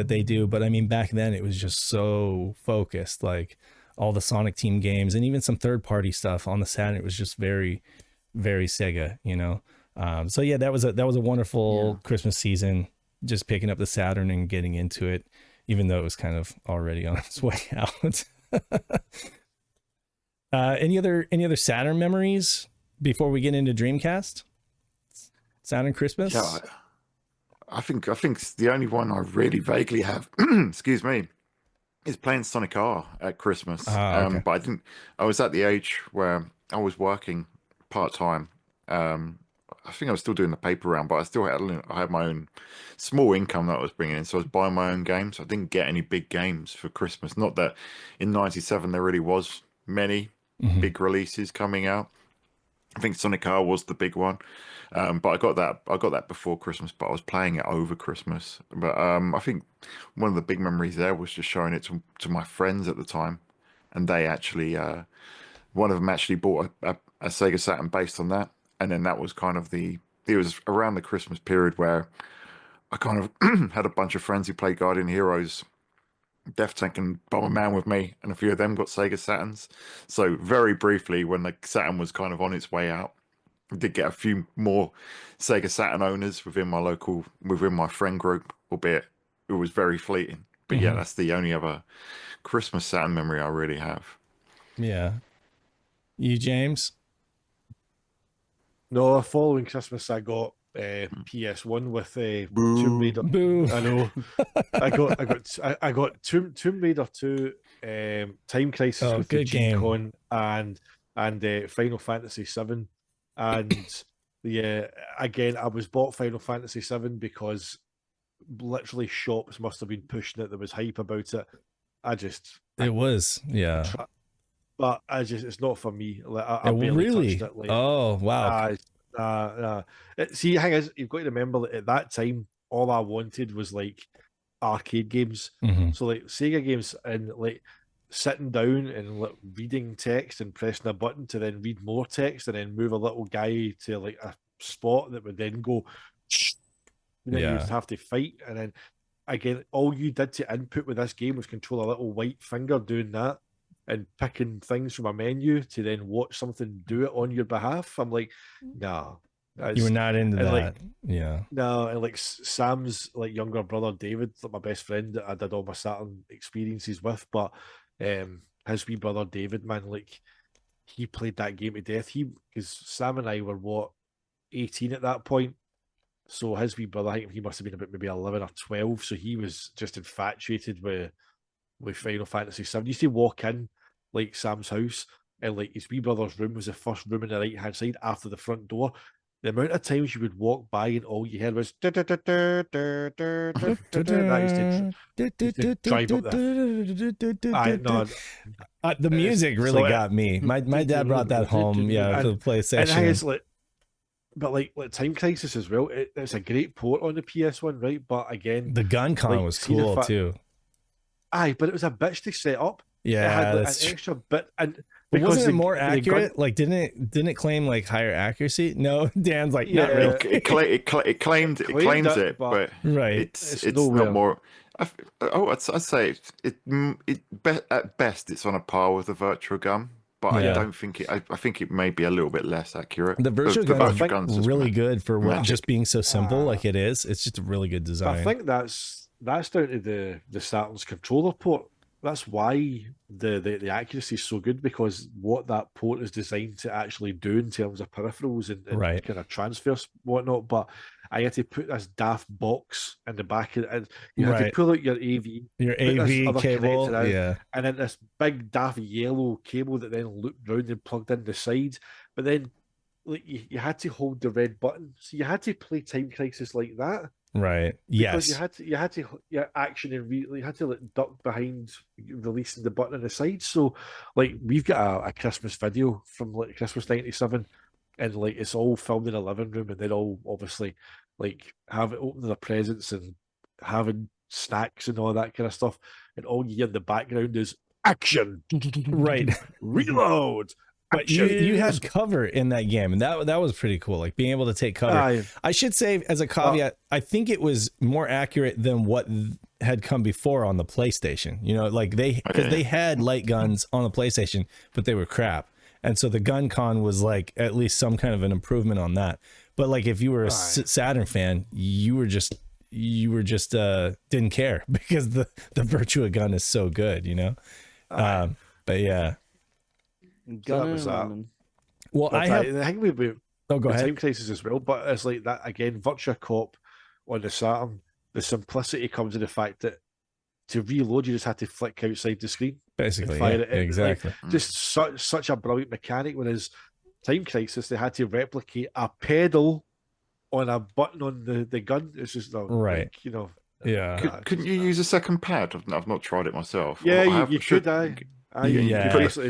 Speaker 2: they do. But I mean, back then it was just so focused, like all the Sonic Team games and even some third-party stuff on the Saturn. It was just very, very Sega, So yeah, that was a wonderful Christmas season, just picking up the Saturn and getting into it, even though it was kind of already on its way out. Any other Saturn memories before we get into Dreamcast? Saturn Christmas?
Speaker 4: Yeah, I think the only one I really vaguely have, excuse me, is playing Sonic R at Christmas.
Speaker 2: Okay.
Speaker 4: But I was at the age where I was working part-time. I think I was still doing the paper round, but I had my own small income that I was bringing in. So I was buying my own games. I didn't get any big games for Christmas. Not that in 97 there really was many big releases coming out. I think Sonic R was the big one. But I got that before Christmas, but I was playing it over Christmas. But I think one of the big memories there was just showing it to my friends at the time, and they actually one of them actually bought a Sega Saturn based on that, and then that was kind of it was around the Christmas period where I kind of had a bunch of friends who played Guardian Heroes, Death Tank and Bomberman with me, and a few of them got Sega Saturns. So very briefly, when the Saturn was kind of on its way out, I did get a few more Sega Saturn owners within my friend group, albeit it was very fleeting. But yeah, that's the only other Christmas Saturn memory I really have.
Speaker 2: Yeah. You, James?
Speaker 5: No, following Christmas I got PS1 with Tomb Raider.
Speaker 2: Boo.
Speaker 5: I know. I got Tomb Raider 2, Time Crisis with the G-Con, and Final Fantasy 7. And yeah, again, I was bought Final Fantasy 7 because literally shops must have been pushing it. There was hype about it. But it's not for me. Like, I barely
Speaker 2: really
Speaker 5: touched it. Like,
Speaker 2: oh wow.
Speaker 5: See, the thing is, you've got to remember that at that time, all I wanted was like arcade games. So like Sega games, and like sitting down and like reading text and pressing a button to then read more text and then move a little guy to like a spot that would then go. And then you'd have to fight, and then again, all you did to input with this game was control a little white finger doing that and picking things from a menu to then watch something do it on your behalf. I'm like, nah.
Speaker 2: You were not into that.
Speaker 5: Like,
Speaker 2: yeah.
Speaker 5: No, and like Sam's like younger brother David, like my best friend that I did all my Saturn experiences with, but his wee brother David, man, like he played that game to death. Because Sam and I were 18 at that point. So his wee brother, I think he must have been about maybe 11 or 12. So he was just infatuated with Final Fantasy VII. He used to walk in like Sam's house, and like his wee brother's room was the first room on the right hand side after the front door. The amount of times you would walk by and all you heard was that used to drive up
Speaker 2: the music really got me. My dad brought that home, to the PlayStation.
Speaker 5: And like, but like Time Crisis as well. It's a great port on the PS1, right? But again,
Speaker 2: the gun con was cool too.
Speaker 5: Aye, but it was a bitch to set up.
Speaker 2: Yeah,
Speaker 5: it had like,
Speaker 2: that's
Speaker 5: an extra bit, and
Speaker 2: wasn't it more accurate? Like, didn't it claim like higher accuracy? No, Dan's like, not really.
Speaker 4: It claims it, but
Speaker 2: right,
Speaker 4: it's not more. I'd say at best it's on a par with the Virtual Gun, but I don't think it. I think it may be a little bit less accurate.
Speaker 2: The Virtual Gun's really good for just being so simple. Like it is. It's just a really good design.
Speaker 5: I think that's down to the Saturn's controller port. That's why the accuracy is so good, because what that port is designed to actually do in terms of peripherals and kind of transfers whatnot. But I had to put this daft box in the back of it. You had to pull out your AV
Speaker 2: cable,
Speaker 5: and then this big daft yellow cable that then looped round and plugged in the sides. But then like you had to hold the red button, so you had to play Time Crisis like that.
Speaker 2: Right.
Speaker 5: Because you had to action and you had to like duck behind releasing the button on the side. So like we've got a Christmas video from like Christmas '97, and like it's all filmed in a living room, and they're all obviously like opening their presents and having snacks and all that kind of stuff, and all you hear in the background is action,
Speaker 2: right?
Speaker 5: Reload.
Speaker 2: But you had cover in that game, and that was pretty cool. Like being able to take cover. I should say as a caveat, I think it was more accurate than what had come before on the PlayStation. You know, like they had light guns on the PlayStation, but they were crap. And so the gun con was like at least some kind of an improvement on that. But like if you were a Saturn fan, you were just didn't care because the Virtua gun is so good, you know. But yeah.
Speaker 5: That was that.
Speaker 2: Well,
Speaker 5: I think we
Speaker 2: go ahead.
Speaker 5: Time Crisis as well, but it's like that again. Virtua Cop on the Saturn, the simplicity comes in the fact that to reload, you just had to flick outside the screen,
Speaker 2: basically.
Speaker 5: Fire it in.
Speaker 2: Exactly.
Speaker 5: Like, just such a brilliant mechanic. Whereas Time Crisis, they had to replicate a pedal on a button on the gun. It's just
Speaker 2: right,
Speaker 5: like, you know.
Speaker 2: Yeah.
Speaker 4: Couldn't you use a second pad? I've not tried it myself.
Speaker 5: Yeah, you could.
Speaker 4: You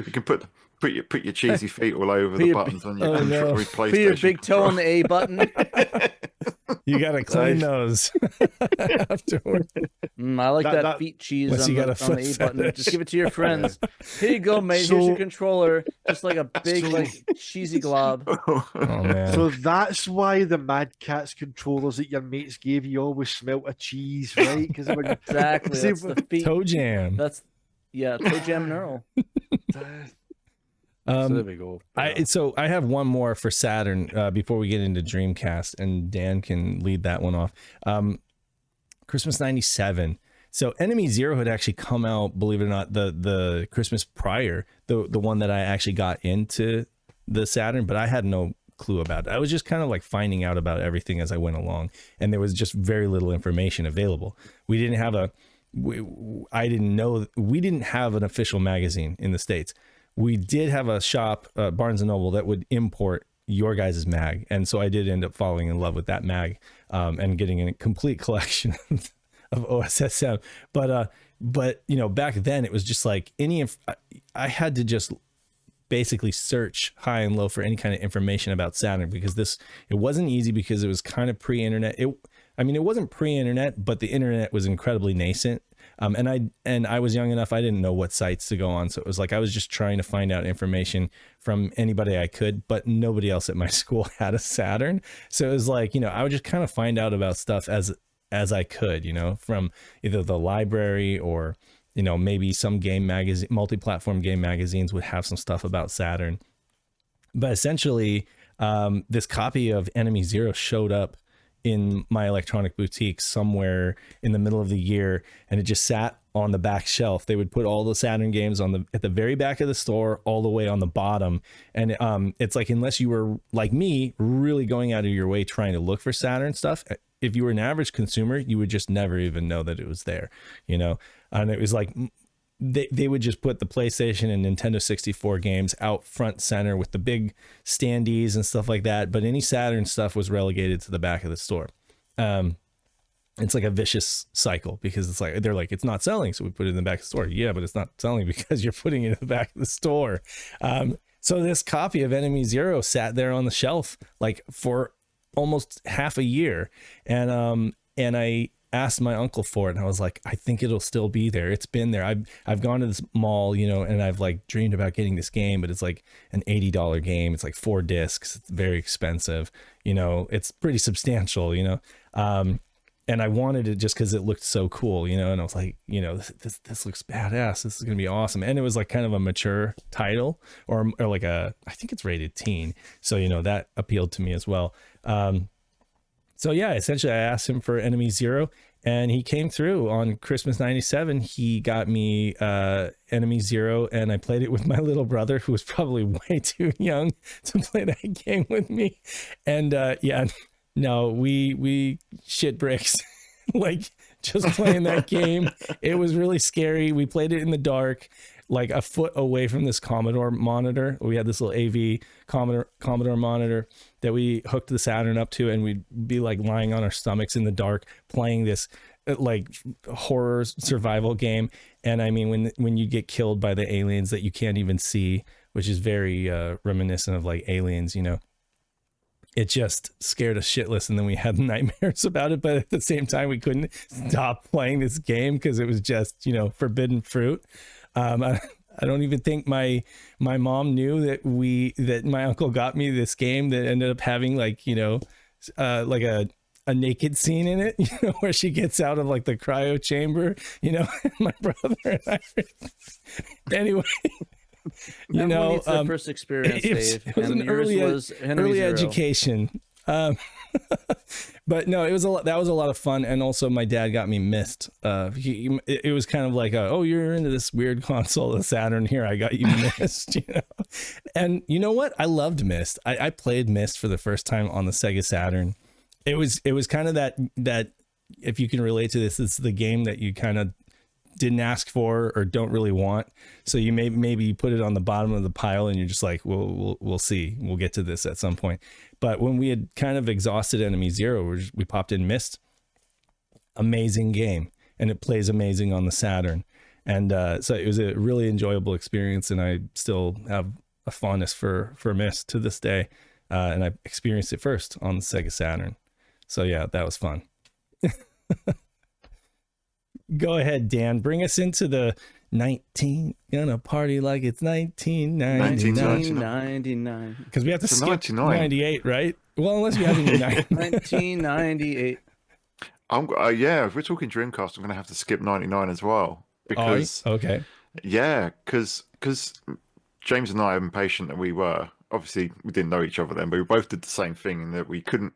Speaker 4: can put your cheesy feet all over the buttons on your PlayStation.
Speaker 1: Put your big toe on the A button.
Speaker 2: You gotta clean those afterward.
Speaker 1: I like that feet cheese on the A button. Just give it to your friends. Here you go, mate. Here's your controller. Just like a big cheesy glob.
Speaker 2: Oh man.
Speaker 5: So that's why the Mad Catz controllers that your mates gave you always smelt of cheese, right? Because
Speaker 1: exactly. That's the feet.
Speaker 2: Toe jam.
Speaker 1: Toe jam and Earl.
Speaker 5: So there we go.
Speaker 2: So I have one more for Saturn before we get into Dreamcast, and Dan can lead that one off. Christmas '97. So Enemy Zero had actually come out, believe it or not, the Christmas prior, the one that I actually got into the Saturn, but I had no clue about it. I was just kind of like finding out about everything as I went along, and there was just very little information available. We didn't have we didn't have an official magazine in the States. We did have a shop, Barnes & Noble, that would import your guys' mag. And so I did end up falling in love with that mag and getting a complete collection of OSSM. But you know, back then it was just like I had to just basically search high and low for any kind of information about Saturn, because it wasn't easy, because it was kind of pre-internet. It wasn't pre-internet, but the internet was incredibly nascent. And I was young enough, I didn't know what sites to go on. So it was like I was just trying to find out information from anybody I could, but nobody else at my school had a Saturn. So it was like, you know, I would just kind of find out about stuff as I could, you know, from either the library or, you know, maybe some game magazine, multi-platform game magazines would have some stuff about Saturn. But essentially, this copy of Enemy Zero showed up in my electronic boutique somewhere in the middle of the year, and it just sat on the back shelf. They would put all the Saturn games at the very back of the store, all the way on the bottom. And it's like, unless you were like me, really going out of your way trying to look for Saturn stuff, if you were an average consumer, you would just never even know that it was there, you know. And it was like they would just put the PlayStation and Nintendo 64 games out front center with the big standees and stuff like that, but any Saturn stuff was relegated to the back of the store. It's like a vicious cycle, because it's like, they're like, it's not selling, so we put it in the back of the store. Yeah, but it's not selling because you're putting it in the back of the store. So this copy of Enemy Zero sat there on the shelf like for almost half a year, and I asked my uncle for it, and I was like, I think it'll still be there. It's been there. I've gone to this mall, you know, and I've like dreamed about getting this game, but it's like an $80 game. It's like 4 discs. It's very expensive. You know, it's pretty substantial, you know. And I wanted it just because it looked so cool, you know, and I was like, you know, this looks badass. This is going to be awesome. And it was like kind of a mature title, or like I think it's rated teen. So, you know, that appealed to me as well. So yeah, essentially I asked him for Enemy Zero, and he came through on Christmas '97. He got me Enemy Zero, and I played it with my little brother, who was probably way too young to play that game with me. And yeah, no, we shit bricks, like just playing that game. It was really scary. We played it in the dark, like a foot away from this Commodore monitor. We had this little AV Commodore monitor that we hooked the Saturn up to, and we'd be like lying on our stomachs in the dark playing this like horror survival game. And I mean, when you get killed by the aliens that you can't even see, which is very reminiscent of like Aliens, you know, it just scared us shitless, and then we had nightmares about it. But at the same time, we couldn't stop playing this game because it was just, you know, forbidden fruit. I don't even think my mom knew that my uncle got me this game that ended up having like, you know, like a naked scene in it, you know, where she gets out of like the cryo chamber, you know, my brother and I. Anyway. You know,
Speaker 1: needs their first experience, Dave.
Speaker 2: It was an early education. But no, that was a lot of fun. And also my dad got me Myst. It was kind of like, oh, you're into this weird console, the Saturn. Here, I got you Myst, you know. And you know what? I loved Myst. I played Myst for the first time on the Sega Saturn. It was kind of that, if you can relate to this, it's the game that you kind of didn't ask for or don't really want, so you maybe you put it on the bottom of the pile, and you're just like, we'll see, we'll get to this at some point. But when we had kind of exhausted Enemy Zero, we popped in Myst. Amazing game, and it plays amazing on the Saturn, and so it was a really enjoyable experience, and I still have a fondness for Myst to this day, and I experienced it first on the Sega Saturn. So yeah, that was fun. Go ahead, Dan. Bring us into the gonna party like it's 1999. Because we have to skip 98, right? Well, unless you have any
Speaker 1: 1998.
Speaker 4: Yeah, if we're talking Dreamcast, I'm gonna have to skip 99 as well. Because
Speaker 2: okay.
Speaker 4: Yeah, because James and I are impatient that we were. Obviously, we didn't know each other then, but we both did the same thing, in that we couldn't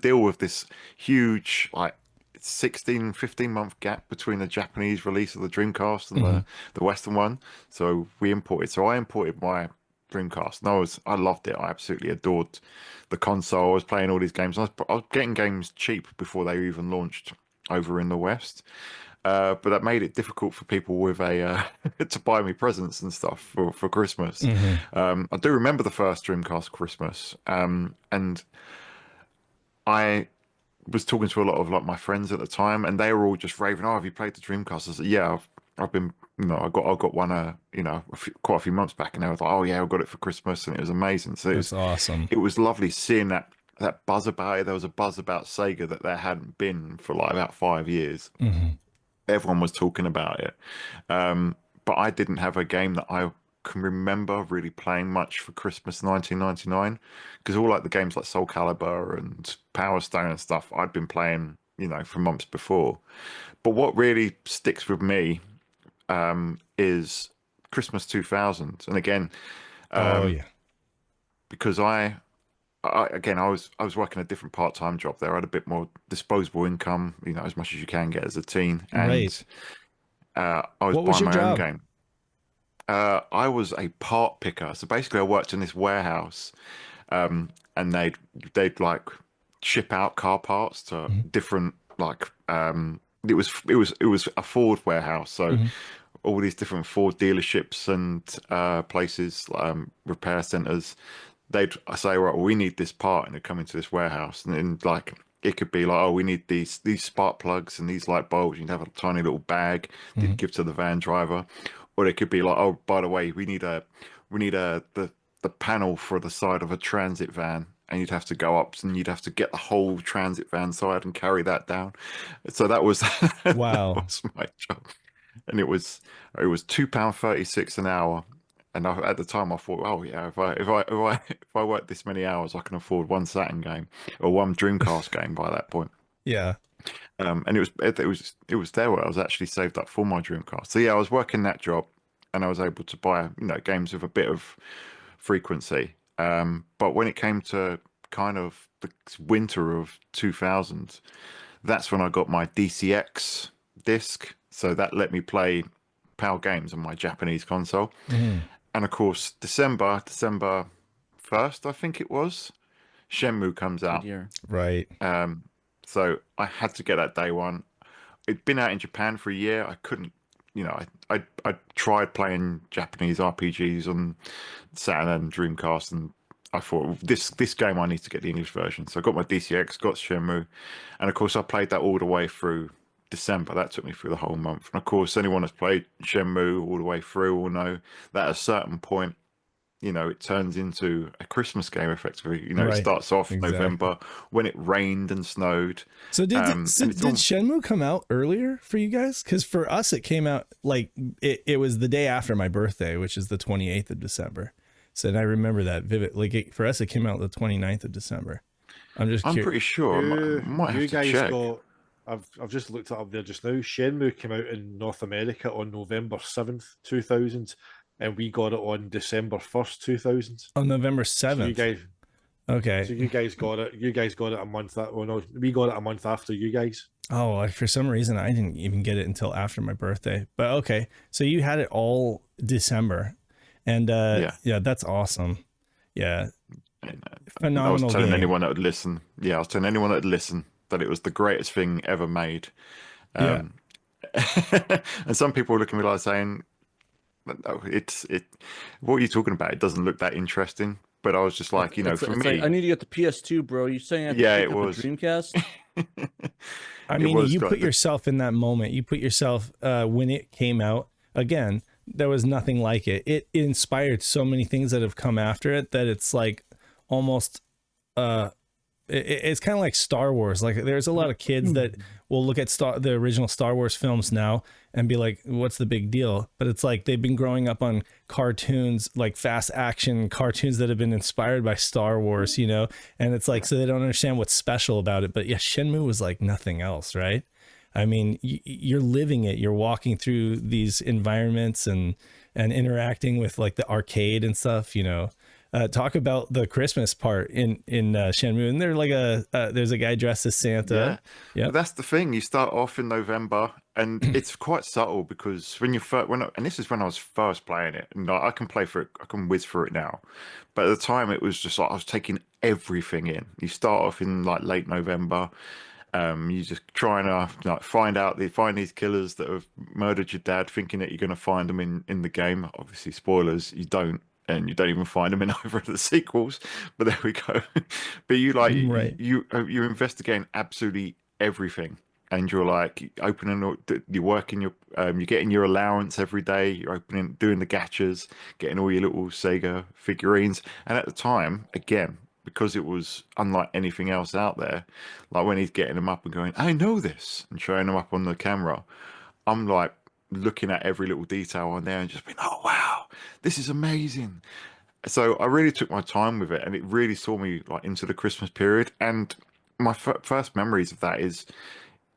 Speaker 4: deal with this huge, like, 15 month gap between the Japanese release of the Dreamcast and the Western one. So I imported my Dreamcast, and I loved it. I absolutely adored the console. I was playing all these games. I was getting games cheap before they even launched over in the West. But that made it difficult for people with to buy me presents and stuff for Christmas. I do remember the first Dreamcast Christmas, and I was talking to a lot of like my friends at the time, and they were all just raving, "Oh, have you played the Dreamcast?" I said, "Yeah, I've been, you know, I got one, you know, quite a few months back," and they were like, "Oh yeah, I got it for Christmas," and it was amazing. So it was
Speaker 2: awesome.
Speaker 4: It was lovely seeing that buzz about it. There was a buzz about Sega that there hadn't been for like about 5 years. Everyone was talking about it, but I didn't have a game that I can remember really playing much for Christmas 1999, because all like the games like Soul Calibur and Power Stone and stuff I'd been playing, you know, for months before. But what really sticks with me is Christmas 2000, and again, because I was working a different part-time job there. I had a bit more disposable income, you know, as much as you can get as a teen, and I was
Speaker 2: What was
Speaker 4: buying
Speaker 2: your
Speaker 4: my own
Speaker 2: job?
Speaker 4: game. I was a part picker. So basically, I worked in this warehouse, and they'd like ship out car parts to different like it was a Ford warehouse. So all these different Ford dealerships and places, repair centers, they'd say, right, well, we need this part, and they'd come into this warehouse, and then like it could be like, oh, we need these spark plugs and these light bulbs. You'd have a tiny little bag that you'd give to the van driver, or it could be like, oh, by the way, we need the panel for the side of a transit van. And you'd have to go up and you'd have to get the whole transit van side and carry that down. So that was that
Speaker 2: Wow.
Speaker 4: was my job, and it was £2.36 an hour. And at the time, I thought, oh yeah, if I work this many hours, I can afford one Saturn game or one Dreamcast game by that point.
Speaker 2: Yeah.
Speaker 4: And it was there where I was actually saved up for my Dreamcast. So yeah, I was working that job, and I was able to buy games with a bit of frequency. But when it came to kind of the winter of 2000, that's when I got my DCX disc. So that let me play PAL games on my Japanese console. And of course, December 1st, I think it was, Shenmue comes out.
Speaker 2: Right.
Speaker 4: So I had to get that day one. It'd been out in Japan for a year. I couldn't, I tried playing Japanese RPGs on Saturn and Dreamcast, and I thought this game I need to get the English version. So I got my DCX, got Shenmue, and of course I played that all the way through December. That took me through the whole month. And of course, anyone that's played Shenmue all the way through will know that at a certain point, it turns into a Christmas game effectively. It starts off November when it rained and snowed.
Speaker 2: So did Shenmue come out earlier for you guys? Because for us, it came out like it was the day after my birthday, which is the 28th of December. So and I remember that vivid. Like for us, it came out the 29th of December. I'm
Speaker 4: pretty sure. I might have to check.
Speaker 5: I've just looked it up there just now. Shenmue came out in North America on November 7th, 2000, and we got it on December 1st, 2000.
Speaker 2: On November 7th. So you guys,
Speaker 5: okay. So you guys got it. You guys got it a month. We got it a month after you guys.
Speaker 2: Oh, for some reason I didn't even get it until after my birthday. But okay, so you had it all December, and yeah, that's awesome. Yeah, phenomenal.
Speaker 4: I was telling
Speaker 2: game.
Speaker 4: anyone that would listen. Yeah, I was telling anyone that would listen that it was the greatest thing ever made. And some people were looking at me like saying, "No, what are you talking about? It doesn't look that interesting." But I was just like, for me,
Speaker 1: like, I need to get the PS2, bro. You saying I have to
Speaker 4: it was
Speaker 1: the Dreamcast?
Speaker 2: I mean, you put yourself in that moment. You put yourself when it came out. Again, there was nothing like it. It inspired so many things that have come after it that it's like almost it's kind of like Star Wars. Like there's a lot of kids that will look at the original Star Wars films now and be like, what's the big deal? But it's like they've been growing up on cartoons, like fast action cartoons that have been inspired by Star Wars, and it's like, so they don't understand what's special about it. But yeah, Shenmue was like nothing else, right? I mean, you're living it. You're walking through these environments and interacting with like the arcade and stuff, talk about the Christmas part in Shenmue, and there's a guy dressed as Santa.
Speaker 4: Yeah, that's the thing. You start off in November, and it's quite subtle because and this is when I was first playing it, and I can play for it, I can whiz through it now, but at the time it was just like I was taking everything in. You start off in like late November. You just trying to find these killers that have murdered your dad, thinking that you're going to find them in the game. Obviously, spoilers, you don't. And you don't even find them in either of the sequels, but there we go. But you investigating absolutely everything, and you're like you're working you're getting your allowance every day. You're doing the gachas, getting all your little Sega figurines. And at the time, again, because it was unlike anything else out there, like when he's getting them up and going, "I know this," and showing them up on the camera, I'm like looking at every little detail on there and just being, oh wow, this is amazing. So I really took my time with it, and it really saw me like into the Christmas period. And my first memories of that is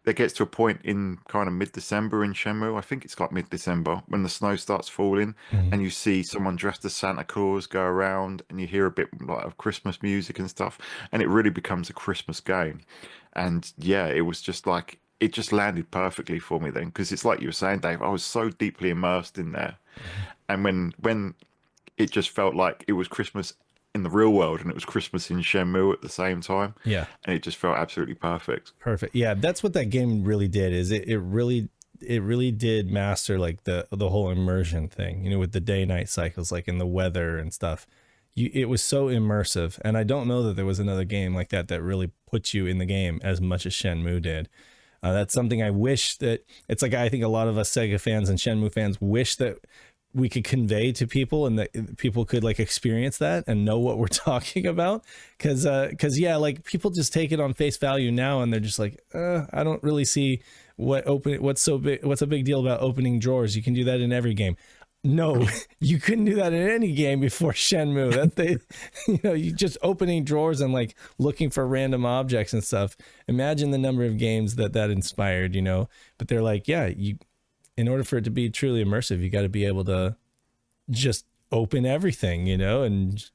Speaker 4: it gets to a point in kind of mid-December in Shenmue. I think it's like mid-December when the snow starts falling, and you see someone dressed as Santa Claus go around, and you hear a bit like of Christmas music and stuff, and it really becomes a Christmas game. And yeah, it was just like it just landed perfectly for me then, because it's like you were saying, Dave, I was so deeply immersed in there. And when it just felt like it was Christmas in the real world and it was Christmas in Shenmue at the same time.
Speaker 2: Yeah.
Speaker 4: And it just felt absolutely perfect.
Speaker 2: Perfect. Yeah, that's what that game really did, is it really did master like the whole immersion thing, you know, with the day-night cycles, like in the weather and stuff. It was so immersive, and I don't know that there was another game like that that really puts you in the game as much as Shenmue did. That's something I wish that, it's like, I think a lot of us Sega fans and Shenmue fans wish that we could convey to people, and that people could like experience that and know what we're talking about. Cause yeah, like people just take it on face value now, and they're just like, I don't really see what's a big deal about opening drawers. You can do that in every game. No, you couldn't do that in any game before Shenmue. You just opening drawers and like looking for random objects and stuff. Imagine the number of games that inspired, you know. But they're like, yeah, in order for it to be truly immersive, you got to be able to just open everything, you know, and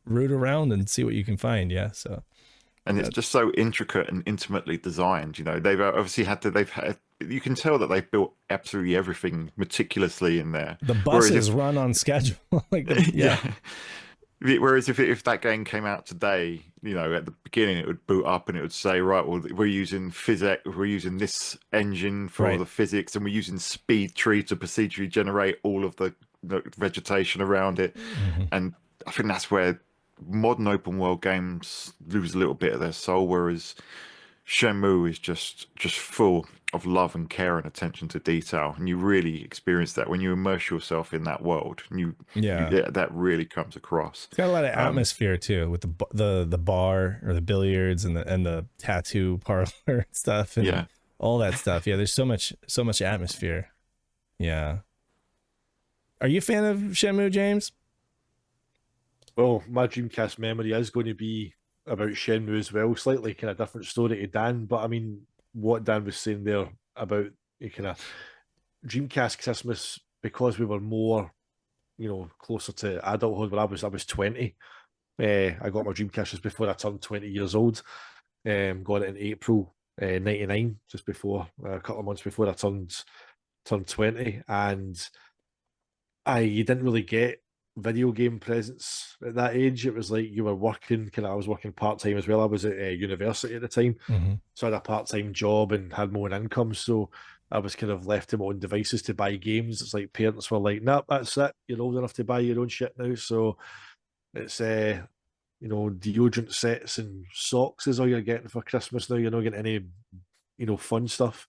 Speaker 2: root around and see what you can find. Yeah, so.
Speaker 4: And it's just so intricate and intimately designed, you know. They've obviously you can tell that they've built absolutely everything meticulously in there.
Speaker 2: The buses run on schedule. Yeah.
Speaker 4: Whereas if that game came out today, you know, at the beginning it would boot up and it would say, right, well, we're using this engine for the physics, and we're using speed tree to procedurally generate all of the vegetation around it. And I think that's where modern open world games lose a little bit of their soul, whereas Shenmue is just full of love and care and attention to detail, and you really experience that when you immerse yourself in that world. That really comes across.
Speaker 2: It's got a lot of atmosphere too, with the bar or the billiards and the tattoo parlor and stuff, and all that stuff. Yeah, there's so much atmosphere. Yeah. Are you a fan of Shenmue, James?
Speaker 5: Well, my Dreamcast memory is going to be about Shenmue as well. Slightly kind of different story to Dan, but I mean, what Dan was saying there about kind of Dreamcast Christmas, because we were more, you know, closer to adulthood. When I was 20, I got my Dreamcast just before I turned 20 years old. Got it in April '99, just before a couple of months before I turned 20, and you didn't really get video game presents at that age. It was like you were working, I was working part-time as well. I was at university at the time, so I had a part-time job and had my own income, so I was kind of left to my own devices to buy games. It's like parents were like, nah, that's it, you're old enough to buy your own shit now, so it's you know, deodorant sets and socks is all you're getting for Christmas now. You're not getting any, you know, fun stuff.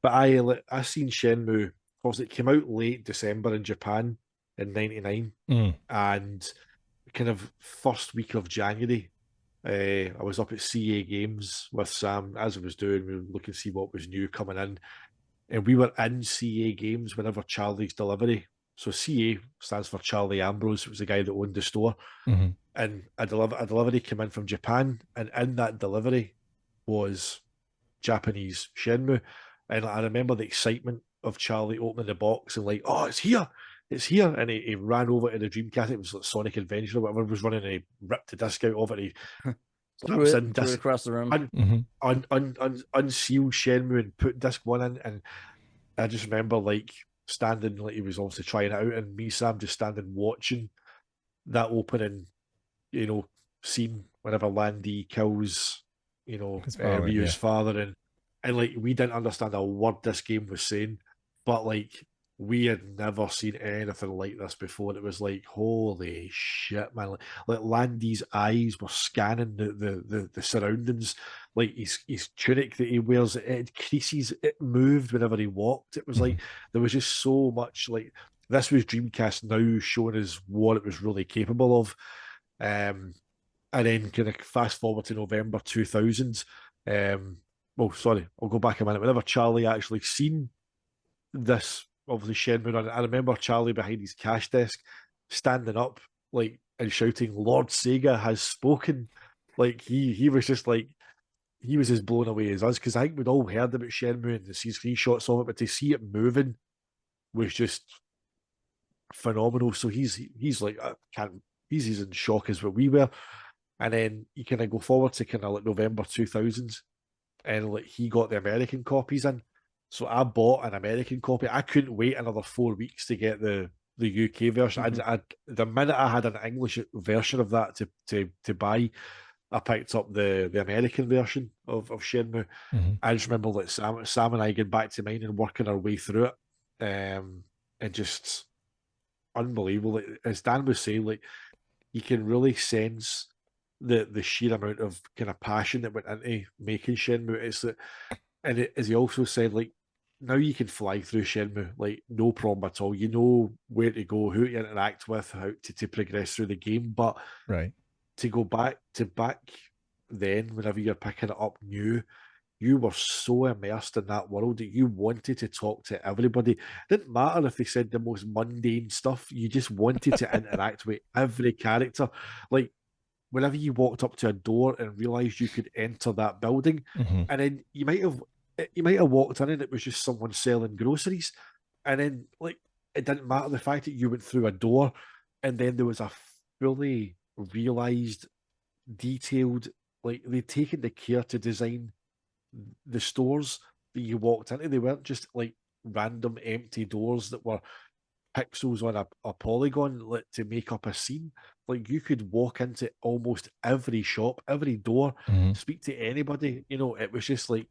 Speaker 5: But I seen Shenmue, obviously it came out late December in Japan in '99, and kind of first week of January, I was up at CA Games with Sam, as I was doing. We were looking to see what was new coming in, and we were in CA Games whenever Charlie's Delivery. So CA stands for Charlie Ambrose. It was the guy that owned the store, and a delivery came in from Japan, and in that delivery was Japanese Shenmue, and I remember the excitement of Charlie opening the box and like, oh, it's here. And he ran over to the Dreamcast. It was like Sonic Adventure or whatever was running, and he ripped the disc out of it. He
Speaker 1: threw it across the room.
Speaker 5: Unsealed Shenmue and put disc 1 in. And I just remember like standing, like he was obviously trying it out, and me, Sam, just standing watching that opening, you know, scene whenever Landy kills, you know, Ryu's father. And like we didn't understand a word this game was saying, but like we had never seen anything like this before. It was like, holy shit, man! Like Landy's eyes were scanning the surroundings. Like his tunic that he wears, it had creases. It moved whenever he walked. It was like there was just so much. Like this was Dreamcast now showing us what it was really capable of. And then kind of fast forward to November 2000. Well, sorry, I'll go back a minute. Whenever Charlie actually seen this, obviously Shenmue, I remember Charlie behind his cash desk standing up like and shouting, "Lord Sega has spoken." Like he was just like, he was as blown away as us, because I think we'd all heard about Shenmue and see screenshots of it, but to see it moving was just phenomenal. So he's like, he's in shock as what we were. And then you kind of go forward to kind of like November 2000s, and like he got the American copies in. So I bought an American copy. I couldn't wait another 4 weeks to get the UK version. The minute I had an English version of that to buy, I picked up the American version of Shenmue. I just remember like Sam and I getting back to mine and working our way through it, and just unbelievable. Like, as Dan was saying, like you can really sense the sheer amount of kind of passion that went into making Shenmue. It's that, and as he also said, like now you can fly through Shenmue, like no problem at all. You know where to go, who to interact with, how to progress through the game. But to go back then, whenever you're picking it up new, you were so immersed in that world that you wanted to talk to everybody. It didn't matter if they said the most mundane stuff. You just wanted to interact with every character. Like whenever you walked up to a door and realized you could enter that building, and then you might have walked in and it was just someone selling groceries, and then like it didn't matter the fact that you went through a door and then there was a fully realized, detailed, like they'd taken the care to design the stores that you walked into. They weren't just like random empty doors that were pixels on a polygon to make up a scene. Like you could walk into almost every shop, every door, speak to anybody. You know, it was just like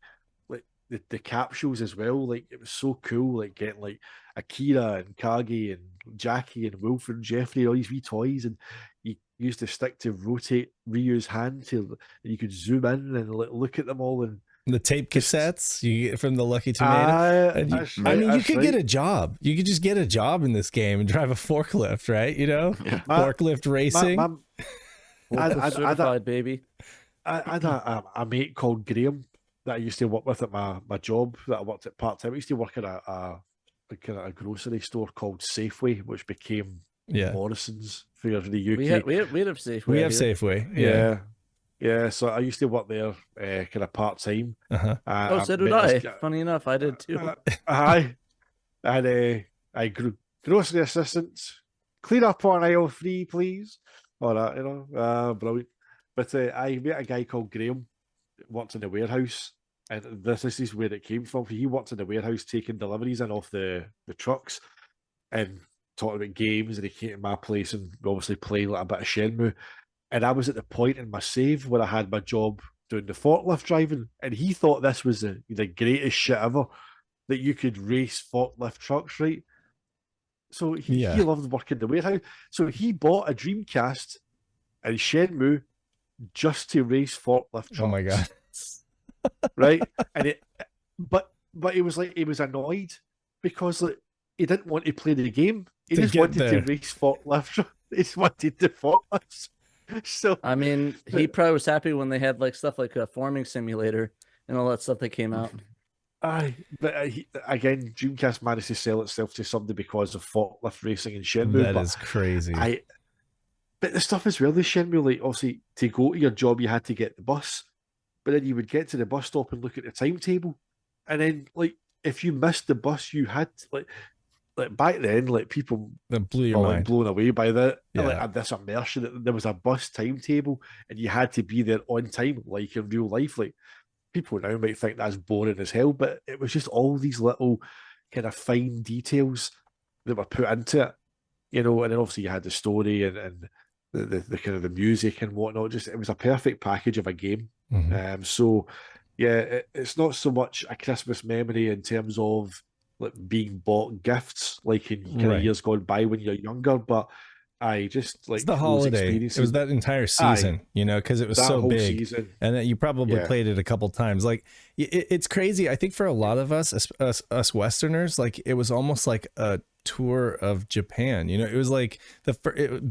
Speaker 5: the capsules as well. Like it was so cool. Like getting like Akira and Kage and Jackie and Wilfred and Jeffrey, all these wee toys, and you used to stick to rotate Ryu's hand and you could zoom in and look at them all. And
Speaker 2: the tape cassettes you get from the Lucky Tomato. You could get a job. You could just get a job in this game and drive a forklift, right? You know, forklift racing.
Speaker 1: Certified, baby.
Speaker 5: I had a mate called Graham that I used to work with at my job that I worked at part time. I used to work at a grocery store called Safeway, which became Morrison's for the UK.
Speaker 1: We have Safeway.
Speaker 2: We have Safeway.
Speaker 5: Yeah, so I used to work there kind of part time.
Speaker 1: So did I. Funny enough, I did too.
Speaker 5: I grocery assistant, clean up on aisle 3, please. All that, you know, brilliant. But I met a guy called Graham, worked in the warehouse, and this is where it came from. He worked in the warehouse taking deliveries in off the trucks and talking about games, and he came to my place and obviously played like a bit of Shenmue. And I was at the point in my save where I had my job doing the forklift driving, and he thought this was the greatest shit ever, that you could race forklift trucks, right? So he loved working the warehouse. So he bought a Dreamcast and Shenmue just to race forklift trucks.
Speaker 2: Oh my god!
Speaker 5: Right, and but he was like, he was annoyed because like he didn't want to play the game. He just wanted to race forklift. He just wanted the forklifts. So
Speaker 1: I mean, he probably was happy when they had like stuff like a forming simulator and all that stuff that came out.
Speaker 5: But again, Dreamcast managed to sell itself to somebody because of forklift racing and Shenmue.
Speaker 2: That is crazy.
Speaker 5: But the stuff is really Shenmue. Like obviously, to go to your job, you had to get the bus, but then you would get to the bus stop and look at the timetable, and then like if you missed the bus, you had to, like back then, like people
Speaker 2: that blew your mind,
Speaker 5: blown away by that. Like this immersion that there was a bus timetable and you had to be there on time, like in real life. Like people now might think that's boring as hell, but it was just all these little kind of fine details that were put into it, you know. And then obviously you had the story and the kind of the music and whatnot. Just it was a perfect package of a game. So yeah, it's not so much a Christmas memory in terms of like being bought gifts like in kind of years gone by when you're younger, but I just like
Speaker 2: it's the holiday. It was that entire season, you know, because it was so big, season. And that you probably played it a couple times. Like it's crazy. I think for a lot of us Westerners, like it was almost like a tour of Japan. You know, it was like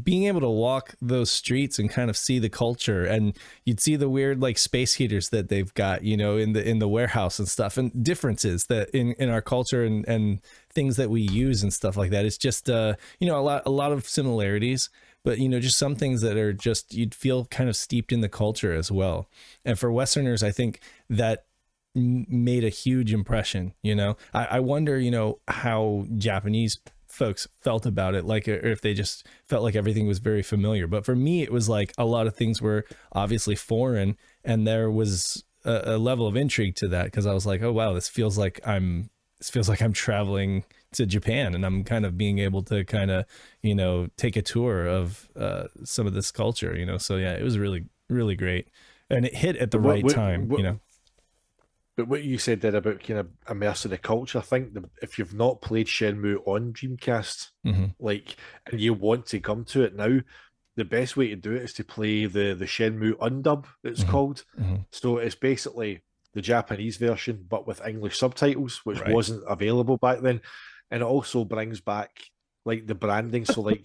Speaker 2: being able to walk those streets and kind of see the culture, and you'd see the weird like space heaters that they've got, you know, in the warehouse and stuff, and differences that in our culture and things that we use and stuff like that. It's just you know, a lot of similarities, but you know, just some things that are just you'd feel kind of steeped in the culture as well. And for Westerners, I think that made a huge impression. You know, I wonder, you know, how Japanese folks felt about it, like, or if they just felt like everything was very familiar. But for me, it was like a lot of things were obviously foreign, and there was a level of intrigue to that, because I was like, oh wow, this feels like I'm traveling to Japan, and I'm kind of being able to kind of, you know, take a tour of some of this culture, you know. So yeah, it was really, really great, and it hit at the right time, you know.
Speaker 5: But what you said there about kind of immersing the culture, I think if you've not played Shenmue on Dreamcast, like, and you want to come to it now, the best way to do it is to play the Shenmue undub, it's called. So it's basically the Japanese version, but with English subtitles, which wasn't available back then. And it also brings back like the branding. So like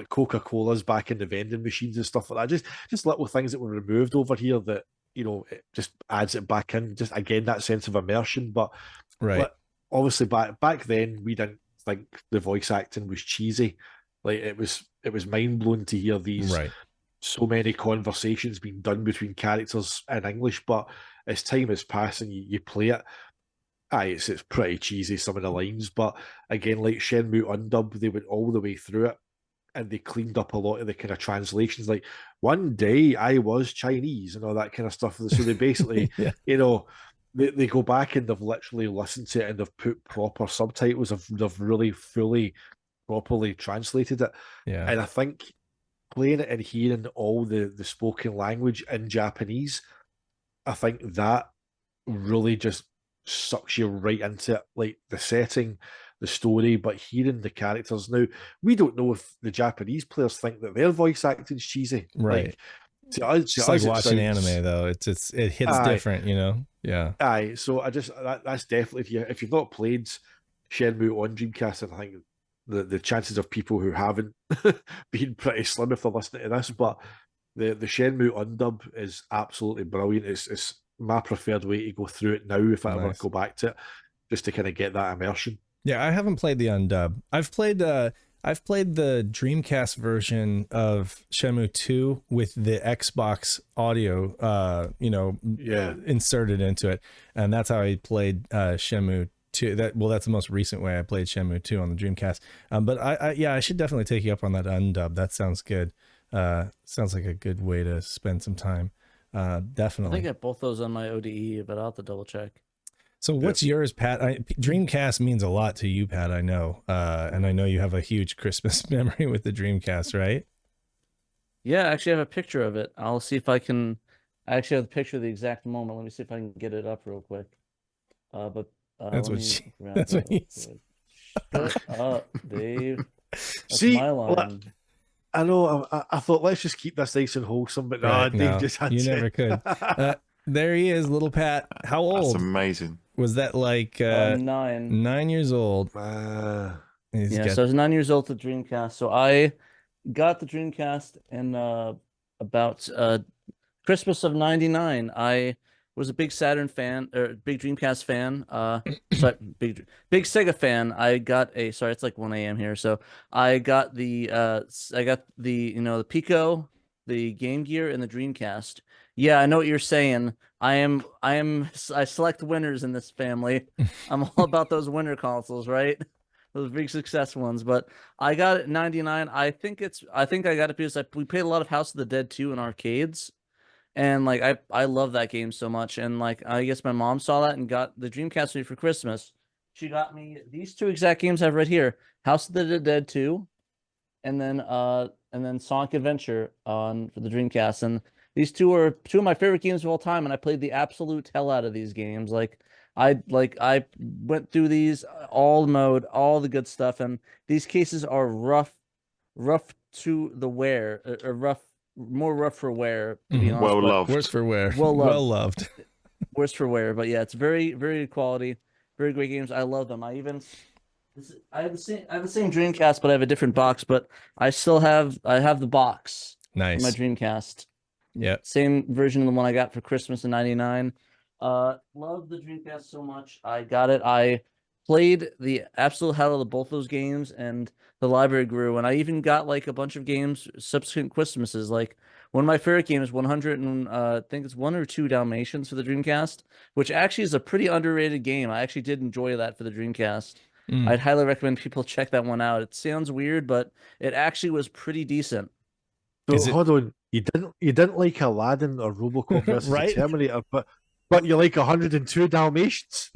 Speaker 5: Coca-Cola's back in the vending machines and stuff like that. Just little things that were removed over here that, you know, it just adds it back in. Just again, that sense of immersion. But obviously back then we didn't think the voice acting was cheesy. Like it was mind blowing to hear these so many conversations being done between characters in English. But as time has passed and you play it, it's pretty cheesy, some of the lines. But again, like Shenmue undub, they went all the way through it and they cleaned up a lot of the kind of translations. Like one day I was Chinese and all that kind of stuff. So they basically, you know, they go back and they've literally listened to it and they've put proper subtitles. They've really fully, properly translated it.
Speaker 2: Yeah.
Speaker 5: And I think playing it and hearing all the spoken language in Japanese, I think that really just sucks you right into it. Like the setting, the story, but hearing the characters. Now, we don't know if the Japanese players think that their voice acting's cheesy.
Speaker 2: Right.
Speaker 5: Like, to us,
Speaker 2: it's like watching anime, though. It hits different, you know? Yeah.
Speaker 5: So that's definitely, if you've not played Shenmue on Dreamcast, I think the chances of people who haven't been pretty slim if they're listening to this, but the Shenmue undub is absolutely brilliant. It's my preferred way to go through it now if I ever go back to it, just to kind of get that immersion.
Speaker 2: Yeah, I haven't played the undub. I've played the Dreamcast version of Shenmue 2 with the Xbox audio, inserted into it, and that's how I played Shenmue 2. That's the most recent way I played Shenmue 2 on the Dreamcast. But I should definitely take you up on that undub. That sounds good. Sounds like a good way to spend some time. Definitely.
Speaker 1: I think I got both those on my ODE, but I'll have to double check.
Speaker 2: So what's yours, Pat? Dreamcast means a lot to you, Pat, I know. And I know you have a huge Christmas memory with the Dreamcast, right?
Speaker 1: Yeah, I actually have a picture of it. I'll see if I can... I actually have the picture of the exact moment. Let me see if I can get it up real quick.
Speaker 2: That's what he said.
Speaker 1: Shut up, Dave. That's
Speaker 5: See,
Speaker 1: my line.
Speaker 5: I know. I thought let's just keep this nice and wholesome, but Dave just had
Speaker 2: you never could. There he is, little Pat. How old?
Speaker 4: That's amazing.
Speaker 2: Was that like
Speaker 1: 9?
Speaker 2: 9 years old.
Speaker 1: So I was 9 years old to Dreamcast. So I got the Dreamcast in about Christmas of '99. I was a big Saturn fan, or big Dreamcast fan. Big Sega fan. I got a it's like 1 a.m. here. So I got the the Pico, the Game Gear, and the Dreamcast. Yeah, I know what you're saying. I select winners in this family. I'm all about those winner consoles, right? Those big success ones. But I got it in '99. I think I got it because we played a lot of House of the Dead 2 in arcades. And like I love that game so much. And like I guess my mom saw that and got the Dreamcast for me for Christmas. She got me these two exact games I've read here: House of the Dead 2, and then Sonic Adventure for the Dreamcast. And these two are two of my favorite games of all time, and I played the absolute hell out of these games. I went through these all mode, all the good stuff, and these cases are rough to the wear, or more rough for wear, to be honest.
Speaker 4: Well loved.
Speaker 2: Worse for wear.
Speaker 1: Well
Speaker 2: loved.
Speaker 1: Worse for wear, but yeah, it's very, very good quality, very great games. I love them. I have the same Dreamcast, but I have a different box. But I have the box.
Speaker 2: Nice.
Speaker 1: My Dreamcast.
Speaker 2: Yeah.
Speaker 1: Same version of the one I got for Christmas in '99. Love the Dreamcast so much. I got it. I played the absolute hell out of both those games, and the library grew. And I even got like a bunch of games subsequent Christmases. Like one of my favorite games, 100 and I think it's 1 or 2 Dalmatians for the Dreamcast, which actually is a pretty underrated game. I actually did enjoy that for the Dreamcast. I'd highly recommend people check that one out. It sounds weird, but it actually was pretty decent.
Speaker 5: So hold on. You didn't like Aladdin or RoboCop versus
Speaker 2: Right?
Speaker 5: the Terminator, but you like 102 Dalmatians.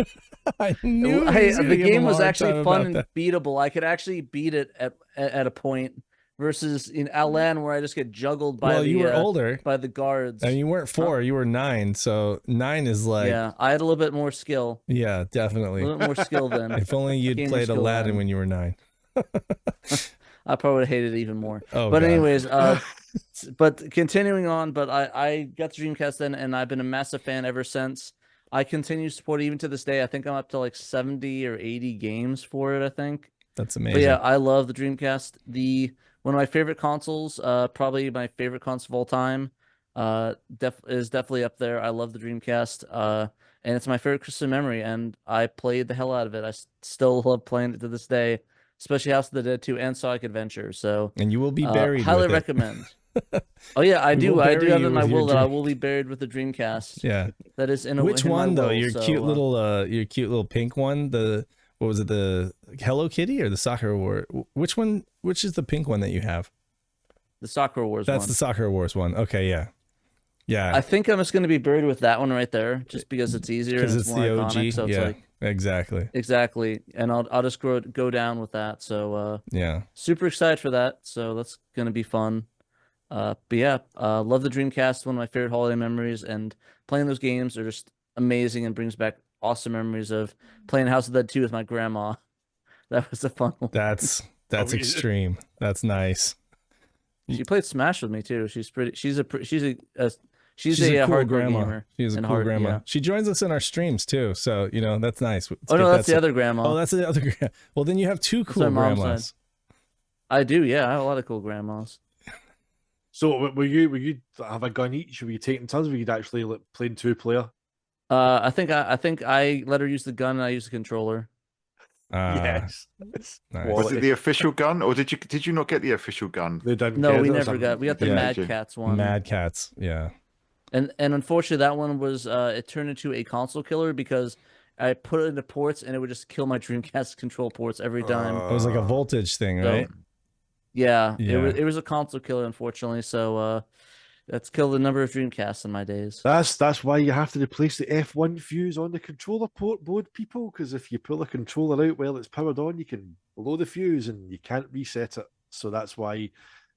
Speaker 2: I knew
Speaker 1: Hey, the game was actually fun and beatable. I could actually beat it at a point versus in Aladdin where I just get juggled by
Speaker 2: you were older
Speaker 1: by the guards.
Speaker 2: And you weren't 4, you were 9. So 9 is like,
Speaker 1: yeah, I had a little bit more skill.
Speaker 2: Yeah, definitely.
Speaker 1: A little bit more skill then.
Speaker 2: If only you'd played Aladdin when you were 9.
Speaker 1: I probably would have hated it even more.
Speaker 2: Oh,
Speaker 1: but
Speaker 2: God.
Speaker 1: anyways, but continuing on, but I got the Dreamcast then, and I've been a massive fan ever since. I continue to support it even to this day. I think I'm up to like 70 or 80 games for it, I think.
Speaker 2: That's amazing.
Speaker 1: But yeah, I love the Dreamcast. One of my favorite consoles, probably my favorite console of all time, is definitely up there. I love the Dreamcast, and it's my favorite Christmas memory, and I played the hell out of it. I still love playing it to this day, especially House of the Dead 2 and Sonic Adventure. So,
Speaker 2: and you will be buried.
Speaker 1: Highly
Speaker 2: with
Speaker 1: recommend. Oh yeah, I do have it in my will that I
Speaker 2: dream.
Speaker 1: will be buried with the Dreamcast.
Speaker 2: Yeah,
Speaker 1: that is in a
Speaker 2: which
Speaker 1: in
Speaker 2: one
Speaker 1: my
Speaker 2: though?
Speaker 1: will,
Speaker 2: Your
Speaker 1: so,
Speaker 2: cute little pink one. What was it? The Hello Kitty or the Soccer War? Which one? Which is the pink one that you have?
Speaker 1: The Soccer Wars.
Speaker 2: That's the Soccer Wars one. Okay, yeah, yeah.
Speaker 1: I think I'm just going to be buried with that one right there, just because it's easier and it's more
Speaker 2: the
Speaker 1: iconic.
Speaker 2: OG.
Speaker 1: So it's like
Speaker 2: exactly,
Speaker 1: and I'll just go down with that. So
Speaker 2: yeah,
Speaker 1: super excited for that. So that's going to be fun. But yeah, love the Dreamcast. One of my favorite holiday memories, and playing those games are just amazing and brings back awesome memories of playing House of the Dead 2 with my grandma. That was a fun one.
Speaker 2: That's extreme. That's nice.
Speaker 1: She played Smash with me too. She's pretty. She's a cool
Speaker 2: grandma.
Speaker 1: Gamer.
Speaker 2: She's a cool grandma. Yeah. She joins us in our streams too. So that's nice.
Speaker 1: That's the other grandma.
Speaker 2: Oh, that's the other grandma. Well, then you have 2 cool grandmas.
Speaker 1: I do. Yeah, I have a lot of cool grandmas.
Speaker 5: So were you have a gun each? Were you taking turns? Were you actually like, playing 2-player?
Speaker 1: I think I let her use the gun and I use the controller.
Speaker 5: Yes.
Speaker 2: Nice.
Speaker 4: Was it the official gun, or did you not get the official gun?
Speaker 5: They didn't.
Speaker 1: No, we never got. We got the Mad Cats one.
Speaker 2: Mad Cats, yeah.
Speaker 1: And unfortunately, that one was it turned into a console killer because I put it into ports and it would just kill my Dreamcast control ports every time.
Speaker 2: It was like a voltage thing, right?
Speaker 1: Yeah, it was a console killer, unfortunately. So that's killed a number of Dreamcasts in my days.
Speaker 5: That's why you have to replace the F1 fuse on the controller board, people. Because if you pull the controller out while it's powered on, you can blow the fuse and you can't reset it. So that's why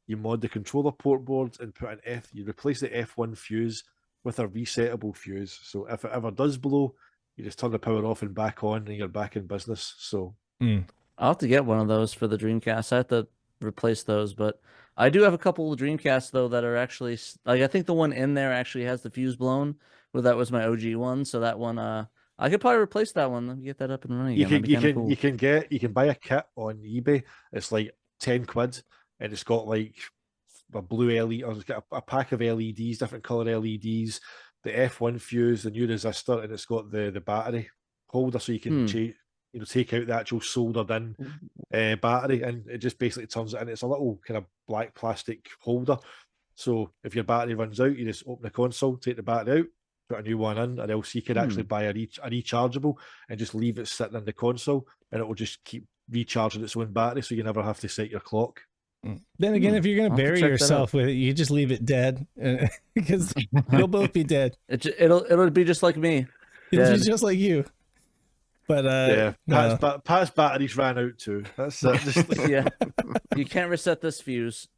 Speaker 5: you mod the controller port board and put an you replace the F1 fuse with a resettable fuse. So if it ever does blow, you just turn the power off and back on, and you're back in business. So
Speaker 1: I'll have to get one of those for the Dreamcast. I have to replace those, but I do have a couple of Dreamcasts though that are actually like I think the one in there actually has the fuse blown. Well, that was my OG one, so that one I could probably replace that one. Let me get that up and running.
Speaker 5: You can buy a kit on eBay. It's like 10 quid, and it's got like a blue LED, or it's got a pack of LEDs, different color LEDs, the F1 fuse, the new resistor, and it's got the battery holder, so you can take out the actual soldered in battery, and it just basically turns it in. It's a little kind of black plastic holder. So if your battery runs out, you just open the console, take the battery out, put a new one in, or else you could actually buy a rechargeable and just leave it sitting in the console, and it will just keep recharging its own battery, so you never have to set your clock.
Speaker 2: Then again, if you're going to bury yourself with it, you just leave it dead, because you'll both be dead.
Speaker 1: It'll be just like me.
Speaker 2: It'll be just like you. But
Speaker 5: Pat's batteries ran out too. That's
Speaker 1: yeah. You can't reset this fuse.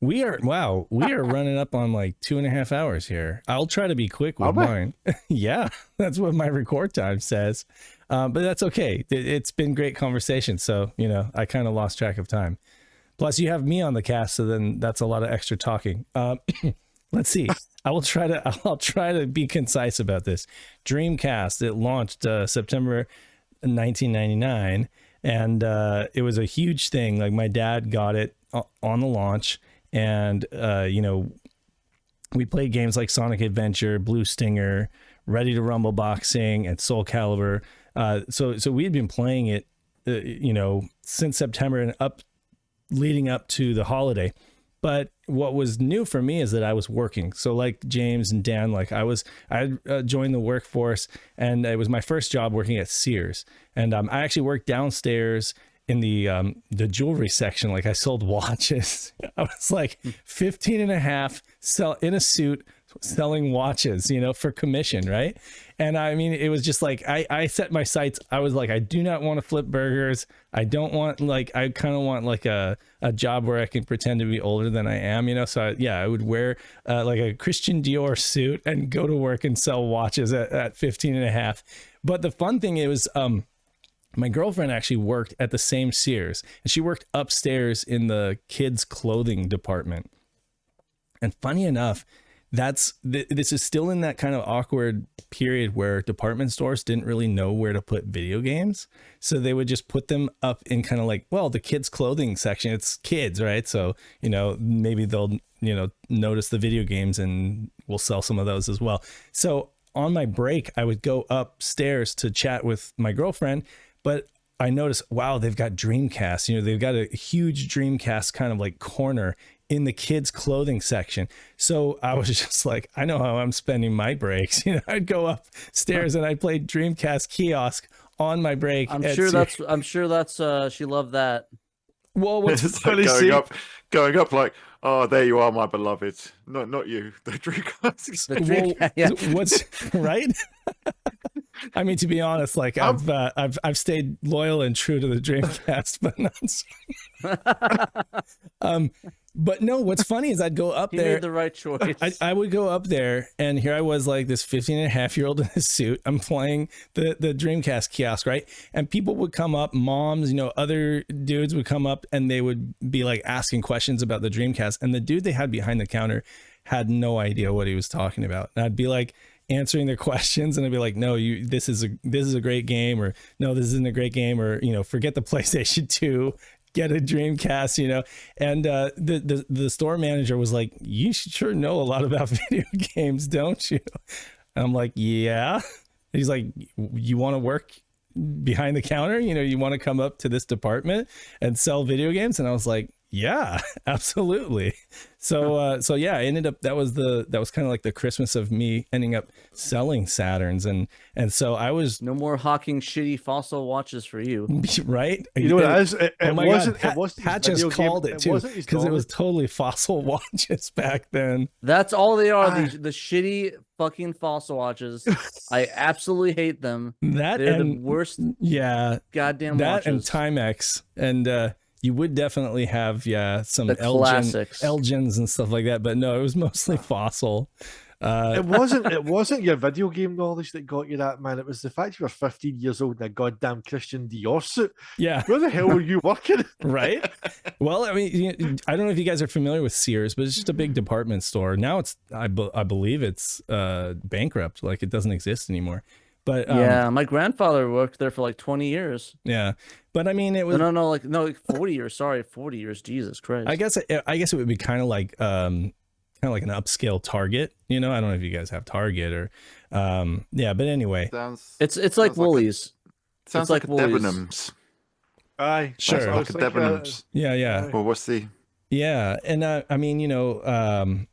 Speaker 2: We are running up on like 2.5 hours here. I'll try to be quick with mine. Yeah, that's what my record time says. But that's okay. It's been great conversation. So, I kind of lost track of time. Plus you have me on the cast, so then that's a lot of extra talking. Let's see. I'll try to be concise about this. Dreamcast, it launched September 1999, and it was a huge thing. Like my dad got it on the launch, and we played games like Sonic Adventure, Blue Stinger, Ready to Rumble Boxing, and Soul Calibur. So we had been playing it, since September and leading up to the holiday. But what was new for me is that I was working. So like James and Dan, like I joined the workforce, and it was my first job working at Sears. And I actually worked downstairs in the jewelry section, like I sold watches. I was like 15 and a half in a suit selling watches, you know, for commission, right? And I mean, it was just like I set my sights. I was like, I do not want to flip burgers. I don't want, like, I kind of want like a job where I can pretend to be older than I am, you know. So I would wear like a Christian Dior suit and go to work and sell watches at 15 and a half. But the fun thing, it was my girlfriend actually worked at the same Sears, and she worked upstairs in the kids clothing department. And funny enough, this is still in that kind of awkward period where department stores didn't really know where to put video games. So they would just put them up in kind of like, well, the kids clothing section, it's kids, right? So, you know, maybe they'll, you know, notice the video games and we'll sell some of those as well. So on my break, I would go upstairs to chat with my girlfriend, but I noticed, wow, they've got Dreamcast, you know, they've got a huge Dreamcast kind of like corner in the kids clothing section. So I was just like, I know how I'm spending my breaks. You know, I'd go upstairs and I'd play Dreamcast kiosk on my break.
Speaker 1: I'm sure that's she loved that.
Speaker 2: Well, what's
Speaker 4: funny, going up like, oh, there you are, my beloved. Not you, the Dreamcast.
Speaker 1: The Dreamcast, yeah.
Speaker 2: What's right? I mean, to be honest, like I've stayed loyal and true to the Dreamcast, but not. But no, what's funny is I'd go up there.
Speaker 1: You made the right choice.
Speaker 2: I would go up there, and here I was, like this 15-and-a-half-year-old in a suit. I'm playing the Dreamcast kiosk, right? And people would come up, moms, you know, other dudes would come up, and they would be like asking questions about the Dreamcast. And the dude they had behind the counter had no idea what he was talking about. And I'd be like answering their questions, and I'd be like, no, this is a great game, or no, this isn't a great game, or, you know, forget the PlayStation 2. Get a Dreamcast, you know. And the store manager was like, you sure know a lot about video games, don't you? And I'm like, yeah. And he's like, you want to work behind the counter? You know, you want to come up to this department and sell video games? And I was like, yeah, absolutely. So yeah, I ended up, that was kind of like the Christmas of me ending up selling Saturns, and so I was
Speaker 1: no more hawking shitty fossil watches for you,
Speaker 2: right?
Speaker 5: You know what it is? It wasn't.
Speaker 2: Pat just called it too, because it was totally fossil watches back then.
Speaker 1: That's all they are. The shitty fucking fossil watches. I absolutely hate them. They're the worst.
Speaker 2: Yeah,
Speaker 1: goddamn
Speaker 2: that
Speaker 1: watches.
Speaker 2: And Timex and. You would definitely have, some Elgins and stuff like that, but no, it was mostly fossil.
Speaker 5: It wasn't your video game knowledge that got you that, man. It was the fact you were 15 years old in a goddamn Christian Dior suit.
Speaker 2: Yeah.
Speaker 5: Where the hell were you working?
Speaker 2: Right? Well, I mean, I don't know if you guys are familiar with Sears, but it's just a big department store. Now it's, I believe it's bankrupt. Like, it doesn't exist anymore. But
Speaker 1: yeah, my grandfather worked there for like 20 years.
Speaker 2: Yeah, but I mean, it was
Speaker 1: like 40 years. Sorry, 40 years. Jesus Christ.
Speaker 2: I guess it would be kind of like an upscale Target. You know, I don't know if you guys have Target or yeah, but anyway,
Speaker 1: it's like Woolies.
Speaker 4: Sounds like Debenhams.
Speaker 5: Aye,
Speaker 2: sure.
Speaker 4: Like a Debenhams.
Speaker 2: Yeah.
Speaker 4: Well, what's the?
Speaker 2: Yeah, and I mean, you know,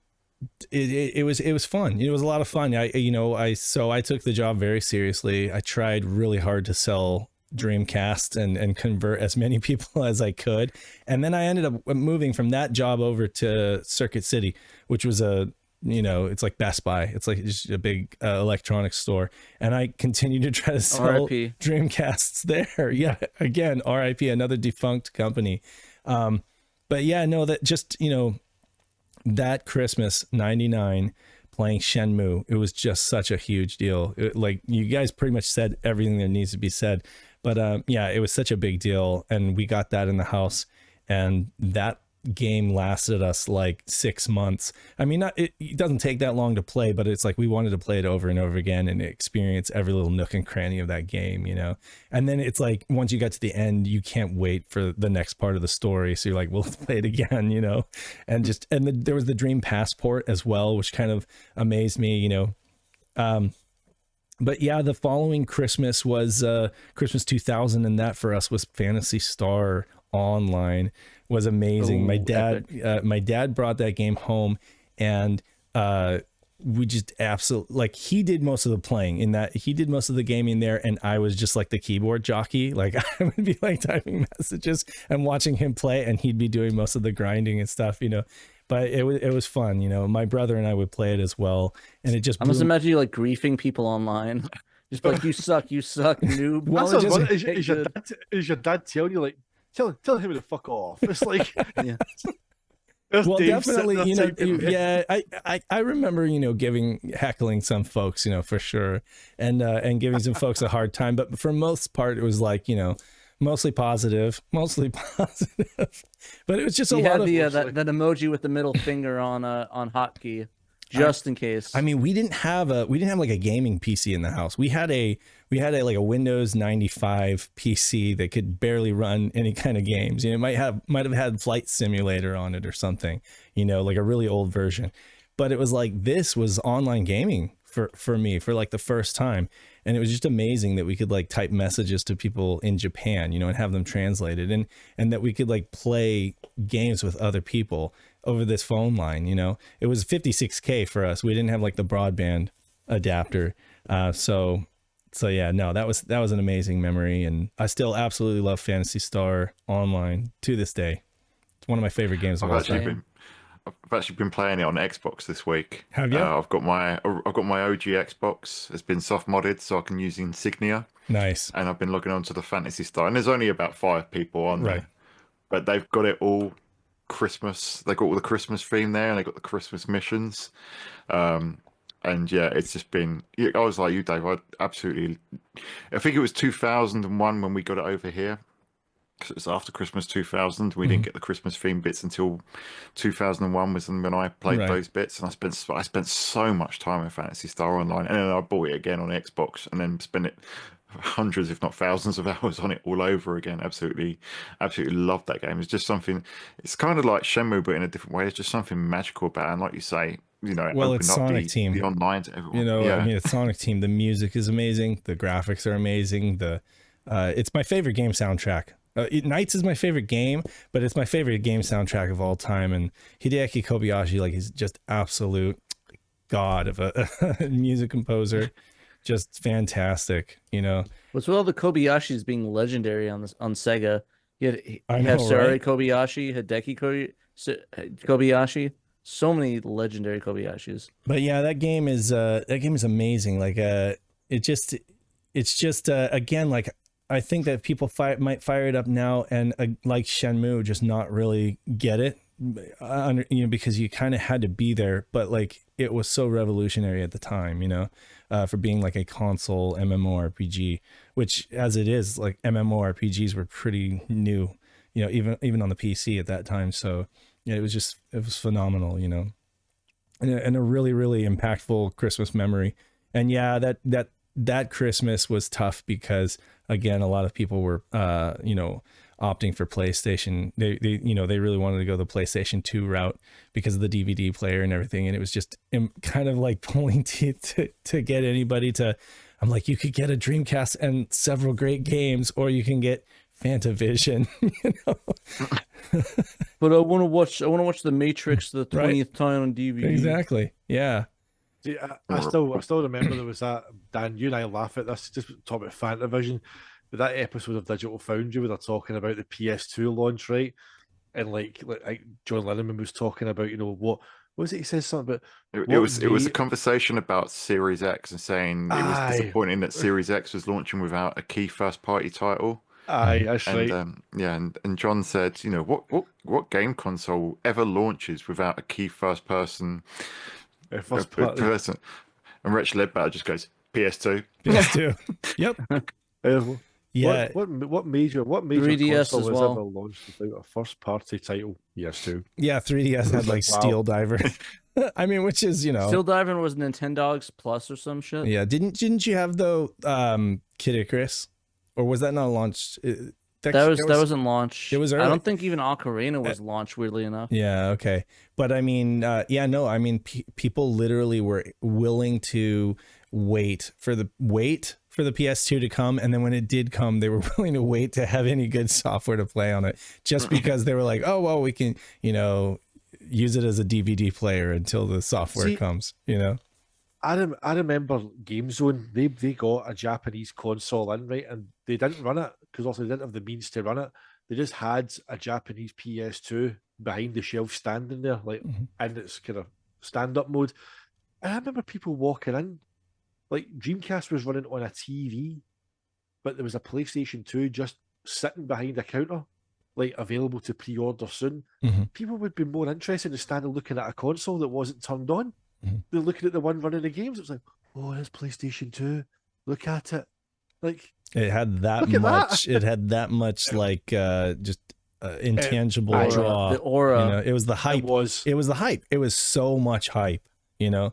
Speaker 2: it was fun. It was a lot of fun. I took the job very seriously. I tried really hard to sell Dreamcast and convert as many people as I could. And then I ended up moving from that job over to Circuit City, which was it's like Best Buy. It's like just a big electronics store. And I continued to try to sell Dreamcasts there. Yeah. Again, RIP, another defunct company. But yeah, no, that just, you know, that Christmas 99 playing Shenmue, it was just such a huge deal. Like, you guys pretty much said everything that needs to be said, but yeah, it was such a big deal, and we got that in the house, and that game lasted us like 6 months. I mean, it doesn't take that long to play, but it's like we wanted to play it over and over again and experience every little nook and cranny of that game, you know. And then it's like once you got to the end, you can't wait for the next part of the story, so you're like, well, let's play it again, you know. And there was the Dream Passport as well, which kind of amazed me, you know. But yeah, the following Christmas was Christmas 2000, and that for us was Phantasy Star Online. Was amazing. My dad brought that game home, and we just absolutely, like, he did most of the playing in that, he did most of the gaming there, and I was just like the keyboard jockey. Like, I would be like typing messages and watching him play, and he'd be doing most of the grinding and stuff, you know. But it was fun, you know. My brother and I would play it as well, and it just
Speaker 1: I must imagine you like griefing people online. Just like, you suck, noob.
Speaker 5: Well, is your dad telling you, like, tell him to fuck off? It's like,
Speaker 1: yeah.
Speaker 2: Well, Dave, definitely, you know, yeah, I remember, you know, heckling some folks, you know, for sure, and giving some folks a hard time, but for most part, it was like, you know, mostly positive, but it was just a lot of
Speaker 1: that emoji with the middle finger on hotkey, just in case.
Speaker 2: I mean, we didn't have like a gaming PC in the house. We had like a Windows 95 PC that could barely run any kind of games. You know, it might have had Flight Simulator on it or something, you know, like a really old version. But it was like, this was online gaming for me for like the first time. And it was just amazing that we could like type messages to people in Japan, you know, and have them translated, and that we could like play games with other people over this phone line. You know, it was 56K for us. We didn't have like the broadband adapter. So yeah, no, that was an amazing memory. And I still absolutely love Phantasy Star Online to this day. It's one of my favorite games of all time.
Speaker 4: I've actually been playing it on Xbox this week.
Speaker 2: Have you?
Speaker 4: I've got my OG Xbox. It's been soft modded, so I can use Insignia.
Speaker 2: Nice.
Speaker 4: And I've been logging onto the Phantasy Star, and there's only about 5 people on there, but they've got it all Christmas. They got all the Christmas theme there, and they got the Christmas missions. And yeah, it's just been. I was like you, Dave. I think it was 2001 when we got it over here. It was after Christmas 2000. We didn't get the Christmas theme bits until 2001 was when I played those bits, and I spent so much time in Phantasy Star Online, and then I bought it again on Xbox, and then spent it hundreds, if not thousands, of hours on it all over again. Absolutely love that game. It's just something. It's kind of like Shenmue, but in a different way. It's just something magical about it. And like you say, you know,
Speaker 2: well, it's Sonic Team.
Speaker 4: The online to everyone.
Speaker 2: You know, I mean, it's Sonic Team. The music is amazing. The graphics are amazing. It's my favorite game soundtrack. Nights is my favorite game, but it's my favorite game soundtrack of all time. And Hideaki Kobayashi, like, he's just absolute god of a music composer. Just fantastic, you know.
Speaker 1: What's with all the Kobayashis being legendary on Sega? You have Sarai Kobayashi, Hideki Kobayashi. So many legendary Kobayashis.
Speaker 2: But yeah, that game is amazing. Like, it's just again, like, I think that people might fire it up now and like Shenmue, just not really get it, you know, because you kind of had to be there, but like it was so revolutionary at the time, you know, for being like a console MMORPG, which as it is, like MMORPGs were pretty new, you know, even on the PC at that time. So yeah, it was phenomenal, you know, and a really, really impactful Christmas memory. And yeah, that Christmas was tough because, again, a lot of people were, you know, opting for PlayStation. They you know, they really wanted to go the PlayStation 2 route because of the DVD player and everything. And it was just kind of like pulling teeth to get anybody to. I'm like, you could get a Dreamcast and several great games, or you can get Fantavision, you know.
Speaker 1: But I want to watch The Matrix the 20th time on DVD.
Speaker 2: Exactly. Yeah.
Speaker 5: See, I still remember there was that, Dan, you and I laugh at this, just talk about Fantavision, but that episode of Digital Foundry where they're talking about the PS2 launch, right? And like John Lennon was talking about, you know, what was it? He says something about
Speaker 4: it was a conversation about Series X and saying it was disappointing that Series X was launching without a key first party title.
Speaker 5: That's right.
Speaker 4: And John said, you know, what game console ever launches without a key first person? Person. And Rich Ledbetter just goes PS2.
Speaker 2: PS2. Yep. Yeah.
Speaker 5: What major
Speaker 1: 3DS
Speaker 5: console
Speaker 1: as
Speaker 5: was
Speaker 1: well.
Speaker 5: ever launched without a first party title? PS2.
Speaker 2: Yeah, 3DS had like Steel Diver. I mean, which is, you know,
Speaker 1: Steel Diver was Nintendogs Plus or some shit.
Speaker 2: Yeah. Didn't you have though Kid Icarus, or was that not launched?
Speaker 1: That wasn't launched.
Speaker 2: It was early.
Speaker 1: I don't think even Ocarina was launched, weirdly enough.
Speaker 2: Yeah, okay. But I mean, people literally were willing to wait for the PS2 to come, and then when it did come, they were willing to wait to have any good software to play on it, just because they were like, oh well, we can, you know, use it as a DVD player until the software comes, you know.
Speaker 5: I remember GameZone. They got a Japanese console in, right, and they didn't run it because also they didn't have the means to run it. They just had a Japanese PS2 behind the shelf standing there, like in its kind of stand-up mode. And I remember people walking in, like Dreamcast was running on a TV, but there was a PlayStation 2 just sitting behind a counter, like available to pre-order soon. People would be more interested in standing looking at a console that wasn't turned on. They're looking at the one running the games. It's like, oh, there's PlayStation 2. Look at it. Like
Speaker 2: it had that much. It had that much like just intangible draw.
Speaker 1: The aura.
Speaker 2: You know, it was the hype. It was the hype. It was so much hype. You know,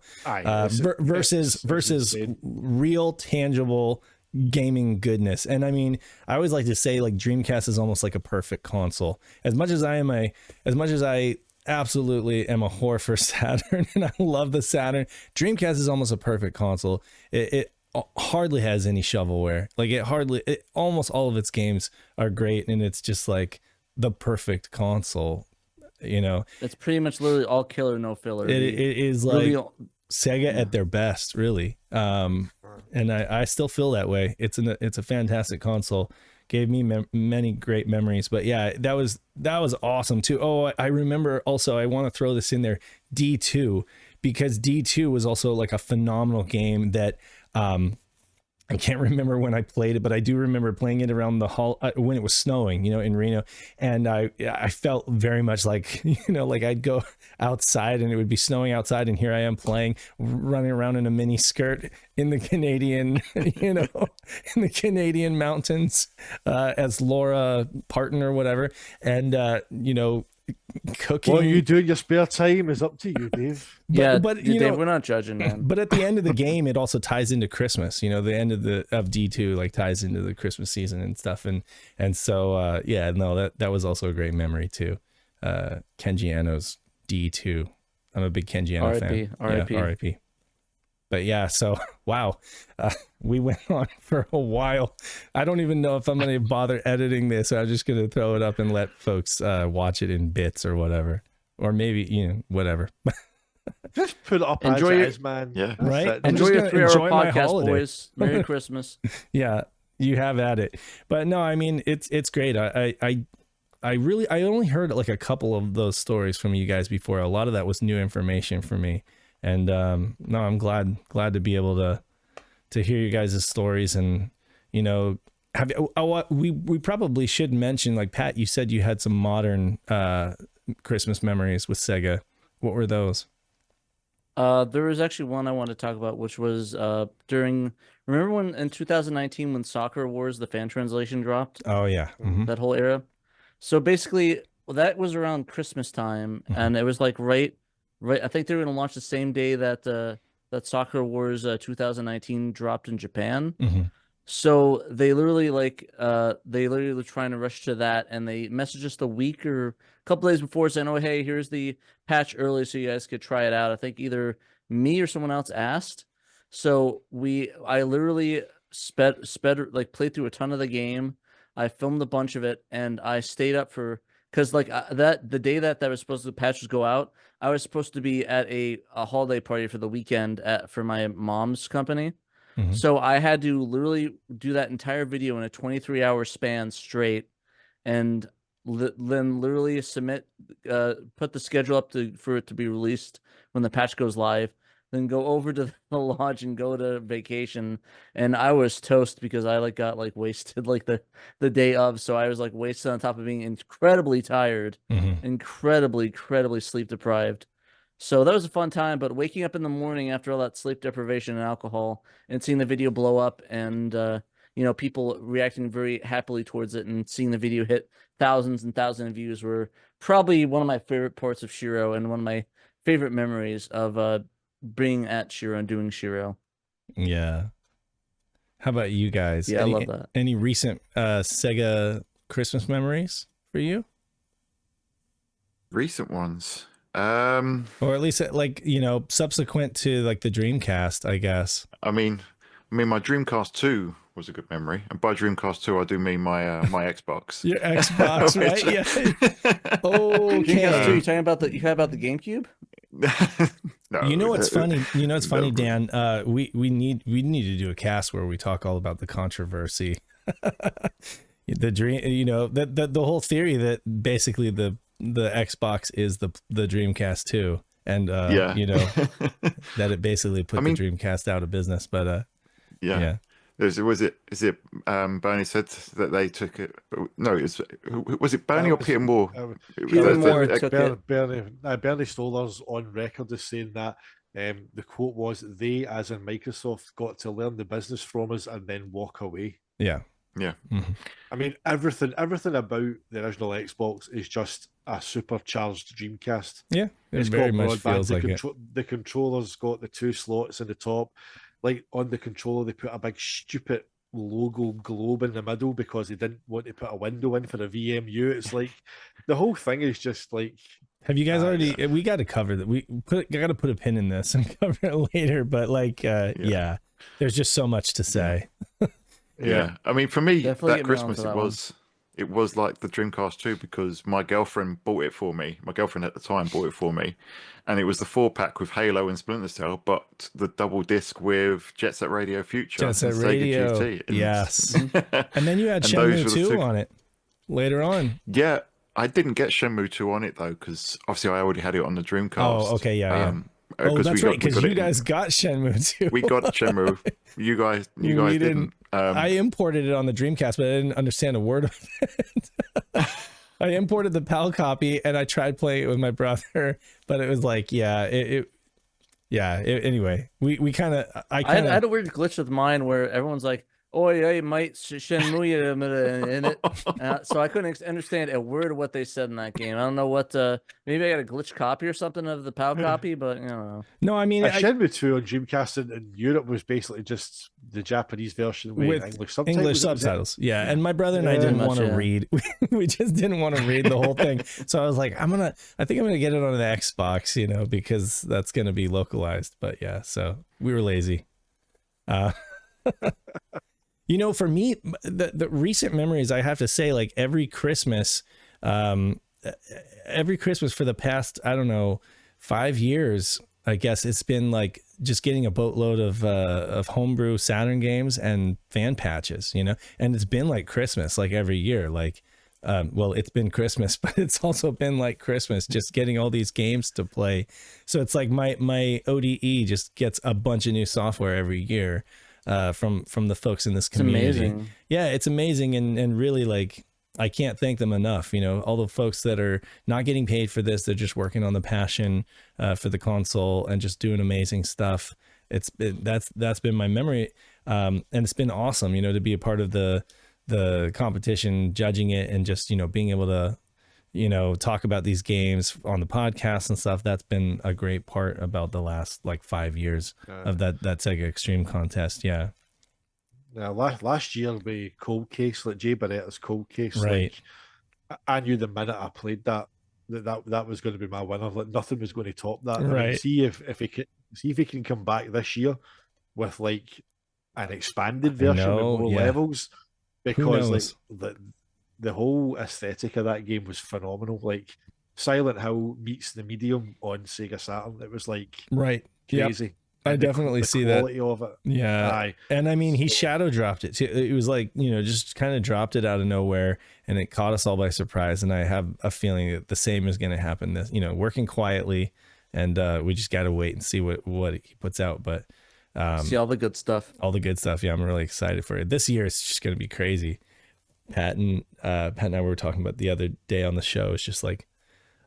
Speaker 2: versus real tangible gaming goodness. And I mean, I always like to say like Dreamcast is almost like a perfect console. As much as I absolutely am a whore for Saturn and I love the Saturn, Dreamcast is almost a perfect console. It hardly has any shovelware. Like almost all of its games are great, and it's just like the perfect console. You know, it's
Speaker 1: pretty much literally all killer, no filler.
Speaker 2: It is like really, Sega at their best, really. And I still feel that way. It's a fantastic console. Gave me many great memories. But yeah, that was awesome too. Oh, I remember also, I want to throw this in there, D2, because D2 was also like a phenomenal game that I can't remember when I played it, but I do remember playing it around the hall when it was snowing, you know, in Reno. And I felt very much like, you know, like I'd go outside and it would be snowing outside, and here I am playing, running around in a mini skirt in the Canadian, you know, in the Canadian mountains as Laura Parton or whatever. And, you know, cooking.
Speaker 5: What you do in your spare time is up to you, Dave.
Speaker 1: But you Dave, we're not judging, man.
Speaker 2: But at the end of the game, it also ties into Christmas. You know, the end of D2 like ties into the Christmas season and stuff. And so yeah, no, that was also a great memory too. Kenji Ano's D2. I'm a big Kenji Ano fan.
Speaker 1: R.I.P.
Speaker 2: Yeah, R.I.P. But yeah, so wow, we went on for a while. I don't even know if I'm going to bother editing this. I'm just going to throw it up and let folks watch it in bits or whatever, or maybe, you know, whatever.
Speaker 5: Just put it up. Enjoy it, man.
Speaker 4: Yeah,
Speaker 2: right.
Speaker 1: Enjoy your 3-hour podcast, boys. Merry Christmas.
Speaker 2: Yeah, you have at it. But no, I mean, it's great. I only heard like a couple of those stories from you guys before. A lot of that was new information for me. And no, I'm glad to be able to hear you guys' stories. And you know, we probably should mention, like, Pat, you said you had some modern Christmas memories with Sega. What were those?
Speaker 1: There was actually one I wanted to talk about, which was remember when in 2019 when Soccer Wars, the fan translation dropped?
Speaker 2: Oh yeah,
Speaker 1: that whole era. So basically, that was around Christmas time, and it was like right. I think they were going to launch the same day that that Soccer Wars 2019 dropped in Japan. So they literally were trying to rush to that, and they messaged us a week or a couple days before saying, "Oh, hey, here's the patch early, so you guys could try it out." I think either me or someone else asked. So I literally played through a ton of the game. I filmed a bunch of it, and I stayed up for. Because like the day that was supposed to the patches go out, I was supposed to be at a holiday party for the weekend for my mom's company. So I had to literally do that entire video in a 23-hour span straight, and then literally put the schedule up for it to be released when the patch goes live. Then go over to the lodge and go to vacation, and I was toast because I got wasted the day of, so I was wasted on top of being incredibly tired, incredibly sleep deprived. So that was a fun time. But waking up in the morning after all that sleep deprivation and alcohol, and seeing the video blow up, and you know, people reacting very happily towards it, and seeing the video hit thousands and thousands of views were probably one of my favorite parts of SHIRO, and one of my favorite memories of being at SHIRO and doing SHIRO.
Speaker 2: Yeah. How about you guys?
Speaker 1: Yeah, I love that.
Speaker 2: Any recent Sega Christmas memories for you?
Speaker 4: Recent ones,
Speaker 2: or at least you know, subsequent to the Dreamcast, I guess.
Speaker 4: I mean, my Dreamcast 2 was a good memory, and by Dreamcast 2, I do mean my my Xbox.
Speaker 2: Your Xbox, right? Yeah. Oh,
Speaker 1: Dreamcast 2. You talking about the GameCube?
Speaker 4: No,
Speaker 2: you know what's funny? You know what's funny,
Speaker 4: no.
Speaker 2: Dan? We need to do a cast where we talk all about the controversy. The dream, you know, the whole theory that basically the Xbox is the Dreamcast too, and you know, that it basically put the Dreamcast out of business. But yeah.
Speaker 4: Is it Bernie said that they took it? No, was it Bernie or Peter Moore?
Speaker 1: Peter Moore took it.
Speaker 5: Bernie Stoller's on record as saying that the quote was, "They, as in Microsoft, got to learn the business from us and then walk away."
Speaker 2: Yeah.
Speaker 4: Mm-hmm.
Speaker 5: I mean, everything about the original Xbox is just a supercharged Dreamcast.
Speaker 2: Yeah, it very much feels like it.
Speaker 5: The controller's got the 2 slots in the top. Like on the controller, they put a big stupid logo globe in the middle because they didn't want to put a window in for a VMU. It's like the whole thing is just like.
Speaker 2: Have you guys already? Yeah. We got to cover that. We got to put a pin in this and cover it later. But like, yeah, there's just so much to say.
Speaker 4: Yeah, I mean, for me, that Christmas it was like the Dreamcast 2 because my girlfriend bought it for me. My girlfriend at the time bought it for me, and it was the 4-pack with Halo and Splinter Cell, but the double disc with Jet Set Radio Future,
Speaker 2: Jet Set Radio,
Speaker 4: Sega GT,
Speaker 2: yes. And then you had Shenmue 2 on it later on.
Speaker 4: Yeah, I didn't get Shenmue 2 on it though because obviously I already had it on the Dreamcast.
Speaker 2: Oh, okay, yeah. Oh, that's right, because you guys got Shenmue 2.
Speaker 4: We got Shenmue. You guys didn't.
Speaker 2: I imported it on the Dreamcast, but I didn't understand a word of it. I imported the PAL copy and I tried playing it with my brother, but it was like, anyway, we kind of, I
Speaker 1: had a weird glitch with mine where everyone's like, "Oh yeah, might Shenmue in it," so I couldn't understand a word of what they said in that game. I don't know what. Maybe I got a glitch copy or something of the PAL copy, but you know.
Speaker 2: No, I mean,
Speaker 5: Shenmue 2 on Dreamcast in Europe was basically just the Japanese version with English
Speaker 2: subtitles. Yeah, and my brother and I didn't want to read. We just didn't want to read the whole thing. So I was like, I think I'm gonna get it on the Xbox, you know, because that's gonna be localized. But yeah, so we were lazy. You know, for me, the recent memories, I have to say, like every Christmas for the past, I don't know, 5 years, I guess it's been like just getting a boatload of homebrew Saturn games and fan patches, you know, and it's been like Christmas, like every year, like, well, it's been Christmas, but it's also been like Christmas, just getting all these games to play. So it's like my ODE just gets a bunch of new software every year. From the folks in this community.
Speaker 1: It's amazing.
Speaker 2: Yeah, it's amazing, and really, like, I can't thank them enough. You know, all the folks that are not getting paid for this, they're just working on the passion for the console and just doing amazing stuff. That's been my memory, and it's been awesome, you know, to be a part of the competition, judging it, and just, you know, being able to, you know, talk about these games on the podcast and stuff. That's been a great part about the last like 5 years of that Sega Extreme contest. Yeah.
Speaker 5: Now last year we Cold Case, like Jay Baretta's Cold Case,
Speaker 2: right?
Speaker 5: Like, I knew the minute I played that was going to be my winner. Like nothing was going to top that.
Speaker 2: Right.
Speaker 5: I mean, see if he can come back this year with like an expanded version with more levels, because like the whole aesthetic of that game was phenomenal. Like Silent Hill meets the Medium on Sega Saturn. It was like crazy. Yep.
Speaker 2: I definitely see that.
Speaker 5: The quality of it.
Speaker 2: Yeah.
Speaker 5: Aye.
Speaker 2: And I mean, he shadow dropped it. It was like, you know, just kind of dropped it out of nowhere, and it caught us all by surprise. And I have a feeling that the same is going to happen. This, you know, working quietly, and we just got to wait and see what he puts out. But
Speaker 1: see all the good stuff.
Speaker 2: All the good stuff. Yeah, I'm really excited for it. This year it's just going to be crazy. Pat and I were talking about the other day on the show. It's just like,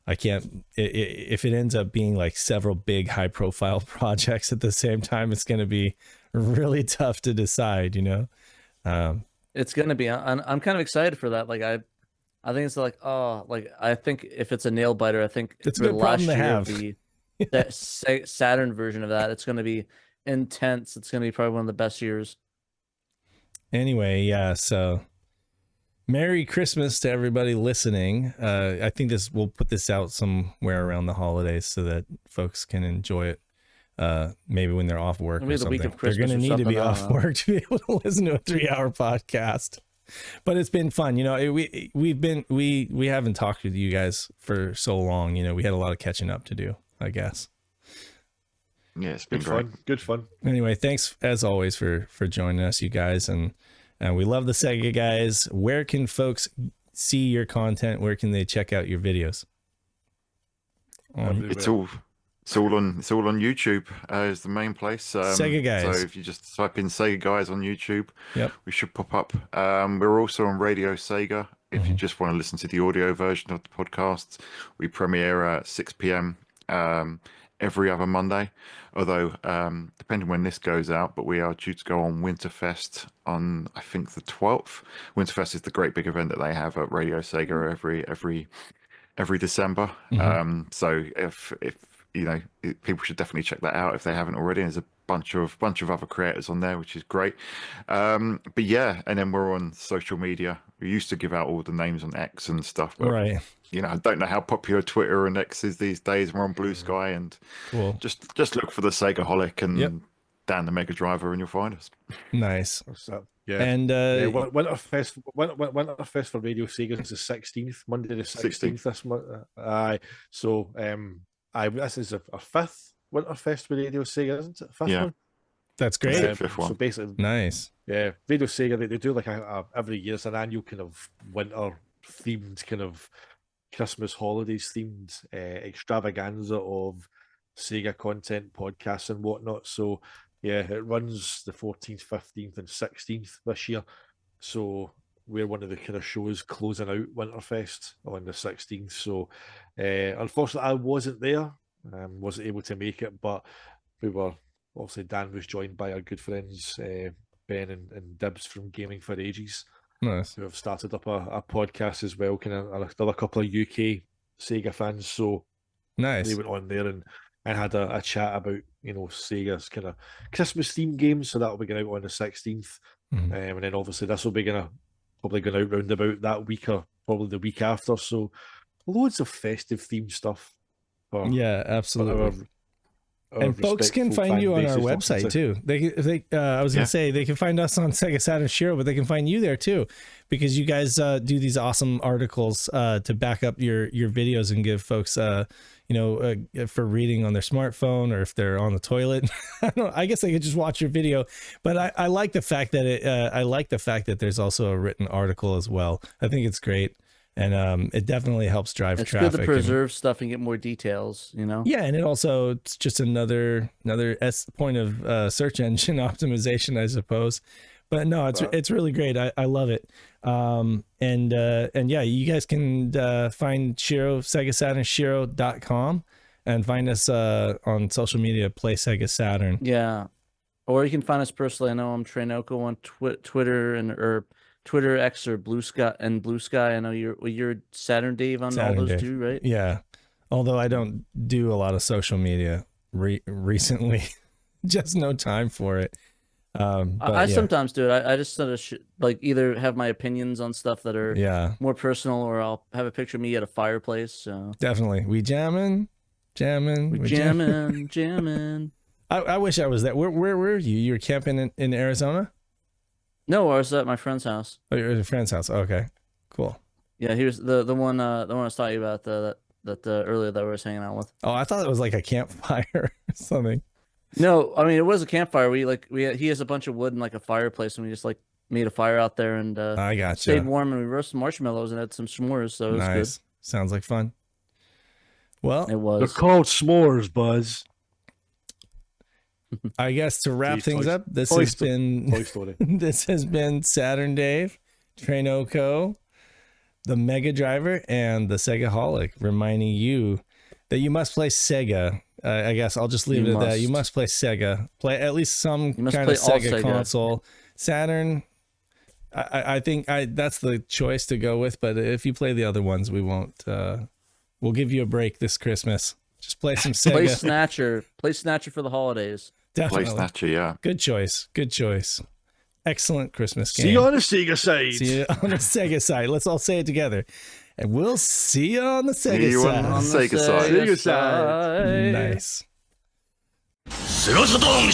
Speaker 2: I can't, if it ends up being like several big high profile projects at the same time, it's going to be really tough to decide, you know?
Speaker 1: It's going to be, I'm kind of excited for that. Like I think it's like, I think if it's a nail biter, I think
Speaker 2: it's a good problem to have.
Speaker 1: That Saturn version of that, it's going to be intense. It's going to be probably one of the best years.
Speaker 2: Anyway. Yeah. So, Merry Christmas to everybody listening. I think we'll put this out somewhere around the holidays so that folks can enjoy it. Maybe when they're off work or something. They're going to need to be off work to be able to listen to a 3-hour podcast. But it's been fun. You know, we haven't talked with you guys for so long. You know, we had a lot of catching up to do, I guess.
Speaker 4: Yeah, it's been great.
Speaker 5: Fun. Good fun.
Speaker 2: Anyway, thanks as always for joining us, you guys, and we love the Sega guys. Where can folks see your content? Where can they check out your videos?
Speaker 4: It's all on YouTube is the main place.
Speaker 2: SegaGuys.
Speaker 4: So if you just type in SegaGuys on YouTube,
Speaker 2: yep,
Speaker 4: we should pop up. We're also on Radio Sega. If you just want to listen to the audio version of the podcast, we premiere at 6 p.m. Every other Monday. Although, depending when this goes out, but we are due to go on Winterfest on, I think, the 12th. Winterfest is the great big event that they have at Radio Sega every December. So if you know, people should definitely check that out if they haven't already. There's a bunch of other creators on there, which is great. But yeah, and then we're on social media. We used to give out all the names on X and stuff, but
Speaker 2: right.
Speaker 4: You know, I don't know how popular Twitter and X is these days. We're on Blue Sky, and just look for the Segaholic and Dan the Mega Driver, and you'll find us.
Speaker 2: Nice.
Speaker 5: Yeah.
Speaker 2: And
Speaker 5: Winterfest for Radio Sega is the 16th, Monday the 16th this month. So this is our fifth Winterfest with Radio Sega, isn't it? Fifth one?
Speaker 2: That's great.
Speaker 4: Fifth one.
Speaker 5: So basically,
Speaker 2: nice.
Speaker 5: Yeah, Radio Sega, they do like every year. It's an annual kind of winter themed kind of Christmas holidays themed extravaganza of Sega content, podcasts and whatnot. So yeah, it runs the 14th, 15th and 16th this year. So we're one of the kind of shows closing out Winterfest on the 16th. So unfortunately I wasn't there, wasn't able to make it, but we were, obviously Dan was joined by our good friends Ben and Dibs from Gaming for Ages.
Speaker 2: Nice.
Speaker 5: Who have started up a podcast as well, kind of another couple of UK Sega fans. So
Speaker 2: nice.
Speaker 5: They went on there and had a chat about, you know, Sega's kind of Christmas themed games. So that'll be going out on the 16th. And then obviously this will be probably going out round about that week or probably the week after. So loads of festive themed stuff.
Speaker 2: Yeah, absolutely. And folks can find you on our website too. I was gonna say they can find us on Sega Saturn SHIRO, but they can find you there too, because you guys do these awesome articles to back up your videos and give folks for reading on their smartphone, or if they're on the toilet. I guess they could just watch your video. But I like the fact that there's also a written article as well. I think it's great. And it definitely helps drive traffic.
Speaker 1: It's good to preserve stuff and get more details, you know?
Speaker 2: Yeah, and it's just another point of search engine optimization, I suppose. But no, it's really great. I love it. And yeah, you guys can find SHIRO, SegaSaturnShiro.com, and find us on social media, Play Sega Saturn.
Speaker 1: Yeah. Or you can find us personally. I know I'm TraynoCo on Twitter or Twitter, X, or Blue Sky. I know you're SaturnDave on all those too, right?
Speaker 2: Yeah. Although I don't do a lot of social media recently, just no time for it. I sometimes do it. I just sort of either have my opinions on stuff that are more personal, or I'll have a picture of me at a fireplace. So definitely, we jamming. I wish I was that. Where were you? You were camping in Arizona?
Speaker 1: No, I was at my friend's house.
Speaker 2: Oh, you're at a friend's house. Okay, cool.
Speaker 1: Yeah, here's the one I was talking about that earlier that we were hanging out with.
Speaker 2: Oh, I thought it was like a campfire or something.
Speaker 1: No, I mean it was a campfire. He has a bunch of wood and like a fireplace, and we just made a fire out there and
Speaker 2: I gotcha.
Speaker 1: Stayed warm, and we roasted marshmallows and had some s'mores. So it was good.
Speaker 2: Sounds like fun. Well,
Speaker 1: it was.
Speaker 5: They're called s'mores, Buzz.
Speaker 2: I guess to wrap things up, this has been SaturnDave, TraynoCo, the Mega Driver, and the Segaholic, reminding you that you must play Sega. I guess I'll just leave it at that. You must play Sega. Play at least some kind of Sega console. Saturn, I think that's the choice to go with. But if you play the other ones, we won't. We'll give you a break this Christmas. Just play some Sega.
Speaker 1: Play Snatcher. Play Snatcher for the holidays.
Speaker 2: Definitely.
Speaker 4: Play Snatcher, yeah.
Speaker 2: Good choice. Excellent Christmas game.
Speaker 5: See you on the Sega side.
Speaker 2: See you on the Sega side. Let's all say it together. And we'll see you on the Sega side.
Speaker 4: On the Sega side.
Speaker 5: Sega side.
Speaker 2: Nice.
Speaker 6: Sega Saturn,